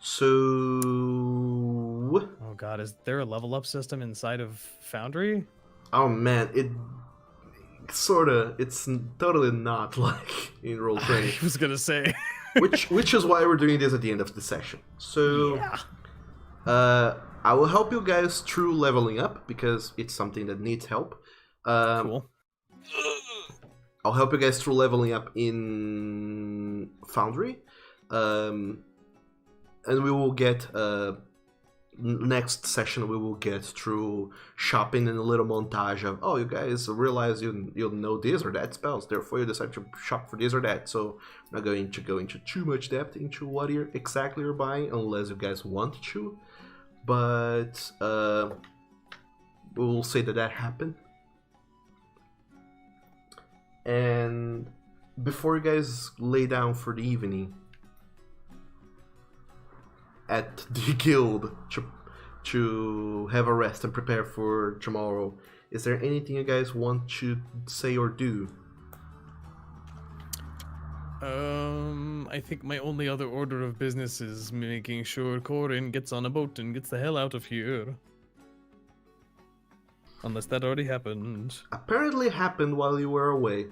So Oh god, is there a level up system inside of Foundry? oh man, it's totally not like in roll 20. I was gonna say. which is why we're doing this at the end of the session. So I will help you guys through leveling up because it's something that needs help. Cool. I'll help you guys through leveling up in Foundry, and we will get next session. We will get through shopping and a little montage of you guys realize you'll know this or that spells, therefore you decide to shop for this or that. So I'm not going to go into too much depth into what you're buying unless you guys want to, but we'll say that happened. And before you guys lay down for the evening at the guild to have a rest and prepare for tomorrow, is there anything you guys want to say or do? I think my only other order of business is making sure Corin gets on a boat and gets the hell out of here. Unless that already happened. Apparently happened while you were away.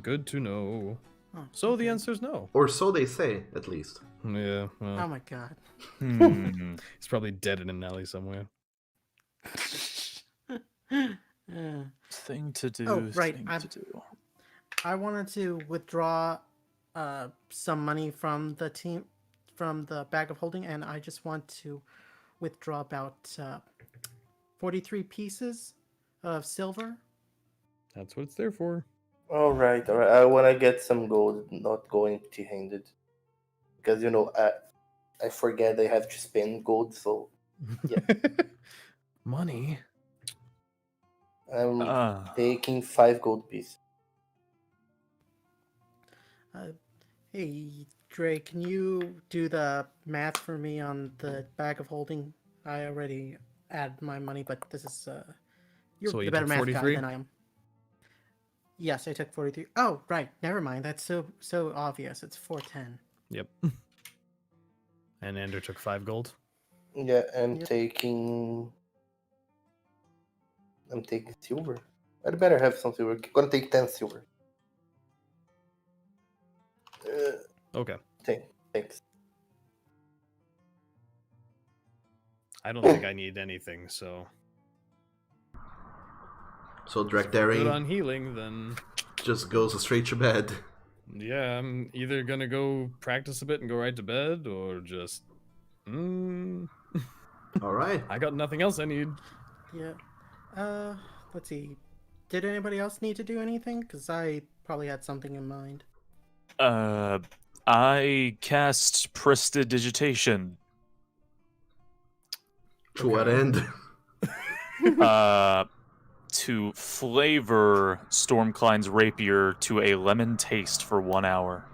Good to know. Oh, So the answer's no. Or so they say, at least. Yeah, well, Oh my god. he's probably dead in an alley somewhere. Thing to do. Oh, right, Thing I'm- to do. I wanted to withdraw some money from the team, from the bag of holding, and I just want to withdraw about 43 pieces of silver. That's what it's there for. All right. I want to get some gold, not go empty-handed, because I forget I have to spend gold, so Money? I'm taking 5 gold pieces. Hey, Dre, can you do the math for me on the bag of holding? I already added my money, but this is you're So the you better took math 43? guy than I am. Yes, I took 43. Oh, right. Never mind. That's so obvious. It's 410. Yep. And Ender took 5 gold. Yeah, I'm Yep. taking silver. I'd better have some silver. Gonna take 10 silver. Okay. Thanks. I don't think I need anything, so. So Good Drakdaring on healing, then. just goes straight to bed. Yeah, I'm either gonna go practice a bit and go right to bed, or just. Alright. I got nothing else I need. Yeah. Let's see. Did anybody else need to do anything? Because I probably had something in mind. I cast Prestidigitation. To what end? To flavor Stormcline's rapier to a lemon taste for 1 hour.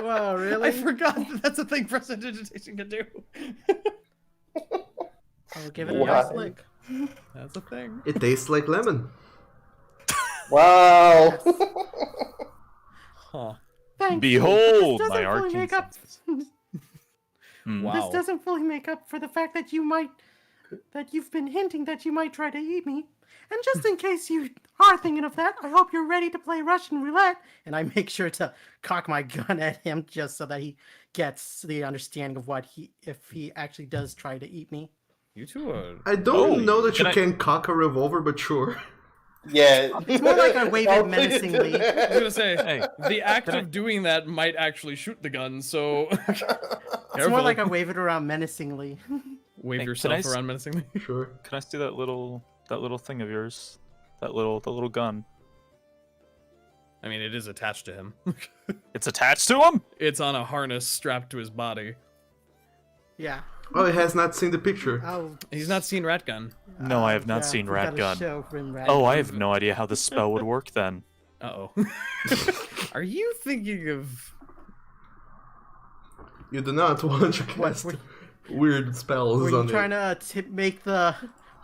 Wow, really? I forgot that that's a thing Prestidigitation can do. I'll give it a Wow. nice lick. That's a thing. It tastes like lemon. Wow. Huh. Thank Behold, you. my arcane make up. Hmm. Wow. This doesn't fully make up for the fact that you've been hinting that you might try to eat me. And just in case you are thinking of that, I hope you're ready to play Russian roulette. And I make sure to cock my gun at him just so that he gets the understanding of if he actually does try to eat me. You two are. I don't know that you can I- can cock a revolver, but sure. Yeah. It's more like I wave it menacingly. I was gonna say, Hey, the act can I- of doing that might actually shoot the gun, so. It's Careful. more like I wave it around menacingly. Wave Hey, can yourself I s- around menacingly. Sure. Can I see that little thing of yours? That little gun. I mean, it is attached to him. It's attached to him? It's on a harness strapped to his body. Yeah. Oh, he has not seen the picture. Oh, He's not seen Ratgun. No, I have not yeah, seen we gotta Ratgun. show him Oh, I Ratgun. have no idea how the spell would work then. Uh-oh. Are you thinking of... You do not want to What, cast were- weird spells Were you on trying it. to make the?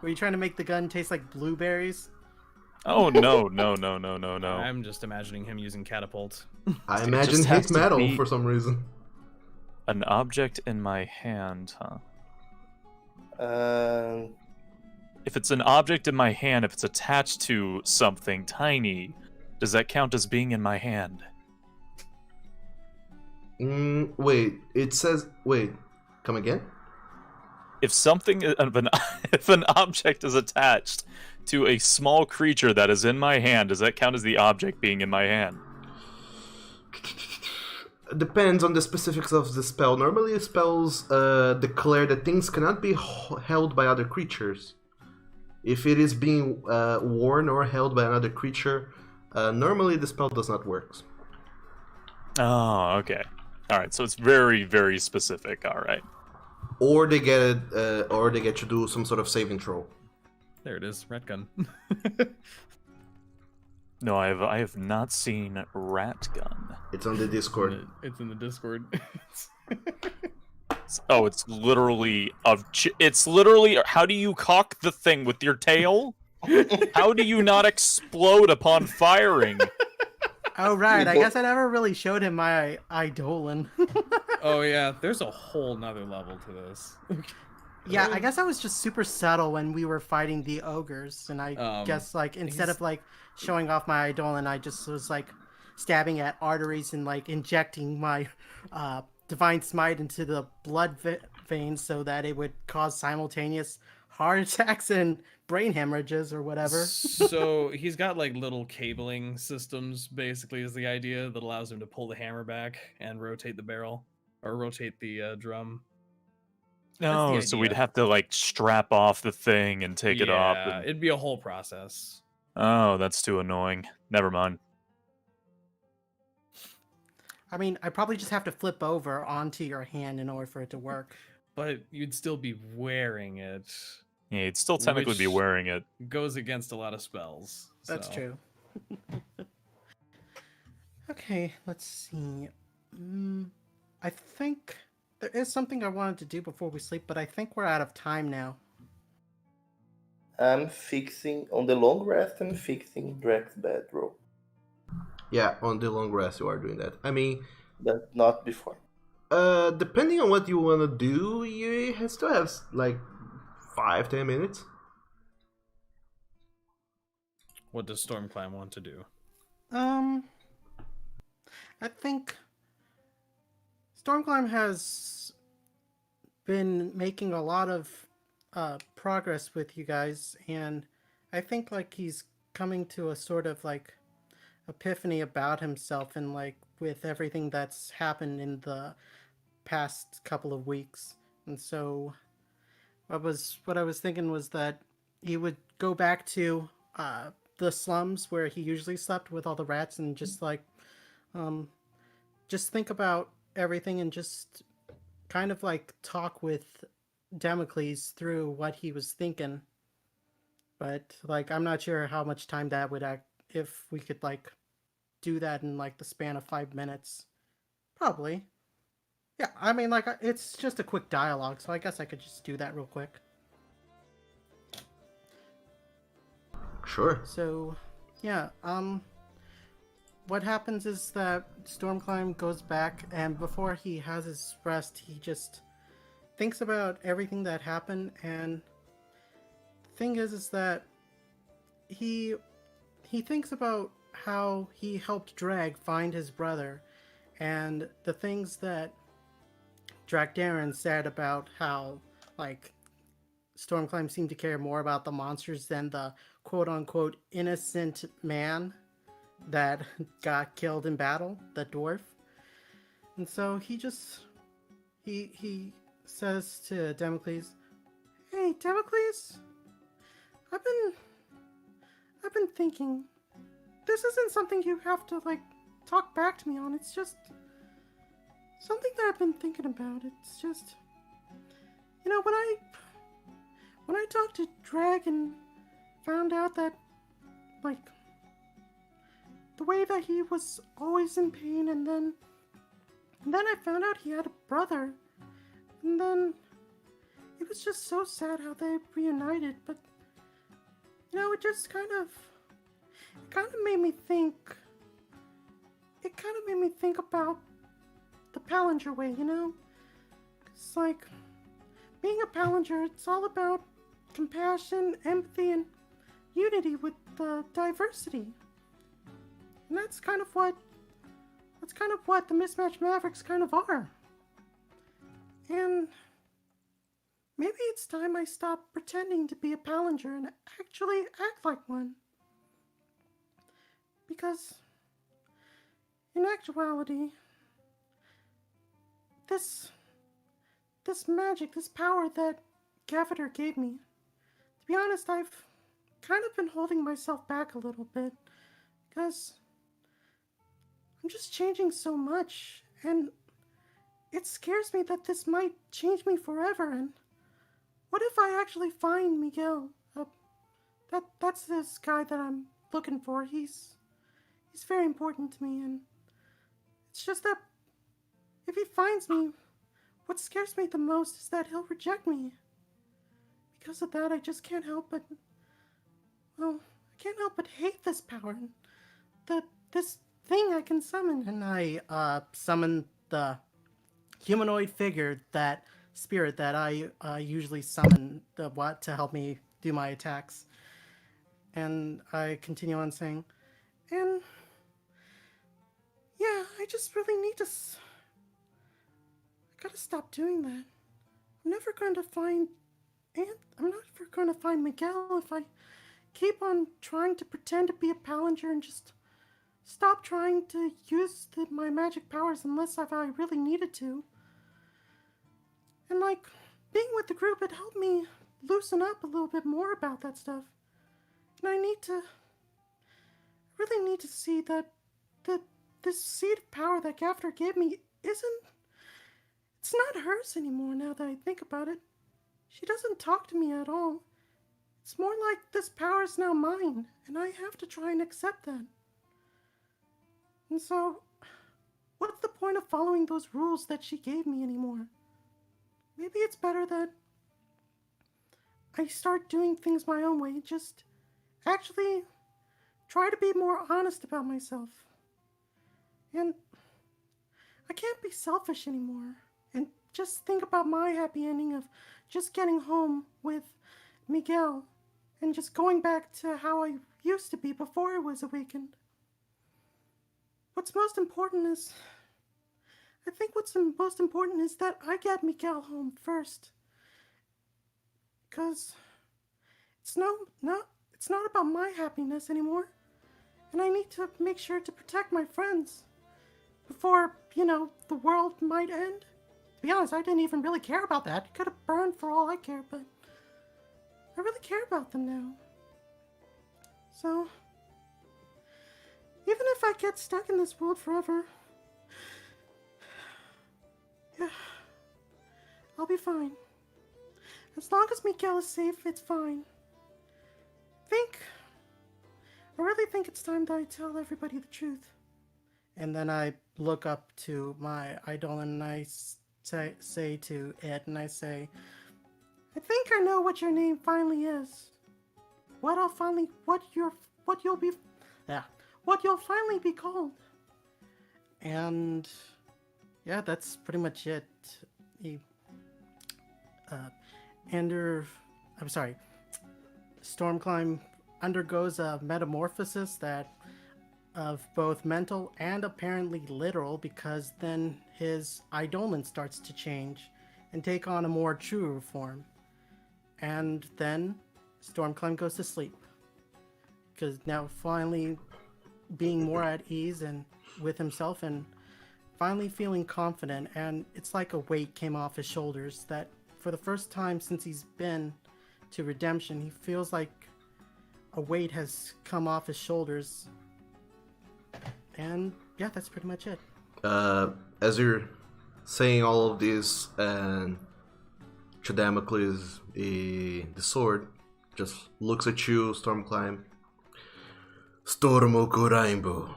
Were you trying to make the gun taste like blueberries? Oh no. I'm just imagining him using catapult. I It imagine just has hate to metal be- for some reason. An object in my hand, huh? If it's an object in my hand, if it's attached to something tiny, does that count as being in my hand? Wait, it says. Wait, come again? If something if an object is attached to a small creature that is in my hand, does that count as the object being in my hand? Depends on the specifics of the spell. Normally, spells declare that things cannot be held by other creatures. If it is being worn or held by another creature, normally the spell does not work. Oh, okay. All right, so it's very, very specific. All right. Or they get it, or they get to do some sort of saving throw. There it is, Ratgun. No, I have not seen Ratgun. It's on the Discord. It's in the Discord. Oh, it's literally it's literally. How do you cock the thing with your tail? How do you not explode upon firing? Oh right, I guess I never really showed him my Eidolon. Oh yeah, there's a whole nother level to this. Yeah, I guess I was just super subtle when we were fighting the ogres, and I guess like instead of like showing off my Eidolon, I just was like stabbing at arteries and like injecting my divine smite into the blood veins so that it would cause simultaneous heart attacks and brain hemorrhages or whatever. So he's got like little cabling systems, basically, is the idea that allows him to pull the hammer back and rotate the barrel or rotate the drum. No, the so we'd idea. have to like strap off the thing and take it off. Yeah, And... it'd be a whole process. Oh, that's too annoying. Never mind. I mean, I probably just have to flip over onto your hand in order for it to work. But you'd still be wearing it. Yeah, you'd still technically be Which- wearing it. Goes against a lot of spells. That's so. true. Okay, let's see. I think there is something I wanted to do before we sleep, but I think we're out of time now. I'm fixing on the long rest. I'm fixing Drex's bedroll, Yeah, on the long rest you are doing that. I mean, but not before. depending on what you want to do, you still have like 5-10 minutes. What does Stormclimb want to do? I think Stormclimb has been making a lot of progress with you guys, and I think like he's coming to a sort of like epiphany about himself and like with everything that's happened in the past couple of weeks. And so what I was thinking was that he would go back to the slums where he usually slept with all the rats and just like just think about everything and just kind of like talk with Damocles through what he was thinking. But like I'm not sure how much time that would if we could like do that in like the span of 5 minutes. Probably. Yeah, I mean like it's just a quick dialogue, so I guess I could just do that real quick. Sure. So, yeah, what happens is that Stormclimb goes back, and before he has his rest, he just thinks about everything that happened, and the thing is that he thinks about how he helped Drag find his brother, and the things that Dragdarin said about how, like, Stormclimb seemed to care more about the monsters than the quote-unquote innocent man that got killed in battle, the dwarf. And so he says to Damocles, "Hey, Damocles, I've been thinking, this isn't something you have to, like, talk back to me on. It's just something that I've been thinking about. It's just, You know, when I talked to Drag and found out that, like, the way that he was always in pain, and then I found out he had a brother, and then it was just so sad how they reunited. But you know, it kind of made me think. It kind of made me think about the Palantir way, you know? It's like, being a Palantir, it's all about compassion, empathy, and unity with diversity. And that's kind of what the Mismatched Mavericks kind of are. And maybe it's time I stop pretending to be a Palantir and actually act like one. Because in actuality, this magic, this power that Gavatar gave me, to be honest, I've kind of been holding myself back a little bit, because I'm just changing so much, and it scares me that this might change me forever. And what if I actually find Miguel? That's this guy that I'm looking for. He's very important to me, and it's just that if he finds me, what scares me the most is that he'll reject me. Because of that, I just can't help but hate this power, this thing I can summon. And I summon the humanoid figure, that spirit that I usually summon to help me do my attacks. And I continue on saying, and yeah, I just really need to. I gotta stop doing that. I'm never going to find Miguel if I keep on trying to pretend to be a Palantir and just stop trying to use my magic powers unless I really needed to. And like, being with the group, it helped me loosen up a little bit more about that stuff. And I really need to see that this seed of power that Gavatar gave me it's not hers anymore now that I think about it. She doesn't talk to me at all. It's more like this power is now mine, and I have to try and accept that. And so, what's the point of following those rules that she gave me anymore? Maybe it's better that I start doing things my own way, just actually try to be more honest about myself. And I can't be selfish anymore and just think about my happy ending of just getting home with Miguel and just going back to how I used to be before I was awakened. What's most important is that I get Miguel home first. Because it's not about my happiness anymore. And I need to make sure to protect my friends before, the world might end. To be honest, I didn't even really care about that. It could have burned for all I care, but I really care about them now. So, even if I get stuck in this world forever, yeah, I'll be fine. As long as Miguel is safe, it's fine. I really think it's time that I tell everybody the truth. And then I look up to my idol and I say to it, and I say, I think I know what your name finally is. What you'll finally be called. And yeah, that's pretty much it. Stormclimb undergoes a metamorphosis that of both mental and apparently literal, because then his Eidolon starts to change and take on a more true form. And then Stormclimb goes to sleep, because now finally being more at ease and with himself and finally feeling confident, and it's like a weight came off his shoulders that for the first time since he's been to Redemption, he feels like a weight has come off his shoulders. And yeah, that's pretty much it. As you're saying all of this and to Damocles the sword, just looks at you, Stormclimb. Stormoku Rainbow.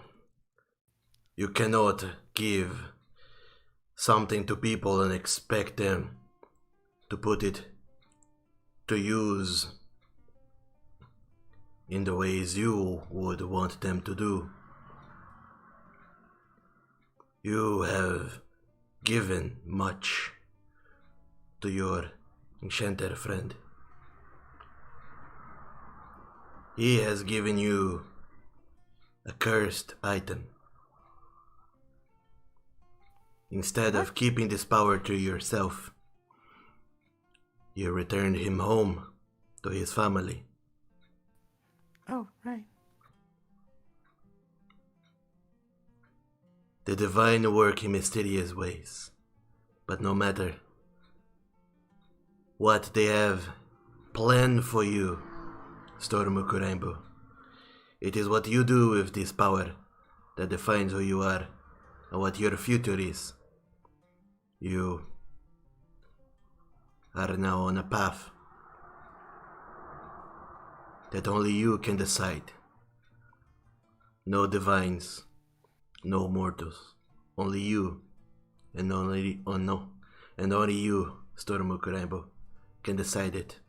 You cannot give something to people and expect them to put it to use in the ways you would want them to do. You have given much to your enchanter friend. He has given you a cursed item. Instead of keeping this power to yourself, you returned him home to his family. Oh, right. The divine work in mysterious ways, but no matter what they have planned for you, Stormoku Rainbow, it is what you do with this power that defines who you are and what your future is. You are now on a path that only you can decide. No divines, no mortals, only you, and only you, Stormoku Rainbow, can decide it.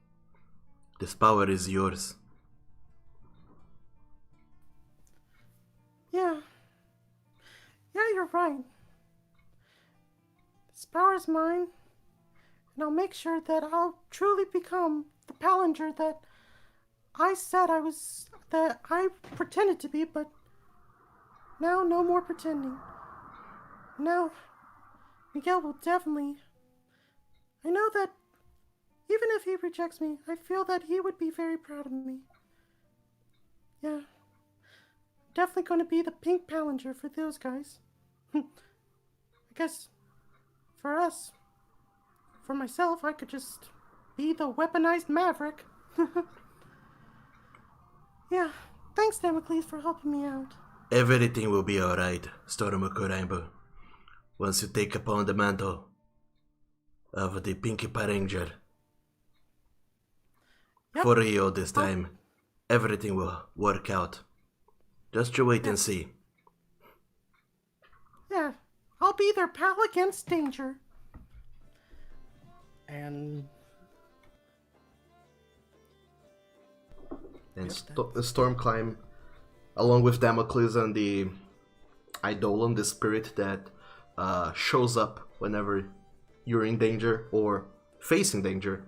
This power is yours. Yeah, you're right. This power is mine, and I'll make sure that I'll truly become the Palantir that I pretended to be, but now no more pretending. Now, Miguel will definitely... I know that even if he rejects me, I feel that he would be very proud of me. Yeah. Definitely going to be the pink Palantir for those guys. I guess for us, for myself, I could just be the weaponized maverick. Yeah, thanks Damocles for helping me out. Everything will be alright, Stormoku Rainbow. Once you take upon the mantle of the Pinky Ranger. Yep. For real this time, everything will work out. Just you wait and see. Yeah, I'll be their pal against danger. And Stormclimb, along with Damocles and the Eidolon, the spirit that shows up whenever you're in danger or facing danger.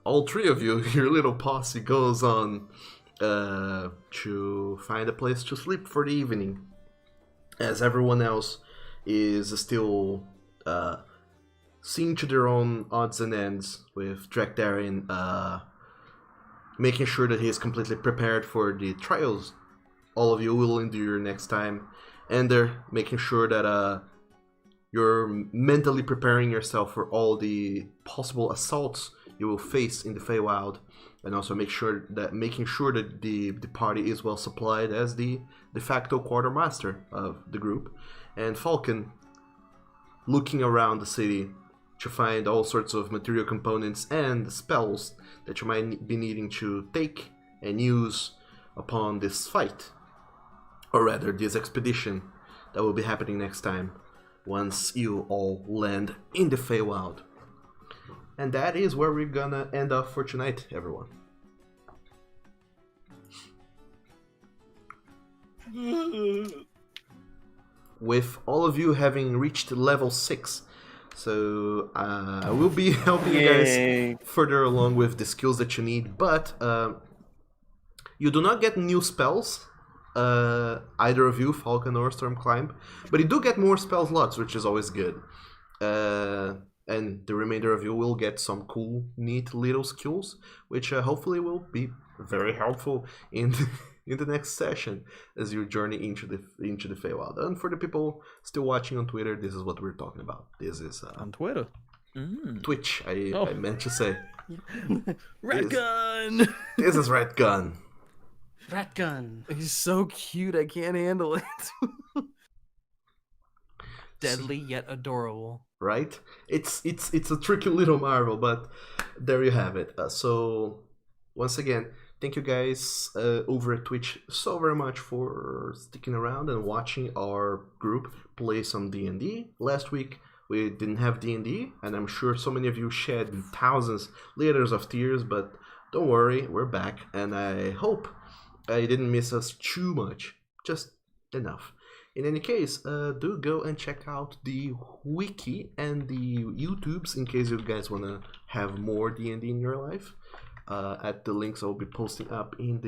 All three of you, your little posse, goes on to find a place to sleep for the evening, as everyone else is still seeing to their own odds and ends, with Drakdarin making sure that he is completely prepared for the trials all of you will endure next time, and they're making sure that you're mentally preparing yourself for all the possible assaults you will face in the Feywild, and also making sure that the party is well supplied as the de facto quartermaster of the group. And Falcon, looking around the city to find all sorts of material components and spells that you might be needing to take and use upon this fight, or rather this expedition that will be happening next time once you all land in the Feywild. And that is where we're gonna end up for tonight, everyone. With all of you having reached level 6, so I will be helping you guys further along with the skills that you need, but you do not get new spells, either of you, Falcon or Stormclimb, but you do get more spell slots, which is always good. And the remainder of you will get some cool, neat little skills, which hopefully will be very helpful in the next session as you journey into the Feywild. And for the people still watching on Twitter, this is what we're talking about. This is On Twitter. Twitch. I meant to say. Rat Gun! This is Rat Gun. Rat Gun. He's so cute, I can't handle it. Deadly yet adorable. right? It's a tricky little marvel, but there you have it. So once again, thank you guys over at Twitch so very much for sticking around and watching our group play some D&D. Last week we didn't have D&D, and I'm sure so many of you shed thousands liters of tears, but don't worry, we're back, and I hope I didn't miss us too much, just enough. In any case, do go and check out the wiki and the YouTubes in case you guys want to have more D&D in your life. At the links I'll be posting up in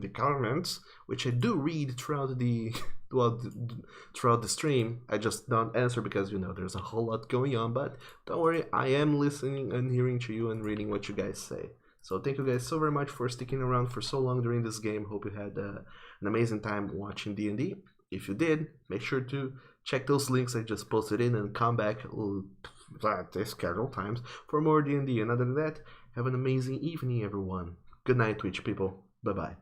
the comments, which I do read throughout the throughout the stream. I just don't answer because there's a whole lot going on. But don't worry, I am listening and hearing to you and reading what you guys say. So thank you guys so very much for sticking around for so long during this game. Hope you had an amazing time watching D&D. If you did, make sure to check those links I just posted in and come back at the scheduled times for more D&D. And other than that, have an amazing evening, everyone. Good night, Twitch people. Bye-bye.